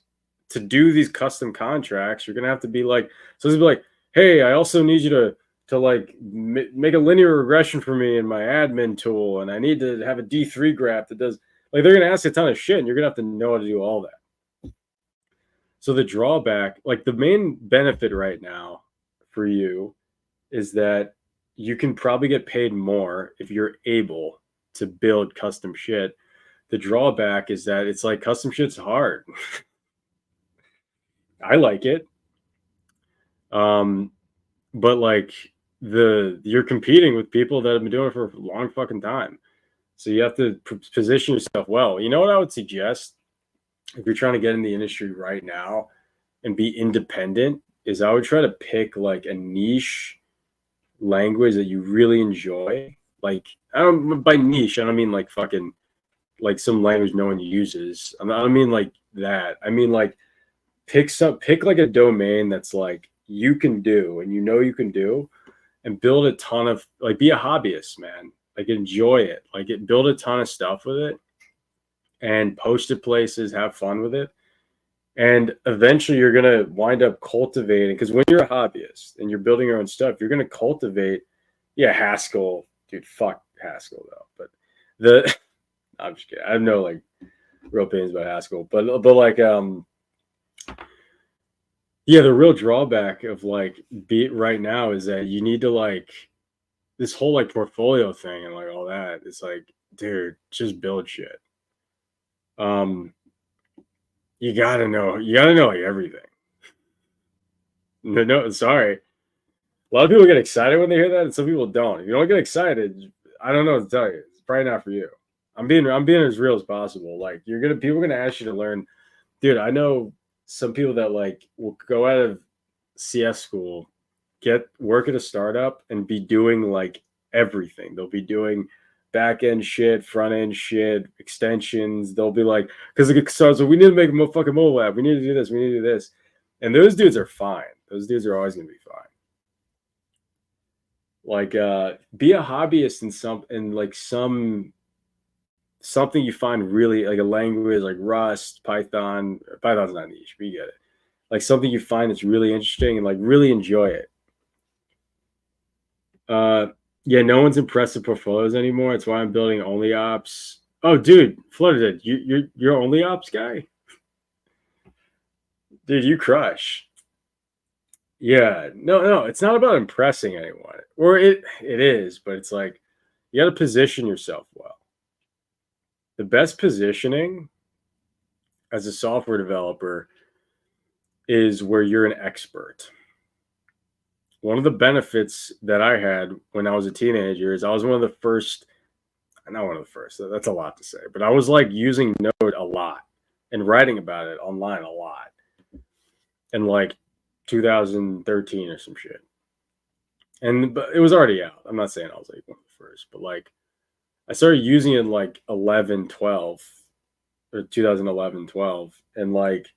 to do these custom contracts, you're going to have to be like, so it's like, hey, I also need you to like make a linear regression for me in my admin tool. And I need to have a D3 graph that does, like, they're going to ask a ton of shit and you're going to have to know how to do all that. So the drawback, like the main benefit right now for you is that you can probably get paid more if you're able to build custom shit. The drawback is that it's like custom shit's hard. I like it. But like you're competing with people that have been doing it for a long fucking time. So you have to position yourself well. You know what I would suggest if you're trying to get in the industry right now and be independent is I would try to pick like a niche language that you really enjoy. Like by niche, I don't mean like fucking like some language no one uses. I don't mean like that. I mean like pick like a domain that's like you can do and you can do, and build a ton of like be a hobbyist, man. Like enjoy it. Like build a ton of stuff with it and post it places, have fun with it. And eventually you're gonna wind up cultivating, because when you're a hobbyist and you're building your own stuff, you're gonna cultivate, Haskell, dude, fuck Haskell though. But I'm just kidding. I have no like real opinions about Haskell, but like Yeah, the real drawback of like be right now is that you need to like this whole like portfolio thing and like all that. It's like, dude, just build shit. Um, you gotta know like everything. No, sorry. A lot of people get excited when they hear that, and some people don't. If you don't get excited, I don't know what to tell you. It's probably not for you. I'm being as real as possible. Like people are gonna ask you to learn, dude. I know some people that like will go out of CS school, get work at a startup, and be doing like everything. They'll be doing back end shit, front end shit, extensions. They'll be like, because it starts, so we need to make a fucking mobile app. We need to do this. We need to do this. And those dudes are fine. Those dudes are always gonna be fine. Like be a hobbyist in like something you find really like a language like Rust, Python. Python's not niche, but you get it. Like something you find that's really interesting and like really enjoy it. Yeah, no one's impressive portfolios anymore. That's why I'm building only ops. Oh, dude, Flutter, you're only ops guy, dude. You crush. Yeah, no, it's not about impressing anyone, or it is, but it's like you got to position yourself well. The best positioning as a software developer is where you're an expert. One of the benefits that I had when I was a teenager is I was one of the first, not one of the first, that's a lot to say, but I was like using Node a lot and writing about it online a lot in like 2013 or some shit. But it was already out. I'm not saying I was like one of the first, but like I started using it in like 11, 12 or 2011, 12. And like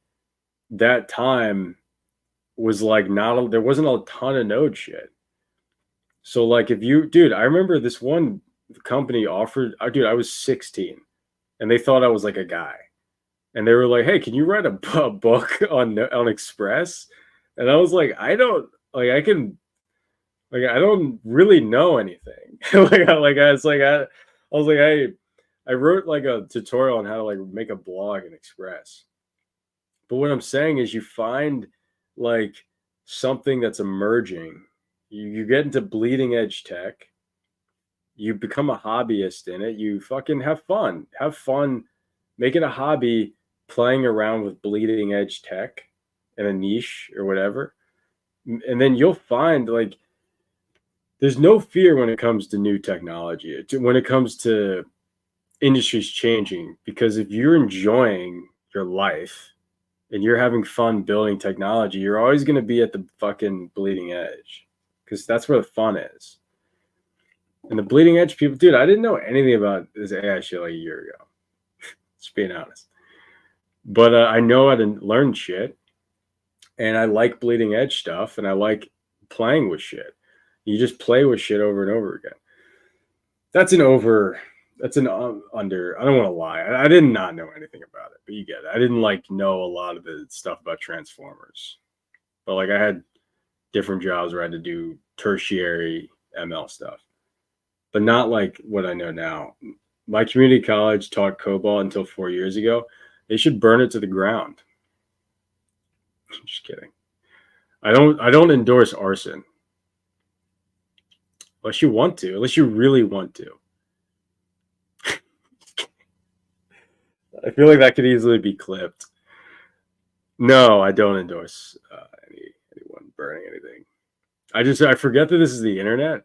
that time was like there wasn't a ton of Node shit. So like dude, I remember this one company offered, dude, I was 16 and they thought I was like a guy. And they were like, "Hey, can you write a book on Express?" And I was like, "I don't like I can like I don't really know anything." I wrote like a tutorial on how to like make a blog in Express. But what I'm saying is you find like something that's emerging. You get into bleeding edge tech. You become a hobbyist in it. You fucking have fun. Have fun making a hobby playing around with bleeding edge tech in a niche or whatever. And then you'll find like there's no fear when it comes to new technology, when it comes to industries changing, because if you're enjoying your life and you're having fun building technology, you're always going to be at the fucking bleeding edge because that's where the fun is. And the bleeding edge people, dude, I didn't know anything about this AI shit like a year ago. Just being honest. But I know how to learn shit, and I like bleeding edge stuff, and I like playing with shit. You just play with shit over and over again. That's an under. I don't want to lie. I did not know anything about it, but you get it. I didn't like know a lot of the stuff about transformers, but like I had different jobs where I had to do tertiary ML stuff, but not like what I know now. My community college taught COBOL until 4 years ago. They should burn it to the ground. Just kidding. I don't endorse arson. Unless you want to, unless you really want to. I feel like that could easily be clipped. No, I don't endorse anyone burning anything. I forget that this is the internet.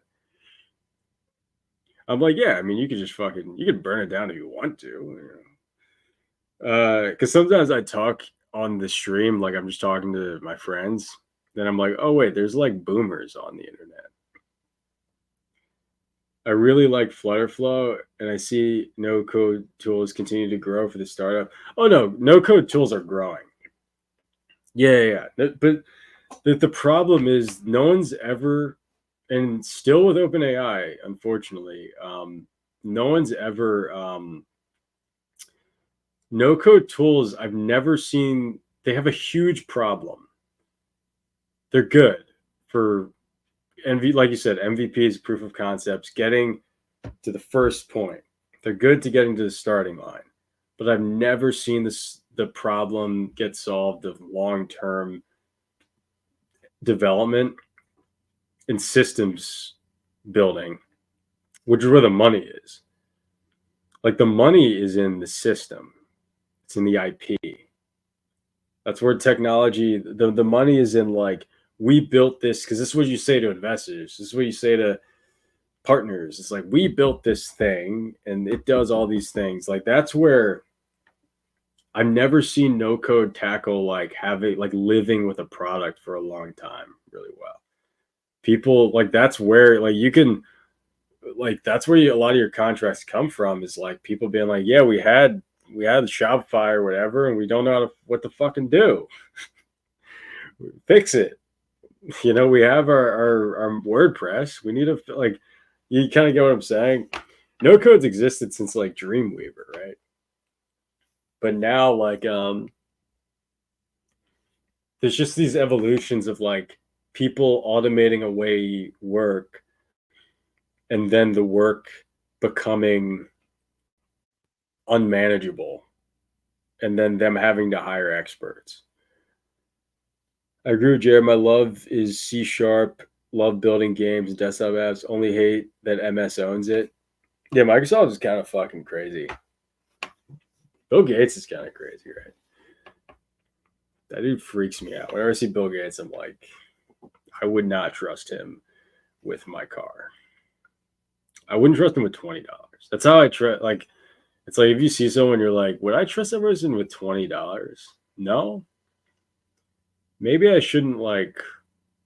I'm like, yeah, I mean, you could burn it down if you want to. Because sometimes I talk on the stream like I'm just talking to my friends. Then I'm like, oh wait, there's like boomers on the internet. I really like Flutterflow, and I see no-code tools continue to grow for the startup. Oh no-code tools are growing. Yeah. But the problem is no one's ever, and still with OpenAI, unfortunately, no one's ever. No-code tools, I've never seen. They have a huge problem. They're good for like you said, MVPs, proof of concepts, getting to the first point. They're good to getting to the starting line, but I've never seen the problem get solved of long-term development and systems building, which is where the money is. Like the money is in the system. It's in the IP. That's where technology, the money is in, like, we built this, because this is what you say to investors. This is what you say to partners. It's like, we built this thing and it does all these things. Like, that's where I've never seen no code tackle like having, like, living with a product for a long time really well. People, like, that's where, like, you can, like, that's where a lot of your contracts come from, is like people being like, yeah, we had Shopify or whatever, and we don't know what to fucking do. Fix it. You know, we have our WordPress. We need to, like, you kind of get what I'm saying. No code's existed since like Dreamweaver, right? But now, like, there's just these evolutions of like people automating away work, and then the work becoming unmanageable, and then them having to hire experts. I agree with Jared. My love is C#. Love building games and desktop apps. Only hate that MS owns it. Yeah, Microsoft is kind of fucking crazy. Bill Gates is kind of crazy, right? That dude freaks me out. Whenever I see Bill Gates, I'm like, I would not trust him with my car. I wouldn't trust him with $20. That's how I trust. Like, it's like if you see someone, you're like, would I trust that person with $20? No. Maybe I shouldn't, like,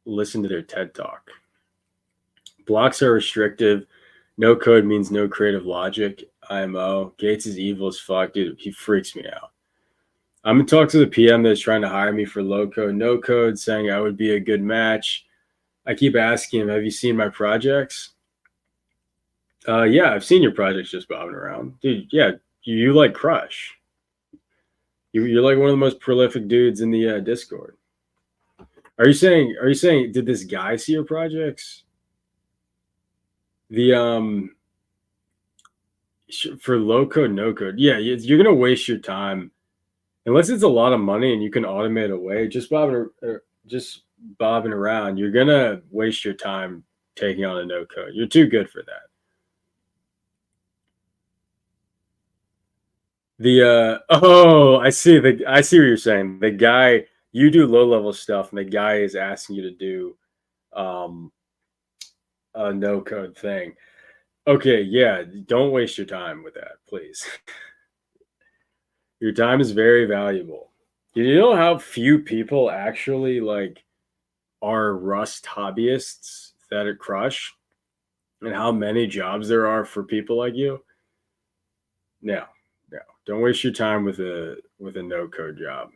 listen to their TED Talk. Blocks are restrictive. No code means no creative logic. IMO. Gates is evil as fuck, dude. He freaks me out. I'm gonna talk to the PM that's trying to hire me for low code, no code, saying I would be a good match. I keep asking him, have you seen my projects? Yeah, I've seen your projects just bobbing around. Dude, yeah, you like crush. You're like one of the most prolific dudes in the Discord. Are you saying, did this guy see your projects? The for low code, no code. Yeah, you're gonna waste your time unless it's a lot of money and you can automate away. Just bobbing around, you're gonna waste your time taking on a no code. You're too good for that. I see what you're saying. The guy, you do low level stuff, and the guy is asking you to do a no code thing. Okay, yeah, don't waste your time with that, please. Your time is very valuable. You know how few people actually, like, are Rust hobbyists that are crush, and how many jobs there are for people like you? No, don't waste your time with a no code job.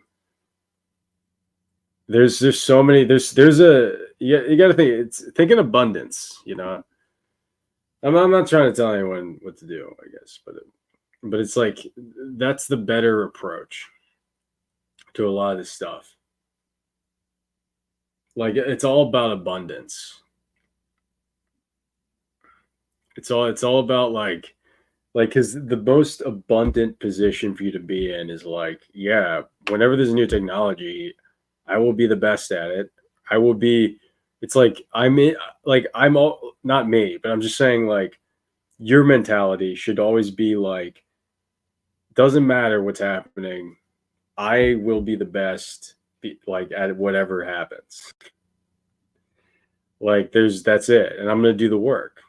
There's so many. There's a you got to think in abundance. You know, I'm not trying to tell anyone what to do, I guess, but it's like that's the better approach to a lot of this stuff. Like, it's all about abundance. It's all about like, because the most abundant position for you to be in is like, yeah, whenever there's a new technology, I will be the best at it. I will be. It's like I'm all, not me, but I'm just saying, like, your mentality should always be like, doesn't matter what's happening, I will be the best, like, at whatever happens. Like, that's it, and I'm gonna do the work.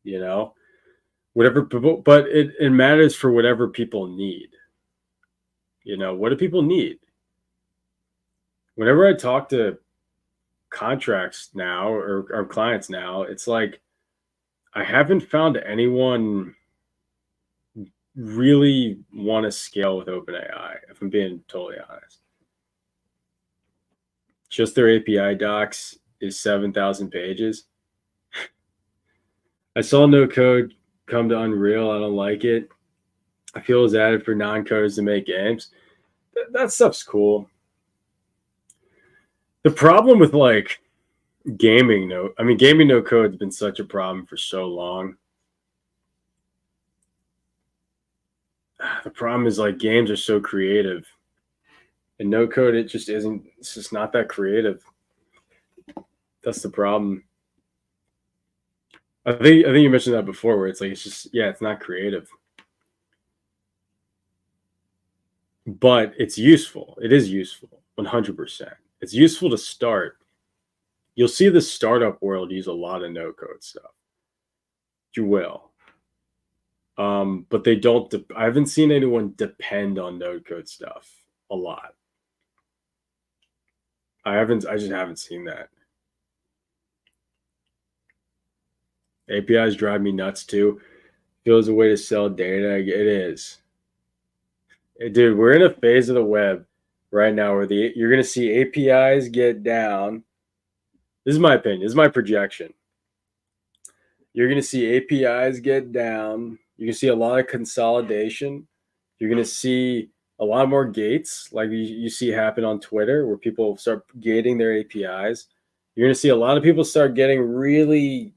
You know, whatever, but it matters for whatever people need. You know, what do people need? Whenever I talk to contracts now, or clients now, it's like I haven't found anyone really want to scale with OpenAI, if I'm being totally honest. Just their API docs is 7,000 pages. I saw no code come to Unreal. I don't like it. I feel it's added for non-coders to make games. That stuff's cool. The problem with, like, gaming no code's been such a problem for so long. The problem is, like, games are so creative, and no code, it just isn't. It's just not that creative. That's the problem. I think you mentioned that before, where it's like it's not creative, but it's useful. It is useful, 100%. It's useful to start. You'll see the startup world use a lot of no code stuff. You will, but they don't. I haven't seen anyone depend on no code stuff a lot. I just haven't seen that. APIs drive me nuts too. Feels a way to sell data. It is. Dude, we're in a phase of the web right now where you're going to see APIs get down. This is my opinion. This is my projection. You're going to see APIs get down. You're going to see a lot of consolidation. You're going to see a lot more gates like you see happen on Twitter where people start gating their APIs. You're going to see a lot of people start getting really,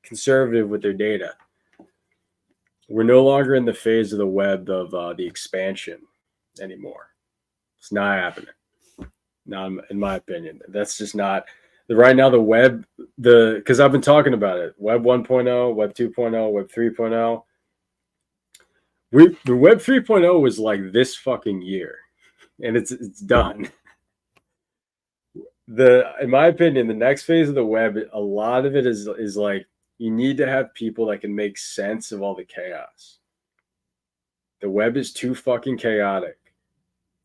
conservative with their data. We're no longer in the phase of the web of the expansion anymore. It's not happening. Not in my opinion. That's just not right now. The web, because I've been talking about it. Web 1.0, Web 2.0, Web 3.0. The Web 3.0 was like this fucking year, and it's done. In my opinion, the next phase of the web, a lot of it is like you need to have people that can make sense of all the chaos. The web is too fucking chaotic.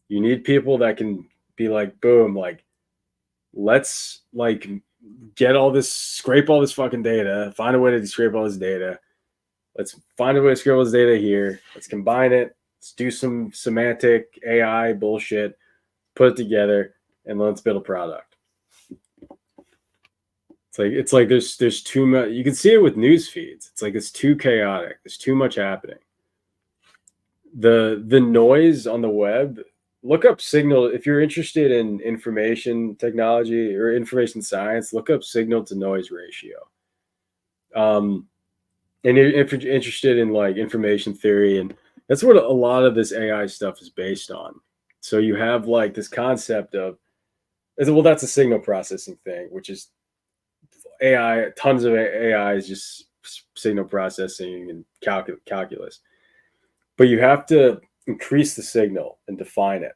You need people that can be like, boom, like, let's like scrape all this fucking data, find a way to scrape all this data. Let's find a way to scrape all this data here. Let's combine it. Let's do some semantic AI bullshit, put it together, and let's build a product. It's like there's too much. You can see it with news feeds. It's like it's too chaotic. There's too much happening. The noise on the web. Look up signal if you're interested in information technology or information science. Look up signal to noise ratio. And if you're interested in like information theory, and that's what a lot of this AI stuff is based on. So you have like this concept of, well, that's a signal processing thing, which is AI. Tons of AI is just signal processing and calculus. But you have to increase the signal and define it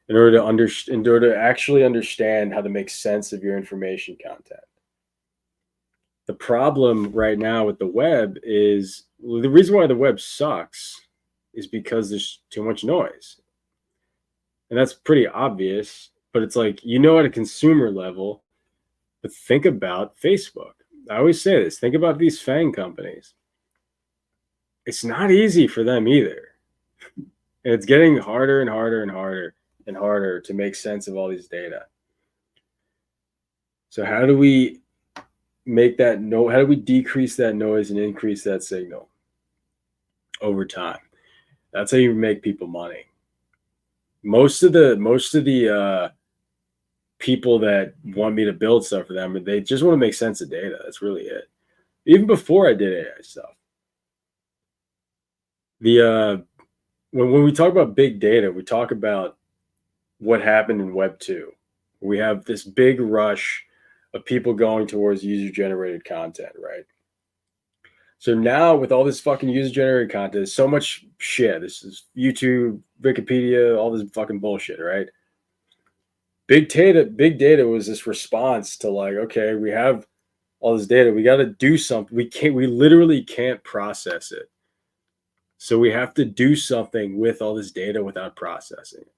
in order to actually understand how to make sense of your information content. The problem right now with the web is the reason why the web sucks is because there's too much noise. And that's pretty obvious, but it's like, at a consumer level, but think about Facebook. I always say this, think about these FANG companies. It's not easy for them either. And it's getting harder and harder and harder and harder to make sense of all these data. So how do we how do we decrease that noise and increase that signal over time? That's how you make people money. Most of the people that want me to build stuff for them, they just want to make sense of data. That's really it. Even before I did AI stuff. When we talk about big data, we talk about what happened in Web 2. We have this big rush of people going towards user-generated content, right? So now with all this fucking user-generated content, there's so much shit. This is YouTube, Wikipedia, all this fucking bullshit, right? Big data was this response to like, okay, we have all this data. We got to do something. We literally can't process it. So we have to do something with all this data without processing it.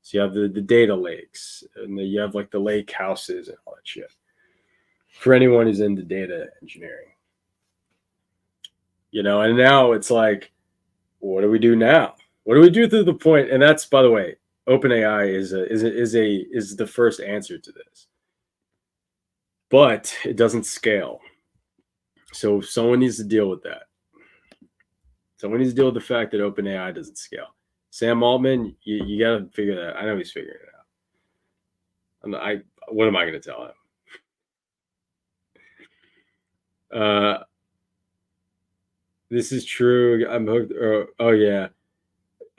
So you have the data lakes, and you have like the lake houses and all that shit. For anyone who's into data engineering, and now it's like, what do we do now? What do we do to the point? And that's, by the way, OpenAI is the first answer to this, but it doesn't scale. So someone needs to deal with that. Someone needs to deal with the fact that OpenAI doesn't scale. Sam Altman, you got to figure that out. I know he's figuring it out. What am I going to tell him? This is true. I'm hooked. Oh yeah,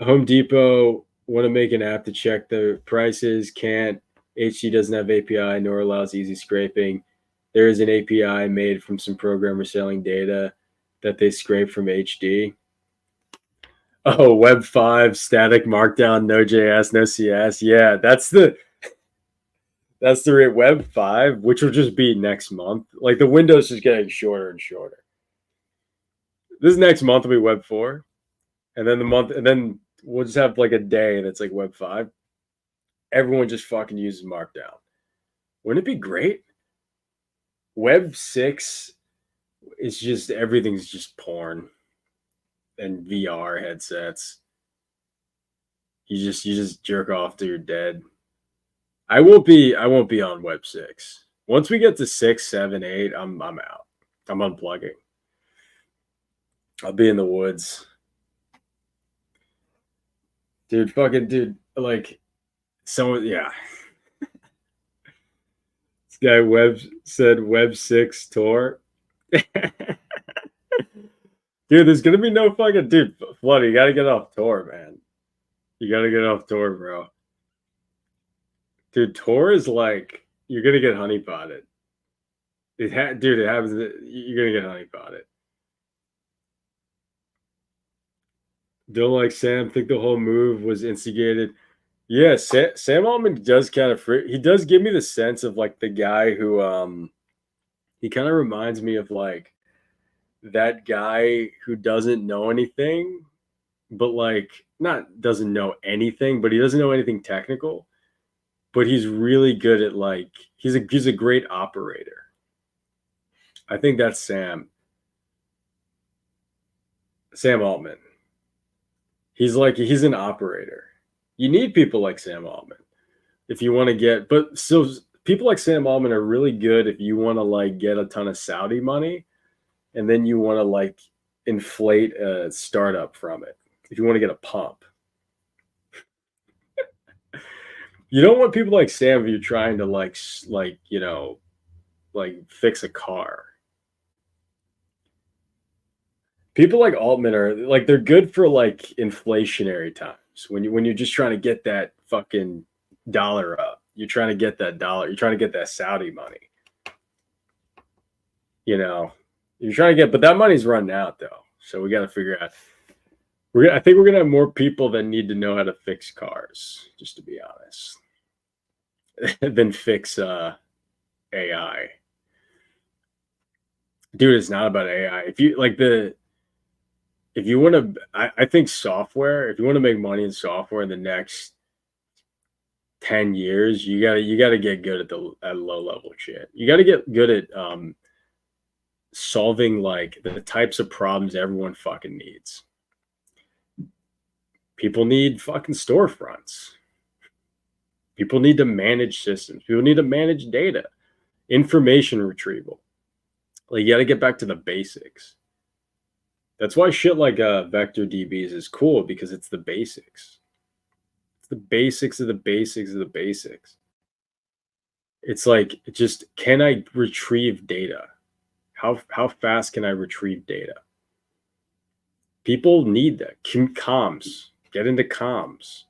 Home Depot want to make an app to check the prices. Can't. HT doesn't have API nor allows easy scraping. There is an API made from some programmer selling data that they scrape from HD. Oh, Web 5, static markdown, no JS, no CS. Yeah, that's the rate. Web 5, which will just be next month. Like the window's just getting shorter and shorter. This next month will be Web 4. And then we'll just have like a day that's like Web 5. Everyone just fucking uses Markdown. Wouldn't it be great? Web 6 is just, everything's just porn and VR headsets. You just jerk off till you're dead. I won't be on Web 6. Once we get to 6, 7, 8, I'm out. I'm unplugging. I'll be in the woods. Dude, like someone, yeah. This guy said Web 6 tour. Dude, there's gonna be no fucking Flood, you gotta get off tour, man. You gotta get off tour, bro. Dude, tour is like you're gonna get honeypotted. It happens. You're gonna get honeypotted. Don't like Sam. Think the whole move was instigated. Yeah, Sam Altman does kind of he does give me the sense of like the guy who he kind of reminds me of like that guy who doesn't know anything, but like not doesn't know anything, but he doesn't know anything technical, but he's really good at like he's a great operator. I think that's Sam Altman. He's an operator. You need people like Sam Altman if you want to get, but so people like Sam Altman are really good if you want to like get a ton of Saudi money and then you want to like inflate a startup from it. If you want to get a pump. You don't want people like Sam if you're trying to like fix a car. People like Altman are like they're good for like inflationary times when you're just trying to get that fucking dollar up. You're trying to get that dollar. You're trying to get that Saudi money. You know, you're trying to get, but that money's running out though. So we got to figure out. I think we're gonna have more people that need to know how to fix cars, just to be honest, than fix AI. Dude, it's not about AI. If you like if you want to, I think software. If you want to make money in software in the next 10 years, you gotta get good at low level shit. You gotta get good at solving like the types of problems everyone fucking needs. People need fucking storefronts. People need to manage systems. People need to manage data, information retrieval. Like you got to get back to the basics. That's why shit like vector DBs is cool because it's the basics. It's the basics of the basics of the basics. It's like just can I retrieve data? How fast can I retrieve data? People need that. Comms. Get into comms.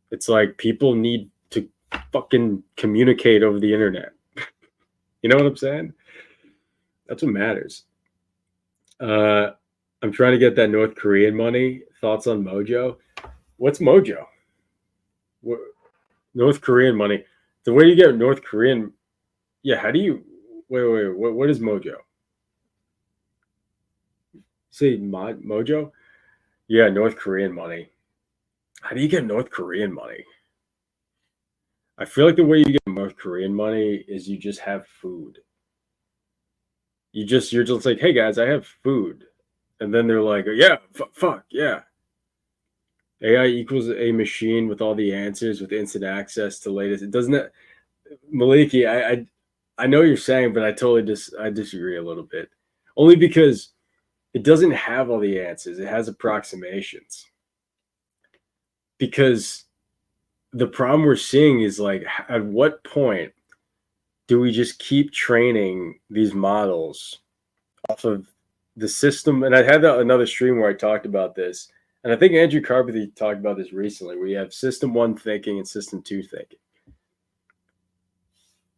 It's like people need to fucking communicate over the internet. You know what I'm saying? That's what matters. I'm trying to get that North Korean money. Thoughts on Mojo? What's Mojo? North Korean money. The way you get North Korean, yeah. How do you? Wait. What is Mojo? Say Mojo? Yeah, North Korean money. How do you get North Korean money? I feel like the way you get North Korean money is you just have food. You're just like, hey guys, I have food, and then they're like, yeah, fuck yeah. AI equals a machine with all the answers with instant access to latest. It doesn't. Maliki, I know what you're saying, but I disagree a little bit. Only because it doesn't have all the answers. It has approximations. Because the problem we're seeing is like, at what point do we just keep training these models off of the system? And I had another stream where I talked about this. And I think Andrew Carpathy talked about this recently, where you have system one thinking and system two thinking.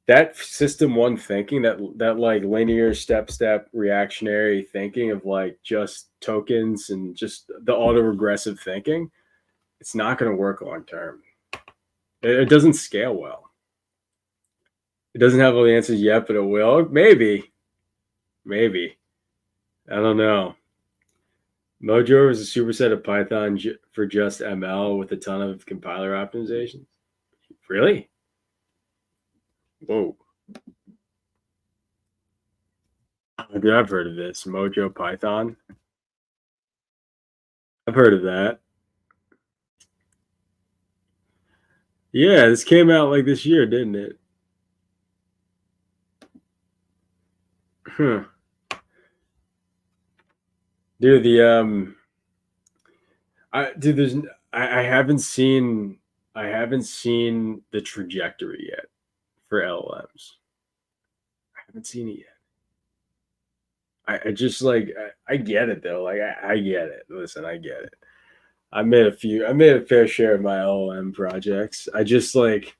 that system one thinking, that like linear step reactionary thinking of like just tokens and just the auto-regressive thinking, it's not going to work long term. It doesn't scale well. It doesn't have all the answers yet, but it will. Maybe. I don't know. Mojo is a superset of Python for just ML with a ton of compiler optimizations. Really? Whoa. Dude, I've heard of this. Mojo Python. I've heard of that. Yeah, this came out like this year, didn't it? Huh. Dude, I haven't seen the trajectory yet for LLMs. I haven't seen it yet. I just like I get it though. Like I get it. Listen, I get it. I made a fair share of my LLM projects. I just like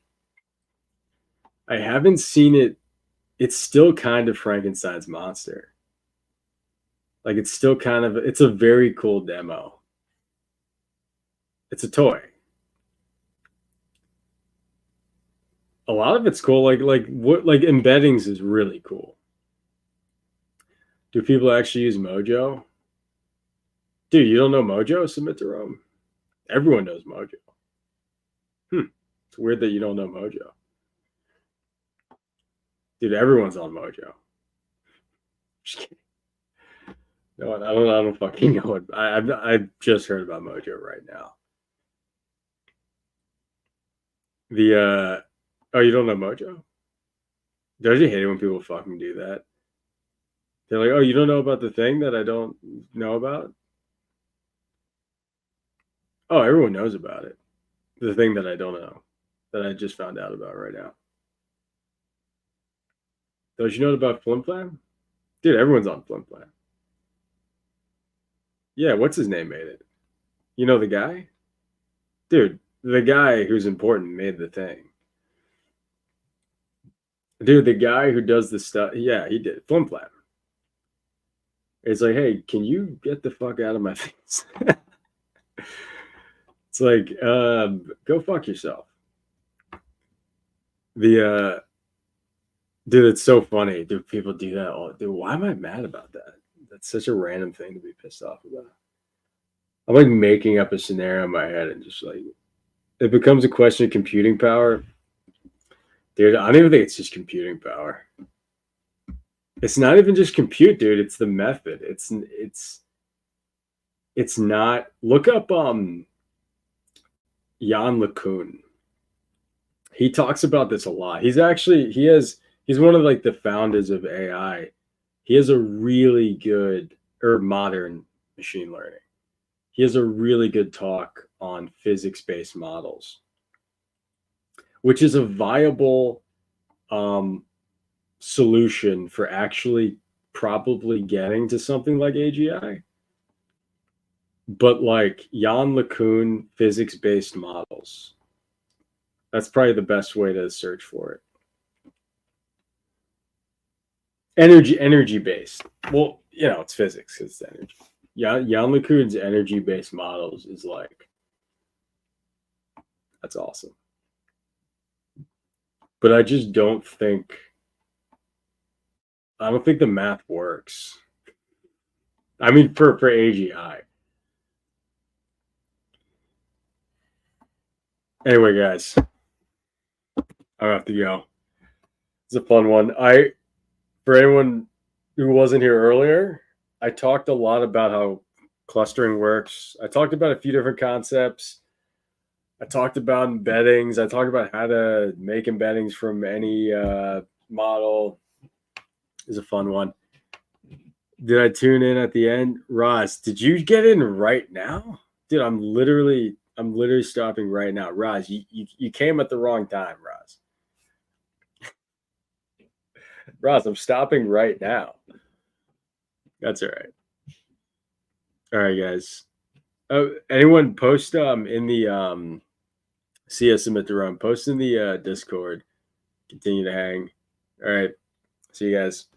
I haven't seen it. It's still kind of Frankenstein's monster. Like it's still kind of it's a very cool demo. It's a toy. A lot of it's cool. Like what like embeddings is really cool. Do people actually use Mojo? Dude, you don't know Mojo? Submit to Rome. Everyone knows Mojo. It's weird that you don't know Mojo. Dude, everyone's on Mojo. Just kidding. No, I don't fucking know it. I just heard about Mojo right now. Oh, you don't know Mojo? Don't you hate it when people fucking do that? They're like, oh, you don't know about the thing that I don't know about? Oh, everyone knows about it. The thing that I don't know, that I just found out about right now. Don't you know about Flim Flam? Dude, everyone's on Flim Flam. Yeah, what's his name made it? You know the guy? Dude, the guy who's important made the thing. Dude, the guy who does the stuff, yeah, he did. Flim Flam. It's like, hey, can you get the fuck out of my face? It's like, go fuck yourself. Dude, it's so funny. Dude, people do that all. Dude, why am I mad about that? That's such a random thing to be pissed off about. I'm like making up a scenario in my head and just like, it becomes a question of computing power. Dude, I don't even think it's just computing power. It's not even just compute, dude. It's the method. It's not. Look up Jan LeCun. He talks about this a lot. He's one of like the founders of AI. He has a really good or modern machine learning. He has a really good talk on physics-based models, which is a viable solution for actually probably getting to something like AGI. But like Jan LeCun physics-based models, that's probably the best way to search for it. Energy based. Well, you know, it's physics because it's energy. Jan LeCun's energy based models is like, that's awesome. But I don't think the math works. I mean, for AGI. Anyway, guys, I have to go. It's a fun one. For anyone who wasn't here earlier, I talked a lot about how clustering works. I talked about a few different concepts. I talked about embeddings. I talked about how to make embeddings from any model. Is a fun one. Did I tune in at the end? Roz, did you get in right now? Dude, I'm literally stopping right now. Roz, you came at the wrong time, Roz. Roz, I'm stopping right now. That's all right. All right, guys. Anyone post in the see us submit their own, post in the Discord. continue to hang. All right. See you guys.